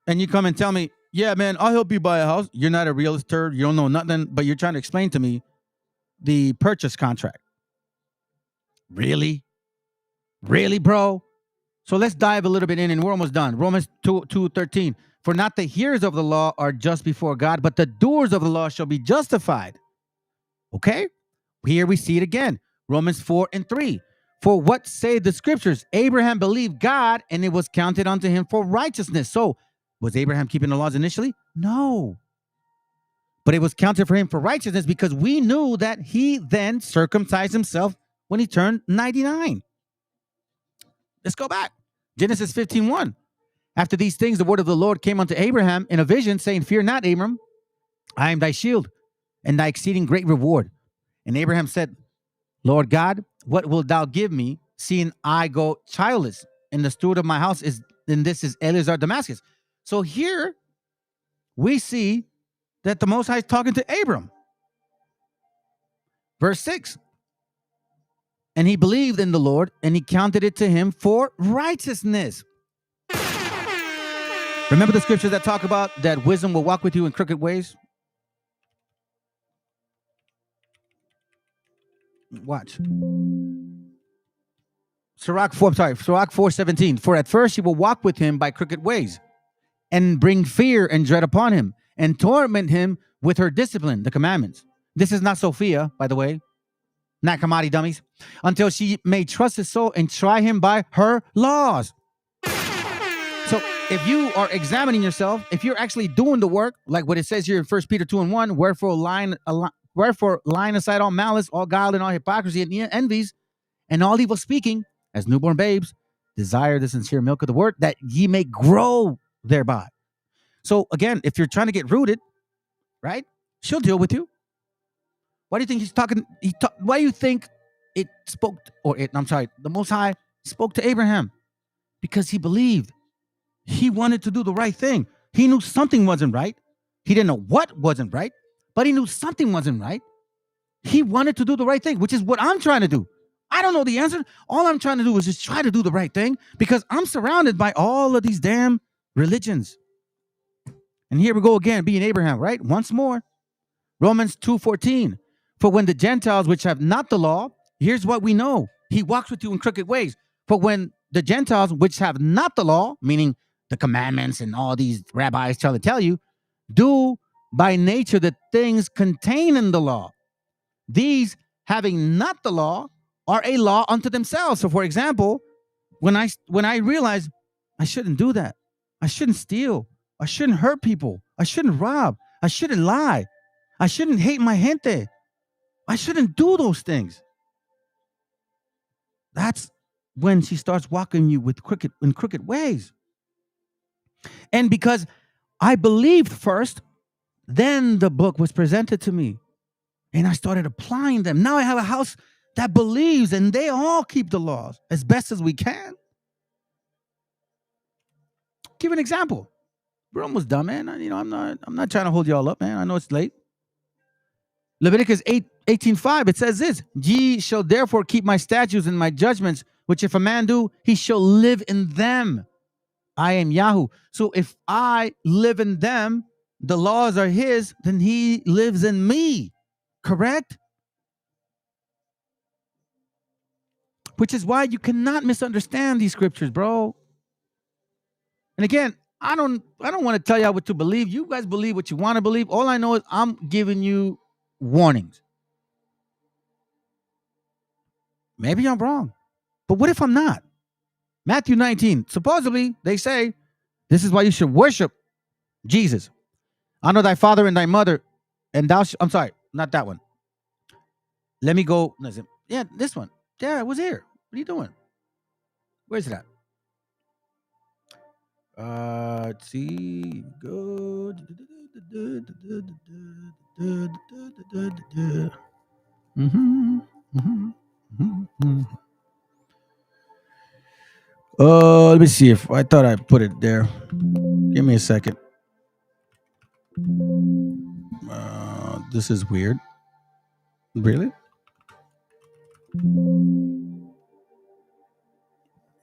and you come and tell me, yeah, man, I'll help you buy a house. You're not a realtor. You don't know nothing, but you're trying to explain to me the purchase contract. Really? Really, bro? So let's dive a little bit in, and we're almost done. Romans 2:13. For not the hearers of the law are just before God, but the doers of the law shall be justified. Okay? Here we see it again. Romans 4:3. For what say the scriptures? Abraham believed God, and it was counted unto him for righteousness. So, was Abraham keeping the laws initially? No. But it was counted for him for righteousness because we knew that he then circumcised himself when he turned 99. Let's go back. Genesis 15:1. After these things, the word of the Lord came unto Abraham in a vision, saying, Fear not, Abram, I am thy shield and thy exceeding great reward. And Abraham said, Lord God, what wilt thou give me, seeing I go childless, and the steward of my house is, and this is Eleazar Damascus. So here we see that the Most High is talking to Abram. Verse 6. And he believed in the Lord, and he counted it to him for righteousness. Remember the scriptures that talk about that wisdom will walk with you in crooked ways? Watch. Sirach 4:17. For at first he will walk with him by crooked ways, and bring fear and dread upon him, and torment him with her discipline, the commandments. This is not Sophia, by the way, not commodity dummies, until she may trust his soul and try him by her laws. So if you are examining yourself, if you're actually doing the work, like what it says here in 1 Peter 2:1, wherefore line aside all malice, all guile, and all hypocrisy, and envies, and all evil speaking, as newborn babes, desire the sincere milk of the word, that ye may grow thereby. So again, if you're trying to get rooted, right, she'll deal with you. Why do you think he's talking? Why do you think it spoke, the Most High spoke to Abraham? Because he believed. He wanted to do the right thing. He knew something wasn't right. He didn't know what wasn't right, but he knew something wasn't right. He wanted to do the right thing, which is what I'm trying to do. I don't know the answer. All I'm trying to do is just try to do the right thing because I'm surrounded by all of these damn religions. And here we go again, being Abraham, right? Once more. Romans 2:14. For when the Gentiles which have not the law, here's what we know. He walks with you in crooked ways. For when the Gentiles which have not the law, meaning the commandments and all these rabbis tell you, do by nature the things contained in the law. These, having not the law, are a law unto themselves. So, for example, when I realize I shouldn't do that, I shouldn't steal, I shouldn't hurt people, I shouldn't rob, I shouldn't lie, I shouldn't hate my gente, I shouldn't do those things. That's when she starts walking you with crooked ways. And because I believed first, then the book was presented to me. And I started applying them. Now I have a house that believes, and they all keep the laws as best as we can. Give an example. We're almost done, man. I'm not trying to hold y'all up, man. I know it's late. Leviticus 18:5, it says this: Ye shall therefore keep my statutes and my judgments, which if a man do, he shall live in them. I am Yahoo. So if I live in them, the laws are his, then he lives in me. Correct? Which is why you cannot misunderstand these scriptures, bro. And again, I don't want to tell y'all what to believe. You guys believe what you want to believe. All I know is I'm giving you warnings. Maybe I'm wrong. But what if I'm not? Matthew 19. Supposedly, they say, this is why you should worship Jesus. Honor thy father and thy mother, and thou I'm sorry, not that one. Let me go. Listen. Yeah, this one. Yeah, it was here. What are you doing? Where's it at? Let's see. Go. Let me see if I thought I put it there. Give me a second. This is weird. Really?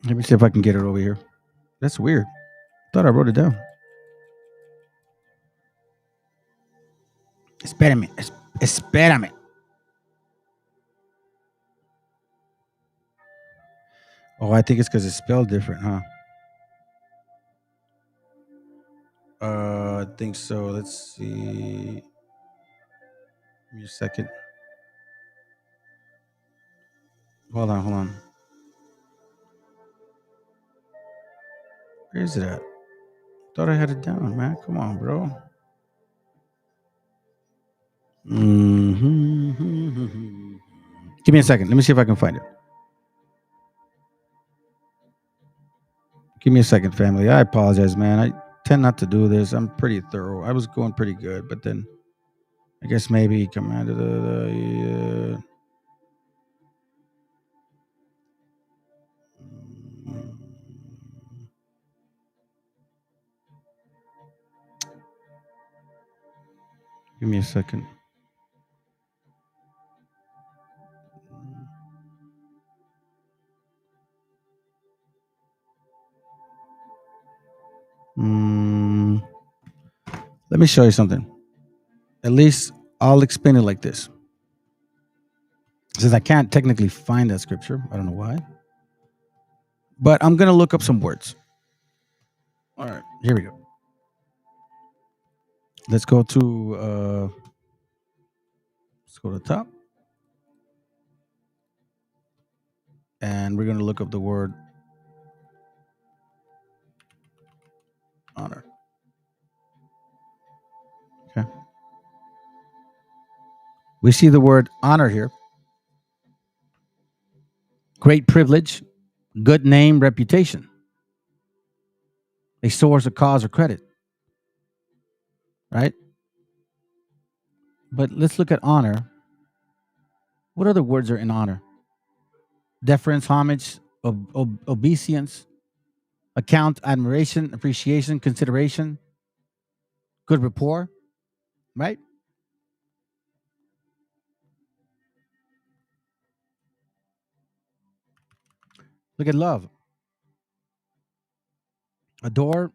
Let me see if I can get it over here. That's weird. Thought I wrote it down. Espérame. Espérame. Oh, I think it's because it's spelled different, huh? I think so. Let's see. Give me a second. Hold on. Where is it at? Thought I had it down, man. Come on, bro. Mm-hmm. Give me a second. Let me see if I can find it. Give me a second, family. I apologize, man. I tend not to do this. I'm pretty thorough. I was going pretty good, but then I guess maybe commanded give me a second. Let me show you something. At least I'll explain it like this. Since I can't technically find that scripture, I don't know why. But I'm going to look up some words. All right, here we go. Let's go to the top. And we're going to look up the word honor. Okay. We see the word honor here. Great privilege, good name, reputation. A source, a cause, or credit. Right? But let's look at honor. What other words are in honor? Deference, homage, obeisance, account, admiration, appreciation, consideration, good rapport, right? Look at love. Adore,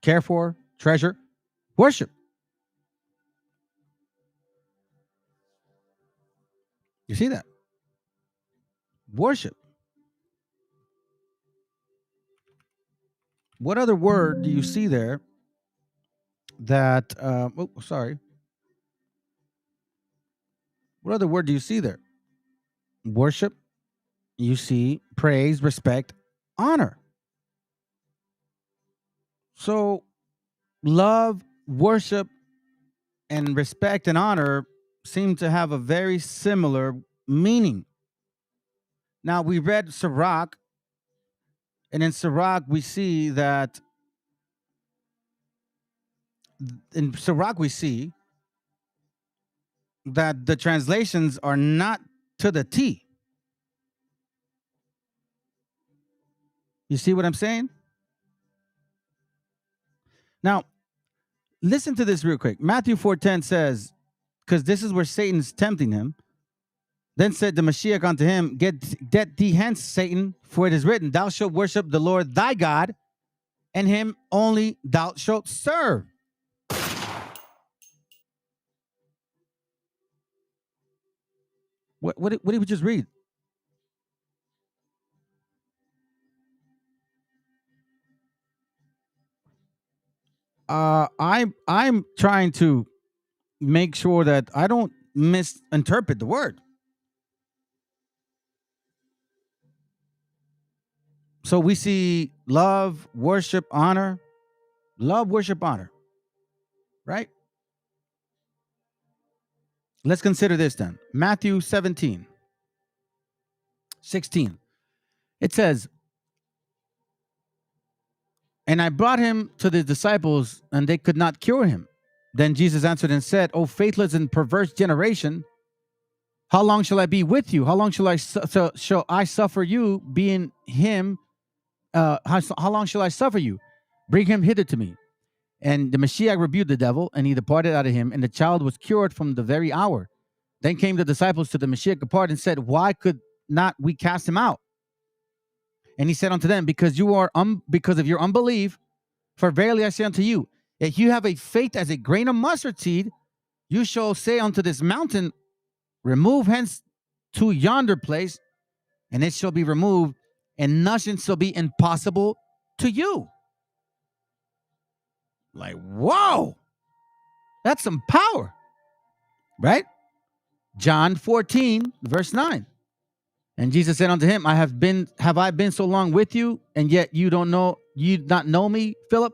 care for, treasure, worship. You see that? Worship. What other word do you see there that, What other word do you see there? Worship. You see praise, respect, honor. So love, worship, and respect and honor seem to have a very similar meaning. Now, we read Sirach, and in Sirach, we see that the translations are not to the T. You see what I'm saying? Now, listen to this real quick. Matthew 4:10 says, because this is where Satan's tempting him. Then said the Meshiach unto him, Get thee hence, Satan, for it is written, Thou shalt worship the Lord thy God, and him only thou shalt serve. What did we just read? I'm trying to make sure that I don't misinterpret the word. So we see love, worship, honor. Love, worship, honor. Right? Let's consider this then. Matthew 17, 16. It says, And I brought him to the disciples, and they could not cure him. Then Jesus answered and said, O faithless and perverse generation, how long shall I be with you? How long shall I suffer you, being him how long shall I suffer you? Bring him hither to me. And the Mashiach rebuked the devil, and he departed out of him, and the child was cured from the very hour. Then came the disciples to the Mashiach apart and said, why could not we cast him out? And he said unto them, because of your unbelief, for verily I say unto you, if you have a faith as a grain of mustard seed, you shall say unto this mountain, remove hence to yonder place, and it shall be removed, and nothing shall be impossible to you. Like, whoa, that's some power, right? John 14, verse 9. And Jesus said unto him, have I been so long with you, and yet you not know me, Philip?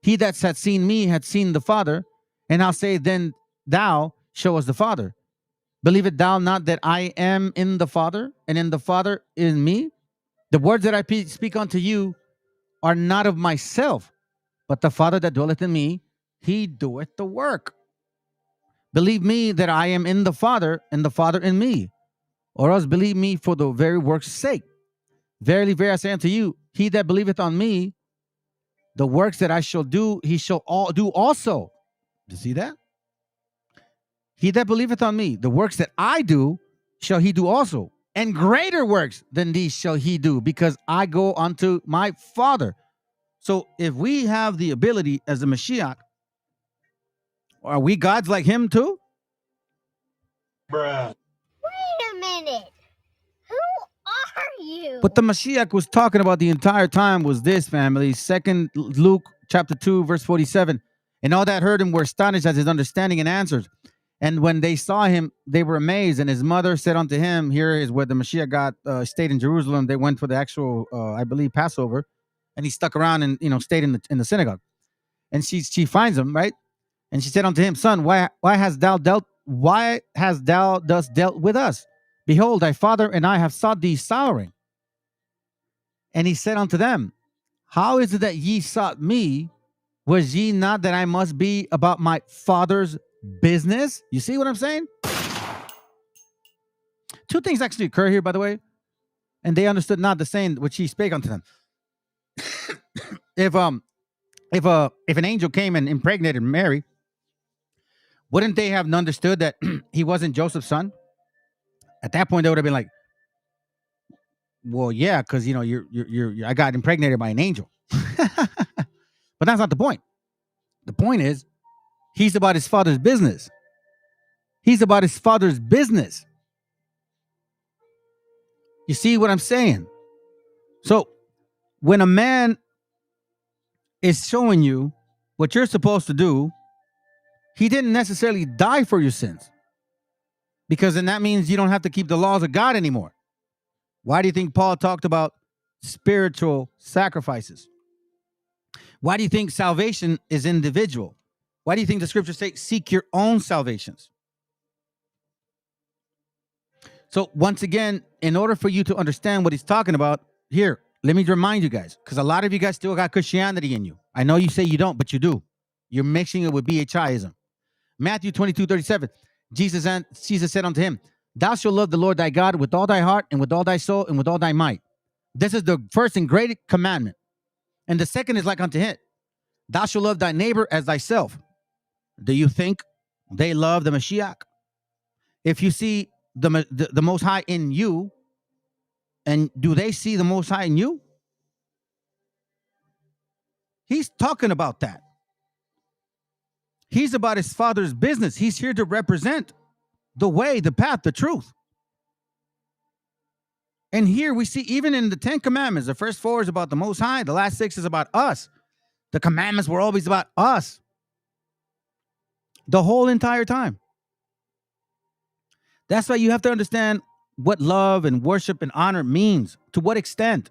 He that hath seen me hath seen the Father. And I'll say, then thou show us the Father. Believest thou not that I am in the Father, and in the Father in me? The words that I speak unto you are not of myself, but the Father that dwelleth in me, he doeth the work. Believe me that I am in the Father, and the Father in me, or else believe me for the very work's sake. Verily, verily, I say unto you, he that believeth on me, the works that I shall do, he shall do also. You see that? He that believeth on me, the works that I do, shall he do also. And greater works than these shall he do, because I go unto my Father. So if we have the ability as a Mashiach, are we gods like him too? Wait a minute. Who are you? What the Mashiach was talking about the entire time was this, family. 2 Luke chapter 2, verse 47. And all that heard him were astonished at his understanding and answers. And when they saw him, they were amazed. And his mother said unto him, here is where the Mashiach stayed in Jerusalem. They went for the actual, I believe, Passover. And he stuck around and stayed in the synagogue. And she finds him, right? And she said unto him, son, why hast thou thus dealt with us? Behold, thy father and I have sought thee sorrowing. And he said unto them, how is it that ye sought me? Was ye not that I must be about my father's business? You see what I'm saying? Two things actually occur here, by the way. And they understood not the saying which he spake unto them. If an angel came and impregnated Mary, wouldn't they have understood that he wasn't Joseph's son? At that point, they would have been like, well, yeah, because I got impregnated by an angel. But that's not the point. The point is, he's about his father's business. He's about his father's business. You see what I'm saying? So when a man is showing you what you're supposed to do, he didn't necessarily die for your sins, because then that means you don't have to keep the laws of God anymore. Why do you think Paul talked about spiritual sacrifices? Why do you think salvation is individual? Why do you think the scriptures say seek your own salvations? So once again, in order for you to understand what he's talking about here, let me remind you guys, because a lot of you guys still got Christianity in you. I know you say you don't, but you do. You're mixing it with BHIism. Matthew 22:37. Jesus said unto him, thou shalt love the Lord thy God with all thy heart and with all thy soul and with all thy might. This is the first and great commandment. And the second is like unto it. Thou shalt love thy neighbor as thyself. Do you think they love the Mashiach? If you see the Most High in you, and do they see the Most High in you? He's talking about that. He's about his father's business. He's here to represent the way, the path, the truth. And here we see, even in the 10 commandments, the first 4 is about the Most High. The last 6 is about us. The commandments were always about us. The whole entire time. That's why you have to understand what love and worship and honor means. To what extent?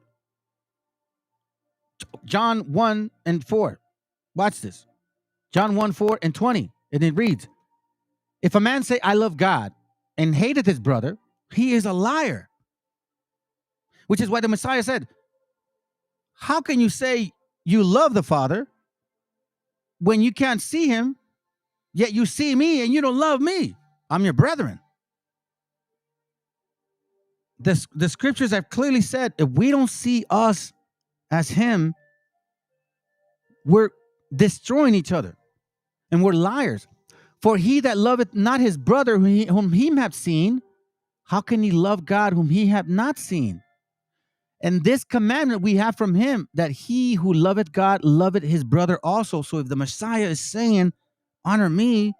John 1:4. Watch this. John 1:4-20. And it reads, if a man say, I love God, and hateth his brother, he is a liar. Which is why the Messiah said, how can you say you love the Father when you can't see him, yet you see me and you don't love me? I'm your brethren. The scriptures have clearly said, if we don't see us as him, we're destroying each other and we're liars. For he that loveth not his brother whom he hath seen, how can he love God whom he hath not seen? And this commandment we have from him, that he who loveth God loveth his brother also. So if the Messiah is saying, honor me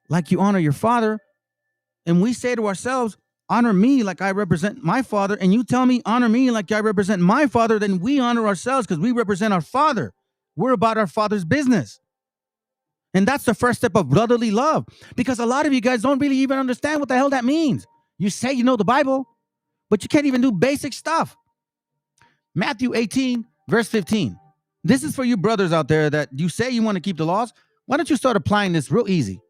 like you honor your father, and we say to ourselves, honor me like I represent my father, and you tell me, honor me like I represent my father, then we honor ourselves because we represent our father. We're about our father's business. And that's the first step of brotherly love, because a lot of you guys don't really even understand what the hell that means. You say you know the Bible, but you can't even do basic stuff. Matthew 18, verse 15. This is for you brothers out there that you say you want to keep the laws. Why don't you start applying this real easy?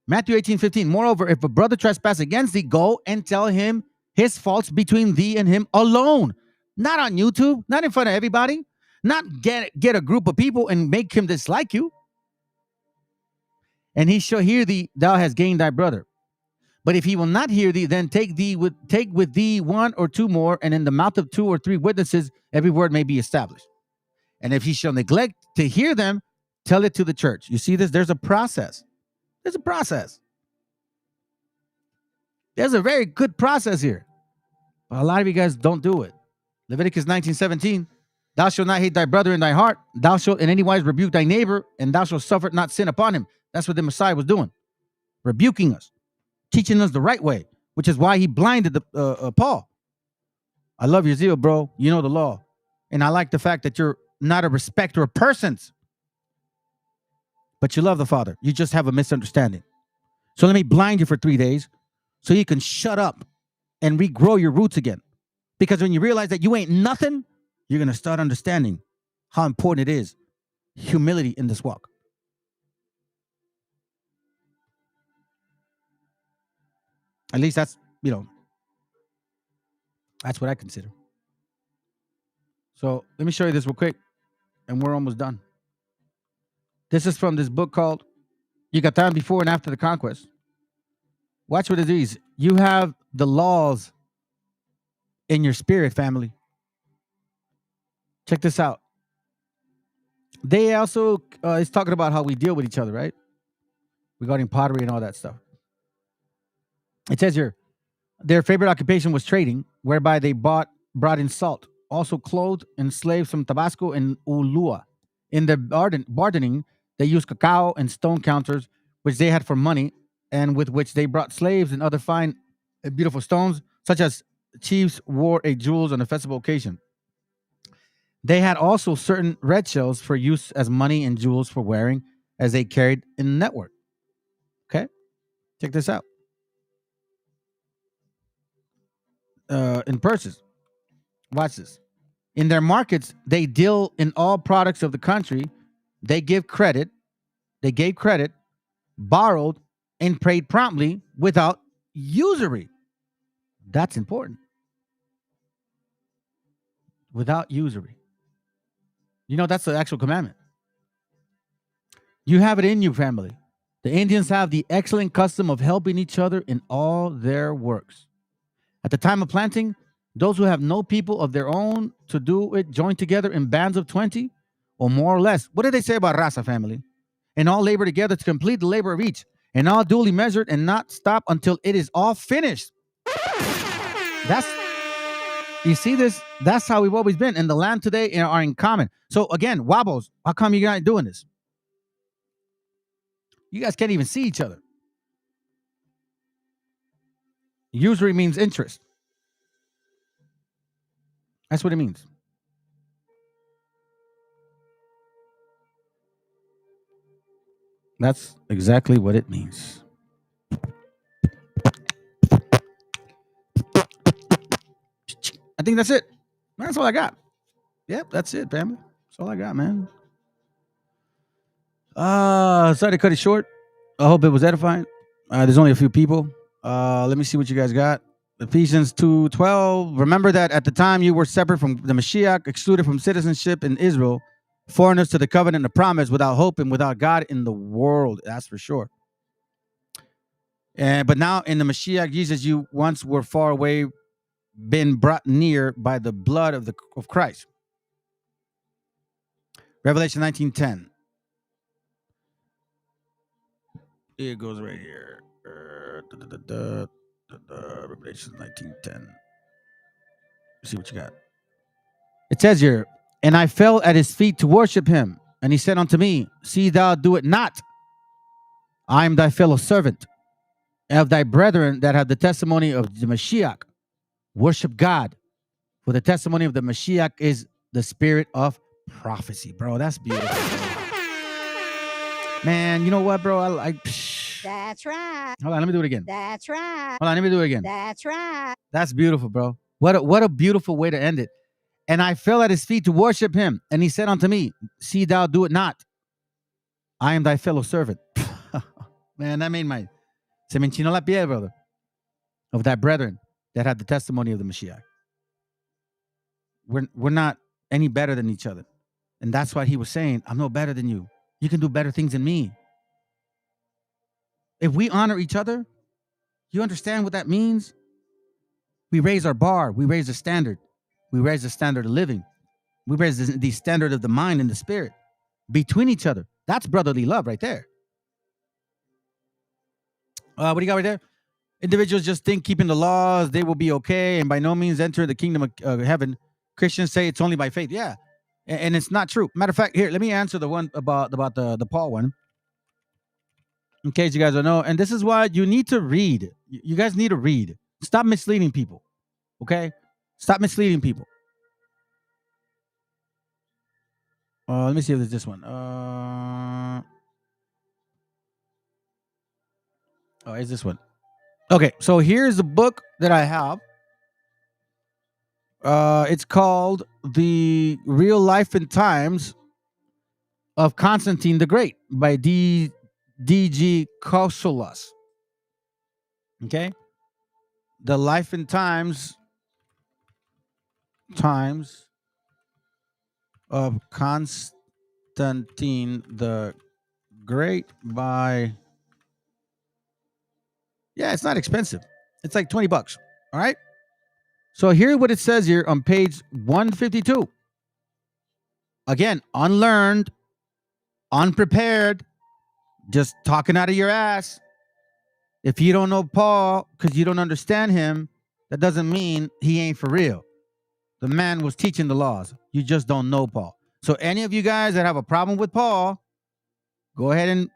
Matthew 18, 15. Moreover, if a brother trespass against thee, go and tell him his faults between thee and him alone. Not on YouTube, not in front of everybody. Not get a group of people and make him dislike you. And he shall hear thee, thou hast gained thy brother. But if he will not hear thee, then take with thee one or two more, and in the mouth of 2 or 3 witnesses every word may be established. And if he shall neglect to hear them, tell it to the church. You see this? There's a process. There's a process. There's a very good process here. But a lot of you guys don't do it. Leviticus 19:17. Thou shalt not hate thy brother in thy heart. Thou shalt in any wise rebuke thy neighbor, and thou shalt suffer not sin upon him. That's what the Messiah was doing. Rebuking us. Teaching us the right way, which is why he blinded Paul. I love your zeal, bro. You know the law. And I like the fact that you're not a respecter of persons, but you love the Father. You just have a misunderstanding. So let me blind you for 3 days so you can shut up and regrow your roots again. Because when you realize that you ain't nothing, you're going to start understanding how important it is. Humility in this walk. At least that's what I consider. So let me show you this real quick, and we're almost done. This is from this book called Yucatan Before and After the Conquest. Watch what it is. You have the laws in your spirit, family. Check this out. They also is talking about how we deal with each other, right? Regarding pottery and all that stuff. It says here, their favorite occupation was trading, whereby they brought in salt, also clothed and slaves from Tabasco and Ulua. In their bartering, they used cacao and stone counters, which they had for money, and with which they brought slaves and other fine and beautiful stones, such as chiefs wore a jewels on a festival occasion. They had also certain red shells for use as money and jewels for wearing, as they carried in the network. Okay, check this out. In purses. Watch this. In their markets, they deal in all products of the country. They gave credit, borrowed, and paid promptly without usury. That's important. Without usury. That's the actual commandment. You have it in you, family. The Indians have the excellent custom of helping each other in all their works. At the time of planting, those who have no people of their own to do it join together in bands of 20 or more or less. What did they say about raza, family? And all labor together to complete the labor of each, and all duly measured and not stop until it is all finished. You see this? That's how we've always been. And the land today are in common. So again, Wabos, how come you're not doing this? You guys can't even see each other. Usury means interest. That's what it means. That's exactly what it means. I think that's it. That's all I got. Yep, that's it, family. That's all I got, man. Sorry to cut it short. I hope it was edifying. There's only a few people. Let me see what you guys got. Ephesians 2:12. Remember that at the time you were separate from the Mashiach, excluded from citizenship in Israel, foreigners to the covenant of promise, without hope and without God in the world. That's for sure. But now in the Mashiach Jesus, you once were far away, been brought near by the blood of Christ. Revelation 19:10. It goes right here. Revelation 19:10. See what you got. It says here, and I fell at his feet to worship him. And he said unto me, see thou do it not. I am thy fellow servant, and of thy brethren that have the testimony of the Meshiach. Worship God. For the testimony of the Meshiach is the spirit of prophecy. Bro, that's beautiful. Man, you know what, bro? That's right. Hold on, let me do it again. That's right. Hold on, let me do it again. That's right. That's beautiful, bro. What a beautiful way to end it. And I fell at his feet to worship him. And he said unto me, see thou do it not. I am thy fellow servant. Man, that made se me enchinó la piel, brother. Of thy brethren that had the testimony of the Mashiach. We're not any better than each other. And that's why he was saying, I'm no better than you. You can do better things than me. If we honor each other, you understand what that means? We raise our bar. We raise the standard. We raise the standard of living. We raise the standard of the mind and the spirit between each other. That's brotherly love right there. What do you got right there? Individuals just think keeping the laws, they will be okay, and by no means enter the kingdom of heaven. Christians say it's only by faith. Yeah, and it's not true. Matter of fact, here, let me answer the one about the Paul one. In case you guys don't know, and this is why you need to read. You guys need to read. Stop misleading people, okay? Stop misleading people. Let me see if there's this one. Is this one? Okay, so here's the book that I have. It's called The Real Life and Times of Constantine the Great by D.G. Kosulas. Okay? The Life and Times of Constantine the Great by... Yeah, it's not expensive. It's like $20. All right? So here's what it says here on page 152. Again, unlearned, unprepared, just talking out of your ass. If you don't know Paul because you don't understand him, that doesn't mean he ain't for real. The man was teaching the laws. You just don't know Paul. So any of you guys that have a problem with Paul, go ahead and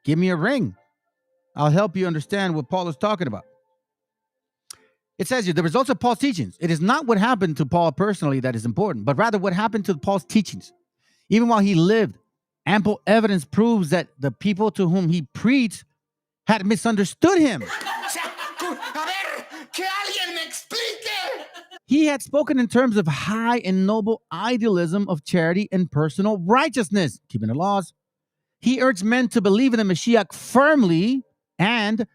give me a ring. I'll help you understand what Paul is talking about. It says here, the results of Paul's teachings. It is not what happened to Paul personally that is important, but rather what happened to Paul's teachings. Even while he lived, ample evidence proves that the people to whom he preached had misunderstood him. He had spoken in terms of high and noble idealism of charity and personal righteousness, keeping the laws. He urged men to believe in the Mashiach firmly and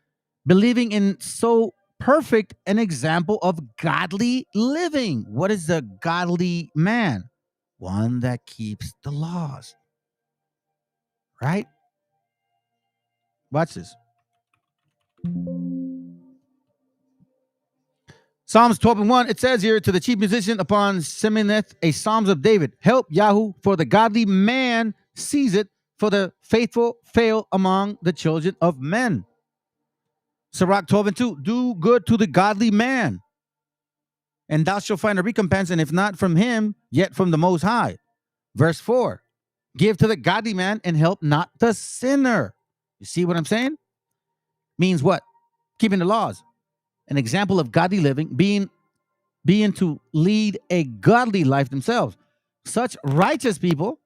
believing in so perfect an example of godly living. What is a godly man? One that keeps the laws. Right? Watch this. Psalms 12:1, it says here, to the chief musician upon Semineth, a Psalms of David. Help, Yahoo, for the godly man sees it, for the faithful fail among the children of men. Sirach 12:2, do good to the godly man, and thou shalt find a recompense, and if not from him, yet from the Most High. Verse 4, give to the godly man and help not the sinner. You see what I'm saying? Means what? Keeping the laws. An example of godly living, being to lead a godly life themselves. Such righteous people,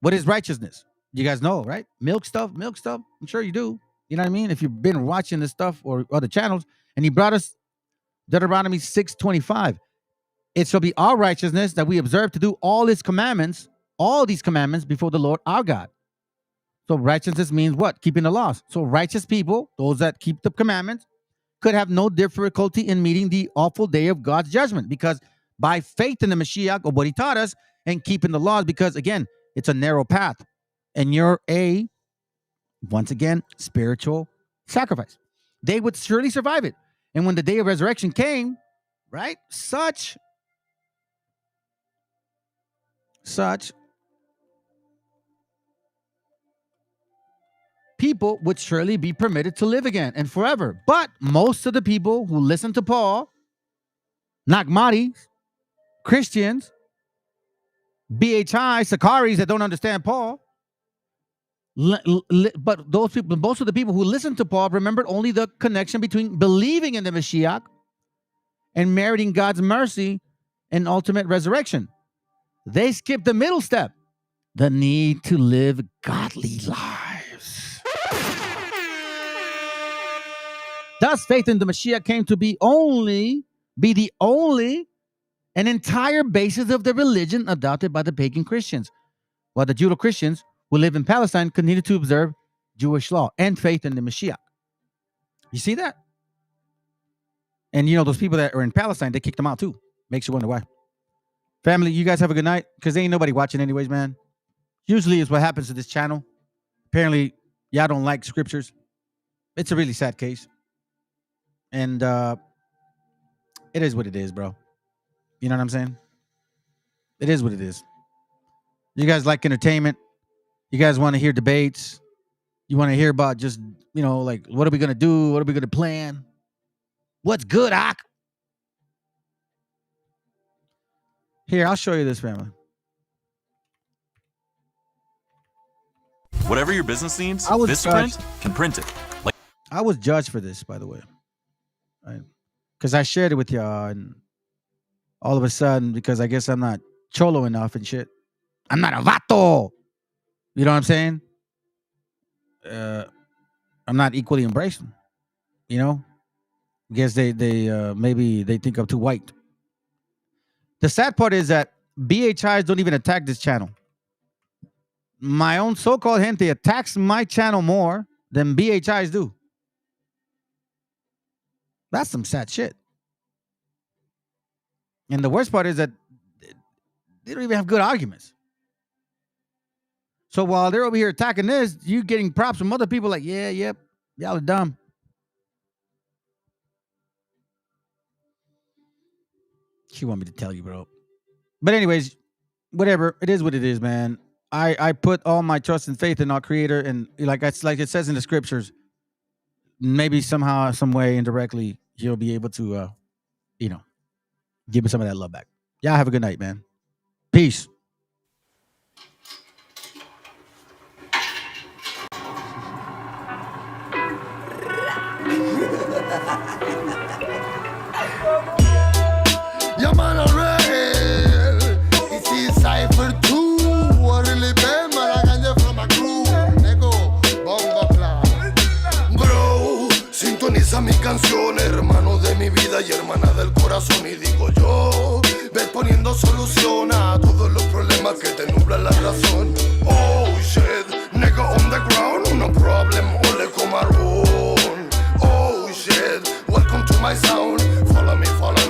what is righteousness? You guys know, right? Milk stuff. I'm sure you do. You know what I mean? If you've been watching this stuff or other channels, and he brought us Deuteronomy 6:25. It shall be our righteousness that we observe to do all these commandments before the Lord our God. So righteousness means what? Keeping the laws. So righteous people, those that keep the commandments, could have no difficulty in meeting the awful day of God's judgment, because by faith in the Mashiach, or what he taught us, and keeping the laws, because again, it's a narrow path, and you're once again, spiritual sacrifice. They would surely survive it. And when the day of resurrection came, right, such people would surely be permitted to live again and forever. But most of the people who listen to Paul, Nagmaris, Christians, BHI, Sakaris that don't understand Paul, but those people, most of the people who listen to Paul remembered only the connection between believing in the Mashiach and meriting God's mercy and ultimate resurrection. They skipped the middle step, the need to live godly lives. Thus, faith in the Mashiach came to be the only and entire basis of the religion adopted by the pagan Christians, while the Judeo-Christians who live in Palestine continued to observe Jewish law and faith in the Mashiach. You see that? And you know, those people that are in Palestine, they kicked them out too. Makes you wonder why. Family, you guys have a good night, because ain't nobody watching anyways, man. Usually is what happens to this channel. Apparently, y'all don't like scriptures. It's a really sad case. And it is what it is, bro. You know what I'm saying? It is what it is. You guys like entertainment. You guys want to hear debates. You want to hear about just, you know, like, what are we going to do? What are we going to plan? What's good, Ak? Here, I'll show you this, family. Whatever your business needs, Vistaprint can print it. I was judged for this, by the way. Because I shared it with y'all, and all of a sudden, because I guess I'm not cholo enough and shit, I'm not a vato. You know what I'm saying? I'm not equally embraced. You know? I guess they maybe they think I'm too white. The sad part is that BHIs don't even attack this channel. My own so-called gente attacks my channel more than BHIs do. That's some sad shit. And the worst part is that they don't even have good arguments. So while they're over here attacking this, you getting props from other people like, yeah, yep, y'all are dumb. She want me to tell you, bro. But anyways, whatever. It is what it is, man. I put all my trust and faith in our Creator, and like it says in the scriptures, maybe somehow, some way, indirectly, He'll be able to, give me some of that love back. Y'all have a good night, man. Peace. Yeah, man, I'm real. It's his cipher too. What really bad, man, I got you from a crew. Nego, bomba plan. Bro, sintoniza mi canción, hermano de mi vida y hermana del corazón. Y digo yo, ves poniendo solución a todos los problemas que te nublan la razón. Oh shit, nigga on the ground, no problem, ole comarón. Oh shit, welcome to my sound. Follow me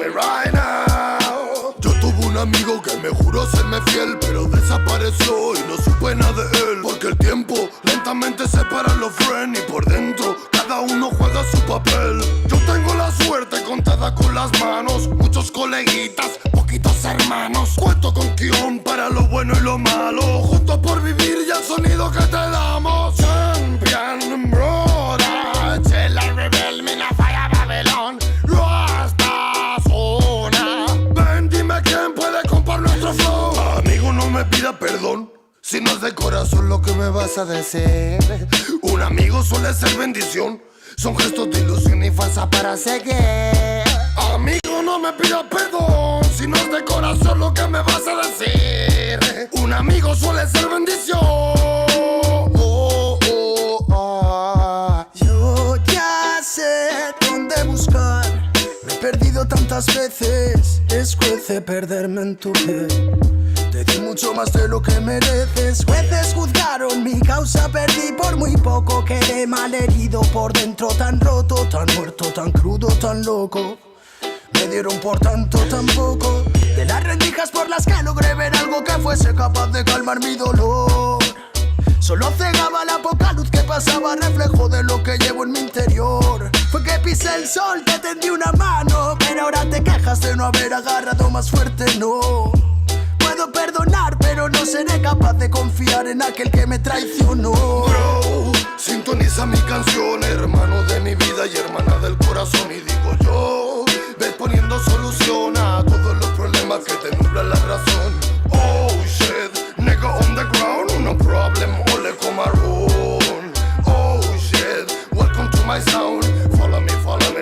right now. Yo tuve un amigo que me juró serme fiel, pero desapareció y no supe nada de él. Porque el tiempo lentamente separa los friends y por dentro cada uno juega su papel. Yo tengo la suerte contada con las manos, muchos coleguitas, poquitos hermanos. Cuento con guión para lo bueno y lo malo, juntos por vivir y el sonido que te damos. Champion, brother, Chela Rebel, Mina Falla Babylon. ¿Quién puede comprar nuestro flow? Amigo, no me pida perdón si no es de corazón lo que me vas a decir. Un amigo suele ser bendición, son gestos de ilusión y falsa para seguir. Amigo, no me pida perdón si no es de corazón lo que me vas a decir. Un amigo suele ser bendición. Yo ya sé dónde buscar. Me he perdido tantas veces, escuece perderme en tu piel. Te di mucho más de lo que mereces. Jueces juzgaron mi causa, perdí por muy poco. Quedé malherido por dentro, tan roto, tan muerto, tan crudo, tan loco. Me dieron por tanto tan poco. De las rendijas por las que logré ver algo que fuese capaz de calmar mi dolor. Solo cegaba la poca luz que pasaba, reflejo de lo que llevo en mi interior. Fue que pisé el sol, te tendí una mano, pero ahora te quejas de no haber agarrado más fuerte, no. Puedo perdonar, pero no seré capaz de confiar en aquel que me traicionó. Bro, sin sintoniza mi canción, hermano de mi vida y hermana del corazón. Y digo yo, ves poniendo solución a todos los problemas que te nublan la razón. Oh shit, nigga on the ground, no problem, ole como roll. Oh shit, welcome to my sound, follow me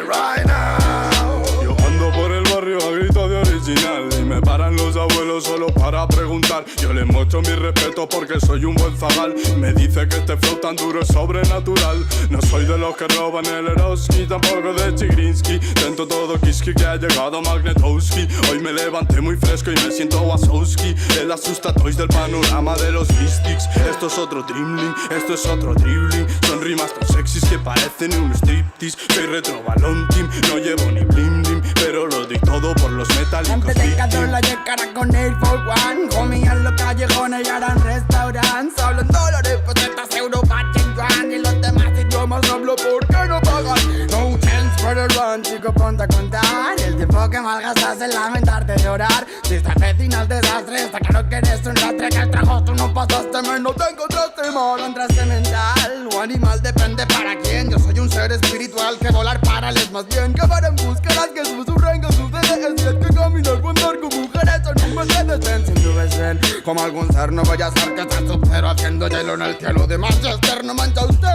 right now. Yo ando por el barrio a grito de original y me paran los abuelos solo para preguntar. Yo les muestro mi respeto porque soy un buen zagal. Me dice que este flow tan duro es sobrenatural. No soy de los que roban el Eroski, tampoco de Chigrinsky. Dentro todo Kiski que ha llegado Magnetowski. Hoy me levanté muy fresco y me siento Wazowski. El asusta toys del panorama de los Mystics. Esto es otro Dreamling, esto es otro dribbling. Son rimas tan sexys que parecen un striptease. Soy retro balón team, no llevo ni blim blim, pero lo doy todo por los metálicos. Antes de la cara con Air for One, comían los callejones y ahora en restaurantes. Hablo en dólares, pesetas, euros, bachen, yuan. Y los demás idiomas hablo porque no pagan. No chance for the run, chico, ponte a contar. El tiempo que malgastas en lamentarte de llorar. Si estás vecino al desastre, está claro que eres un lastre. Que el trabajo tú no pasaste, no te encontraste mal. Entraste mental, o animal, depende para quién. Yo soy un ser espiritual que volar para les más bien. Que van en búsquedas que susurran que sucede. Es que caminar con andar con mujeres son un Mercedes Benz. Si tú ves ven, como algún ser, no vaya a ser que estás sub-cero haciendo hielo en el cielo de Manchester. No mancha usted,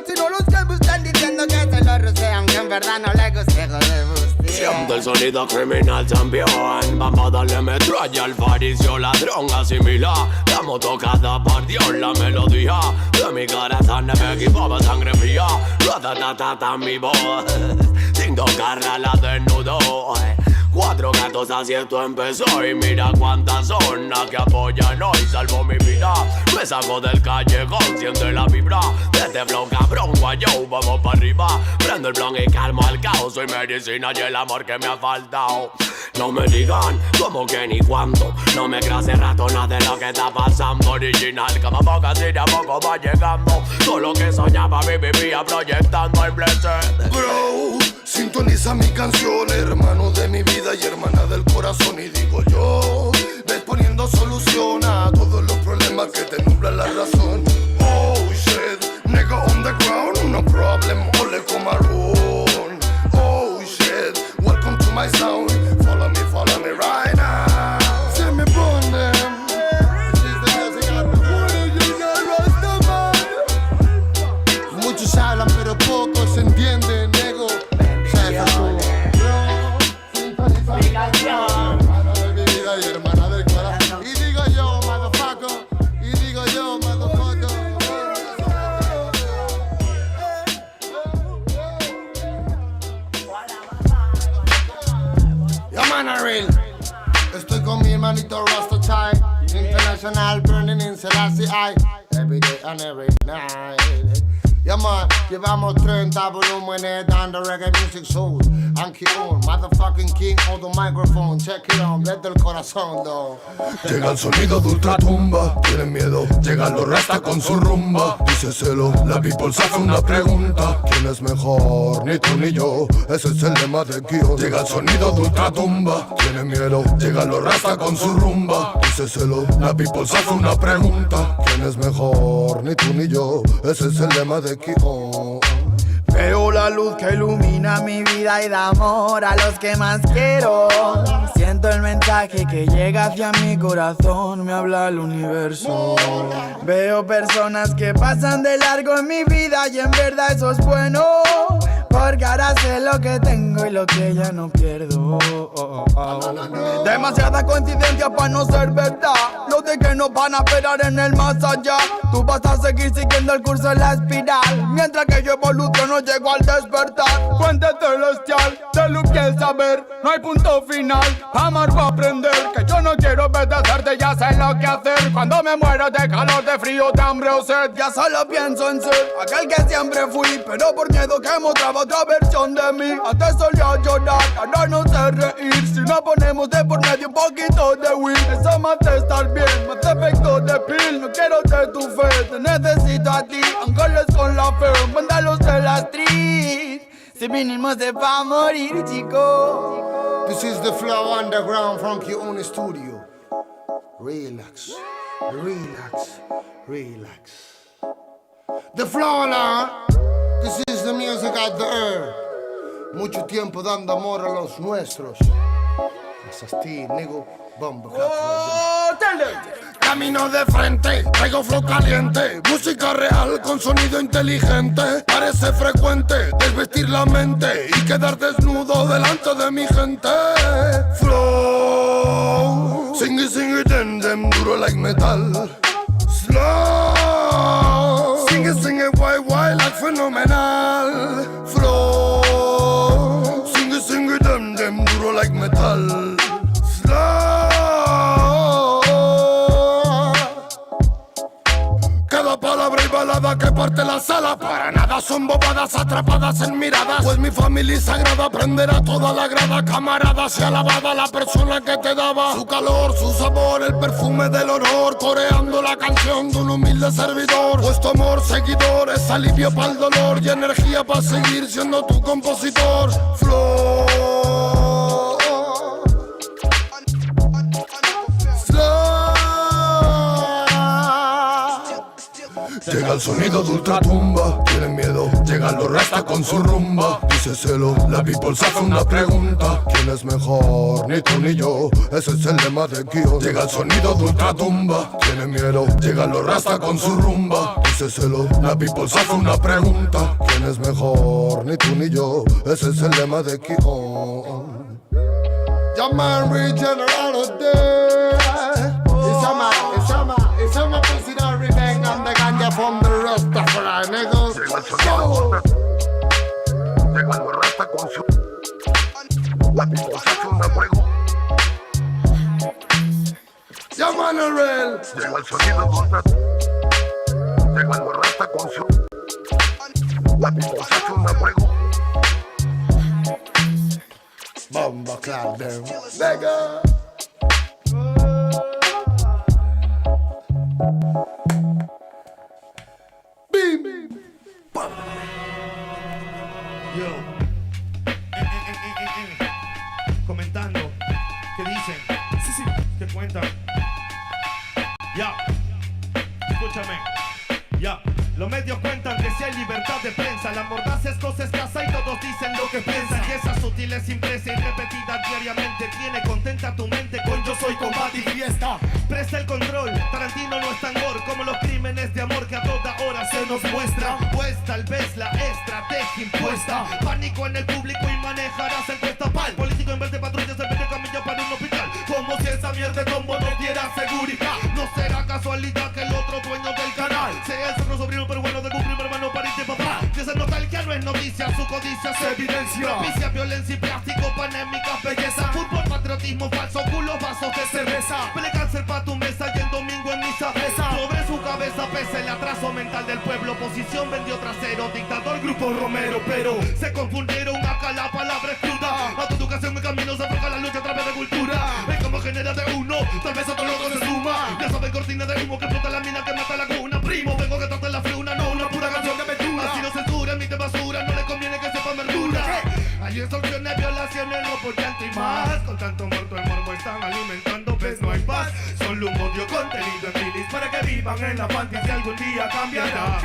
si no los que me están diciendo que se lo rocea, aunque en verdad no le guste, joder usted. Siento el sonido criminal champion. Vamos a darle metralla al faricio ladrón. Asimila la moto tocada por Dios. La melodía de mi corazón me equipaba sangre fría. Ratatatata mi voz sin tocarla la desnudo. 4 gatos así esto empezó. Y mira cuántas son las que apoyan hoy. Salvo mi vida, me saco del callejón. Siente la vibra de este flow cabrón. Guayo, vamos para arriba. Prendo el blon y calmo al caos. Soy medicina y el amor que me ha faltado. No me digan cómo que ni cuánto. No me creas hace rato nada de lo que está pasando. Original como poco así de a poco va llegando. Todo lo que soñaba vivía proyectando el blessed. Bro, sintoniza mi canción, hermano de mi vida y hermana del corazón. Y digo yo, ves poniendo solución a todos los problemas que te nublan la razón. Oh shit, nigga on the ground, no problem, ole como roll. Oh shit, welcome to my sound, follow me right now. Se me pone. Muchos hablan pero pocos entienden, nego. Hermano de mi vida y hermana del corazón. Y digo yo, motherfucker. Y digo yo, motherfucker. Yo, man, real. Estoy con mi hermanito Rasta Chai. International burning in Selassie I. Every day and every night. Yeah man, llevamos 30 volúmenes dando reggae music soul. Anki on, motherfucking king of the microphone. Check it on, desde el corazón, though. Llega el sonido de ultratumba, tienen miedo. Llegan los rasta con su rumba. Díceselo, la people se hace una pregunta. ¿Quién es mejor? Ni tú ni yo. Ese es el lema de Kio. Llega el sonido de ultratumba, tienen miedo. Llegan los rasta con su rumba. Díceselo, la people se hace una pregunta. ¿Quién es mejor? Ni tú ni yo. Ese es el lema de Kio. Veo la luz que ilumina mi vida y da amor a los que más quiero. Siento el mensaje que llega hacia mi corazón, me habla el universo. Veo personas que pasan de largo en mi vida y en verdad eso es bueno. Porque ahora sé lo que tengo y lo que ya no pierdo. Demasiada coincidencia para no ser verdad. Los de que no van a esperar en el más allá. Tú vas a seguir siguiendo el curso en la espiral, mientras que yo evoluciono, llego al despertar. Fuente celestial, de luz y el saber. No hay punto final, amar o aprender. Que yo no quiero obedecerte, ya sé lo que hacer. Cuando me muero de calor, de frío, de hambre o sed, ya solo pienso en ser aquel que siempre fui, pero por miedo que mostraba otra versión de mí. Antes solía llorar, ahora no sé reír. Si no ponemos de por medio un poquito de weed, eso más de estar bien, más efecto de pill. No quiero ser tu fe, te necesito a ti. Ángeles con la fe, mándalos de la street. Si vinimos de pa' morir, chico. This is the flow underground from Kioni Studio. Relax, relax, relax. The Flora, this is the music of the earth. Mucho tiempo dando amor a los nuestros. Asasti, nigga, bomba. Camino de frente, traigo flow caliente. Música real con sonido inteligente. Parece frecuente desvestir la mente y quedar desnudo delante de mi gente. Flow, sing it, dem, duro like metal. Slow, sing it, why, like fenomenal. Flow, sing it, dem, duro like metal. Slow. Cada palabra y balada que parte la sala, para nada son bobadas atrapadas en miradas. Pues mi familia es sagrada, aprenderá toda la grada. Camarada, sea alabada la persona que te daba su calor, su sabor, el perfume del honor. Coreando la canción de un humilde servidor. Pues tu amor, seguidor, es alivio para el dolor y energía para seguir siendo tu compositor. Flow. Llega el sonido de ultratumba, tienen miedo, llegan los rasta con su rumba. Díceselo, la people se hace una pregunta: ¿quién es mejor? Ni tú ni yo, ese es el lema de Kio. Llega el sonido de ultratumba, tienen miedo, llegan los rasta con su rumba. Díceselo, la people se hace una pregunta: ¿quién es mejor? Ni tú ni yo, ese es el lema de Kio. Llaman regenerate. It's a my pussy that revenge and the ganja from the Rastafari niggas. Llega el rasta con su. La people se hace una pregunta. Llaman a real. Llega el sonido de ultra. Llega el rasta con su. La people se hace una pregunta. Bomba clap them, nigga. Bim. Yo. Comentando. ¿Qué dicen? Sí. ¿Qué cuentan? Ya. Escúchame. Ya. Los medios cuentan que si hay libertad de prensa, la mordaz es cosa escasa y todos dicen lo que piensan. Y esa sutil es impresa y repetida diariamente tiene contenta tu mente con yo soy combate y fiesta. Presta el control, Tarantino no es tan gore como los crímenes de amor que a toda hora se nos muestran. Pues tal vez la estrategia impuesta, pánico en el público y manejarás el cuestapal. Político en vez de patrullas se mete camilla para un hospital, como si esa mierda de tombo no diera seguridad. No será casualidad que el otro dueño del canal sea el otro sobrino pero bueno de un primo hermano pariente papá. Que esa nostalgia no es noticia, su codicia se evidencia. Propicia violencia y plástico, panémicas belleza. Fútbol, patriotismo falso, culos, vasos de cerveza. Pele cáncer pa' tu mesa y el domingo en misa pesa. Sobre su cabeza pesa el atraso mental del pueblo. Oposición vendió trasero, dictador, grupo Romero. Pero se confundieron acá, la palabra es cruda. Autoeducación y camino se afloja la lucha a través de cultura. Ven como genera de uno, tal vez otro loco se suma. Ya saben cortina de humo que explota la mina que mata la cuna. Primo, vengo que trate la fruna, no una pura canción de aventura. Así no censura, emite basura, no le conviene que sepa verdura. Hay extorsiones, violaciones, robo, llanto y más. Con tanto muerto el morbo están alimentando, pues no hay paz. Solo un odio contenido en bilis para que vivan en la fantasía algún día cambiará.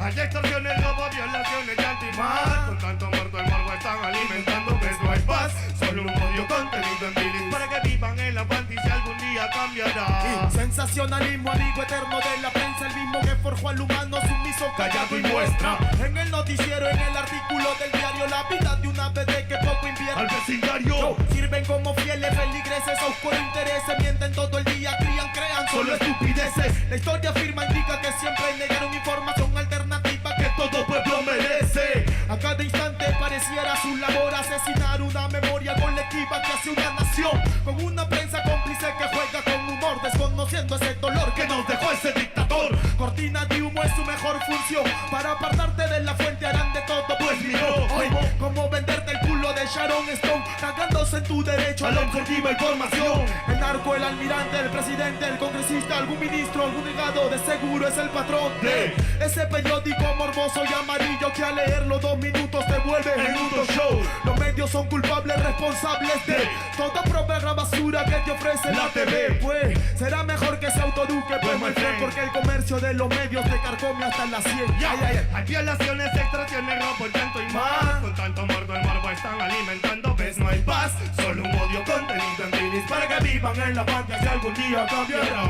Hay extorsiones, robo, violaciones, llanto y más. Con tanto muerto el morbo están alimentando, pues no hay paz. Solo un odio contenido en bilis para que vivan en la fantasía algún día cambiará. Sensacionalismo, amigo eterno de la prensa, el mismo que forjó al humano sumiso, callado y muestra. En el noticiero, en el artículo del diario, la vida de una bebé que poco invierte al vecindario. Sirven como fieles feligreses a oscuro intereses, mienten todo el día, crían, crean solo estupideces. La historia afirma, indica que siempre negaron información alternativa que todo pueblo merece. A cada instante pareciera su labor asesinar una memoria colectiva que hace una nación. Con una prensa cómplice que juega con humor, desconociendo ese dolor que nos dejó ese dictador. Cortina de humo es su mejor función, para apartarte de la fuente harán de todo. Pues miró hoy como venderte el culo de Sharon Stone, cagándose en tu derecho a la objetiva información. El narco, el almirante, el presidente, el congresista, algún ministro, algún legado, de seguro es el patrón de ese periódico morboso y amarillo que al leerlo 2 minutos te vuelve en un show. Los medios son culpables, responsables de toda propaganda basura que te ofrece la TV. Pues será mejor que se autoeduque, pues my friend, porque el comercio precio de los medios te carcome hasta la 100. Hay violaciones, extorsiones, robo, llanto y más. Con tanto morbo, el morbo están alimentando. ¿Ves? No hay paz, solo un odio contenido en bilis para que vivan en la fantasía algún día cambiará.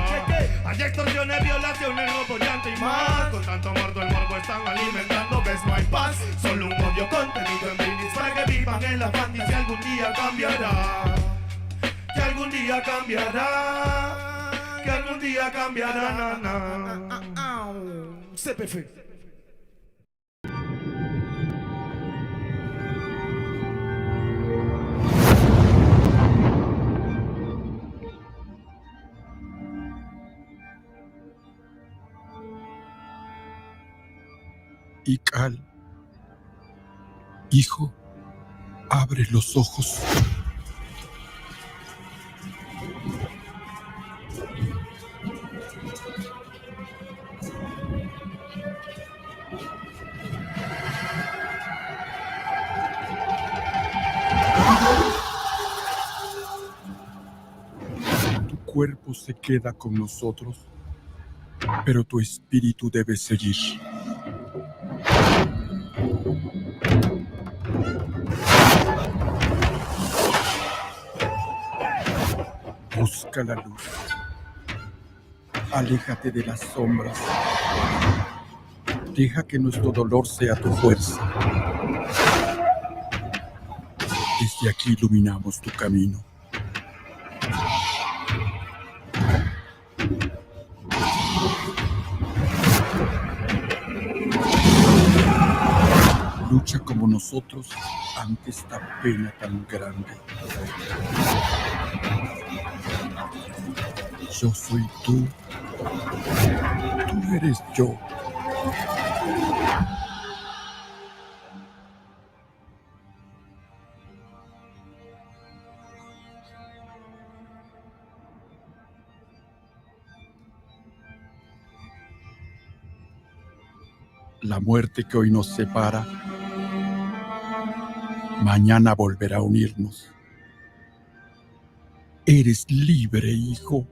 Hay extorsiones, violaciones, robo, llanto y más. Con tanto morbo, el morbo están alimentando. ¿Ves? No hay paz, solo un odio contenido en bilis para que vivan en la fantasía algún día cambiará. Que algún día cambiará. Que algún día cambiará. CPF. Ical, hijo, abre los ojos. Tu cuerpo se queda con nosotros, pero tu espíritu debe seguir. Busca la luz. Aléjate de las sombras. Deja que nuestro dolor sea tu fuerza. Desde aquí iluminamos tu camino. Lucha como nosotros ante esta pena tan grande. Yo soy tú. Tú eres yo. La muerte que hoy nos separa, mañana volverá a unirnos. Eres libre, hijo.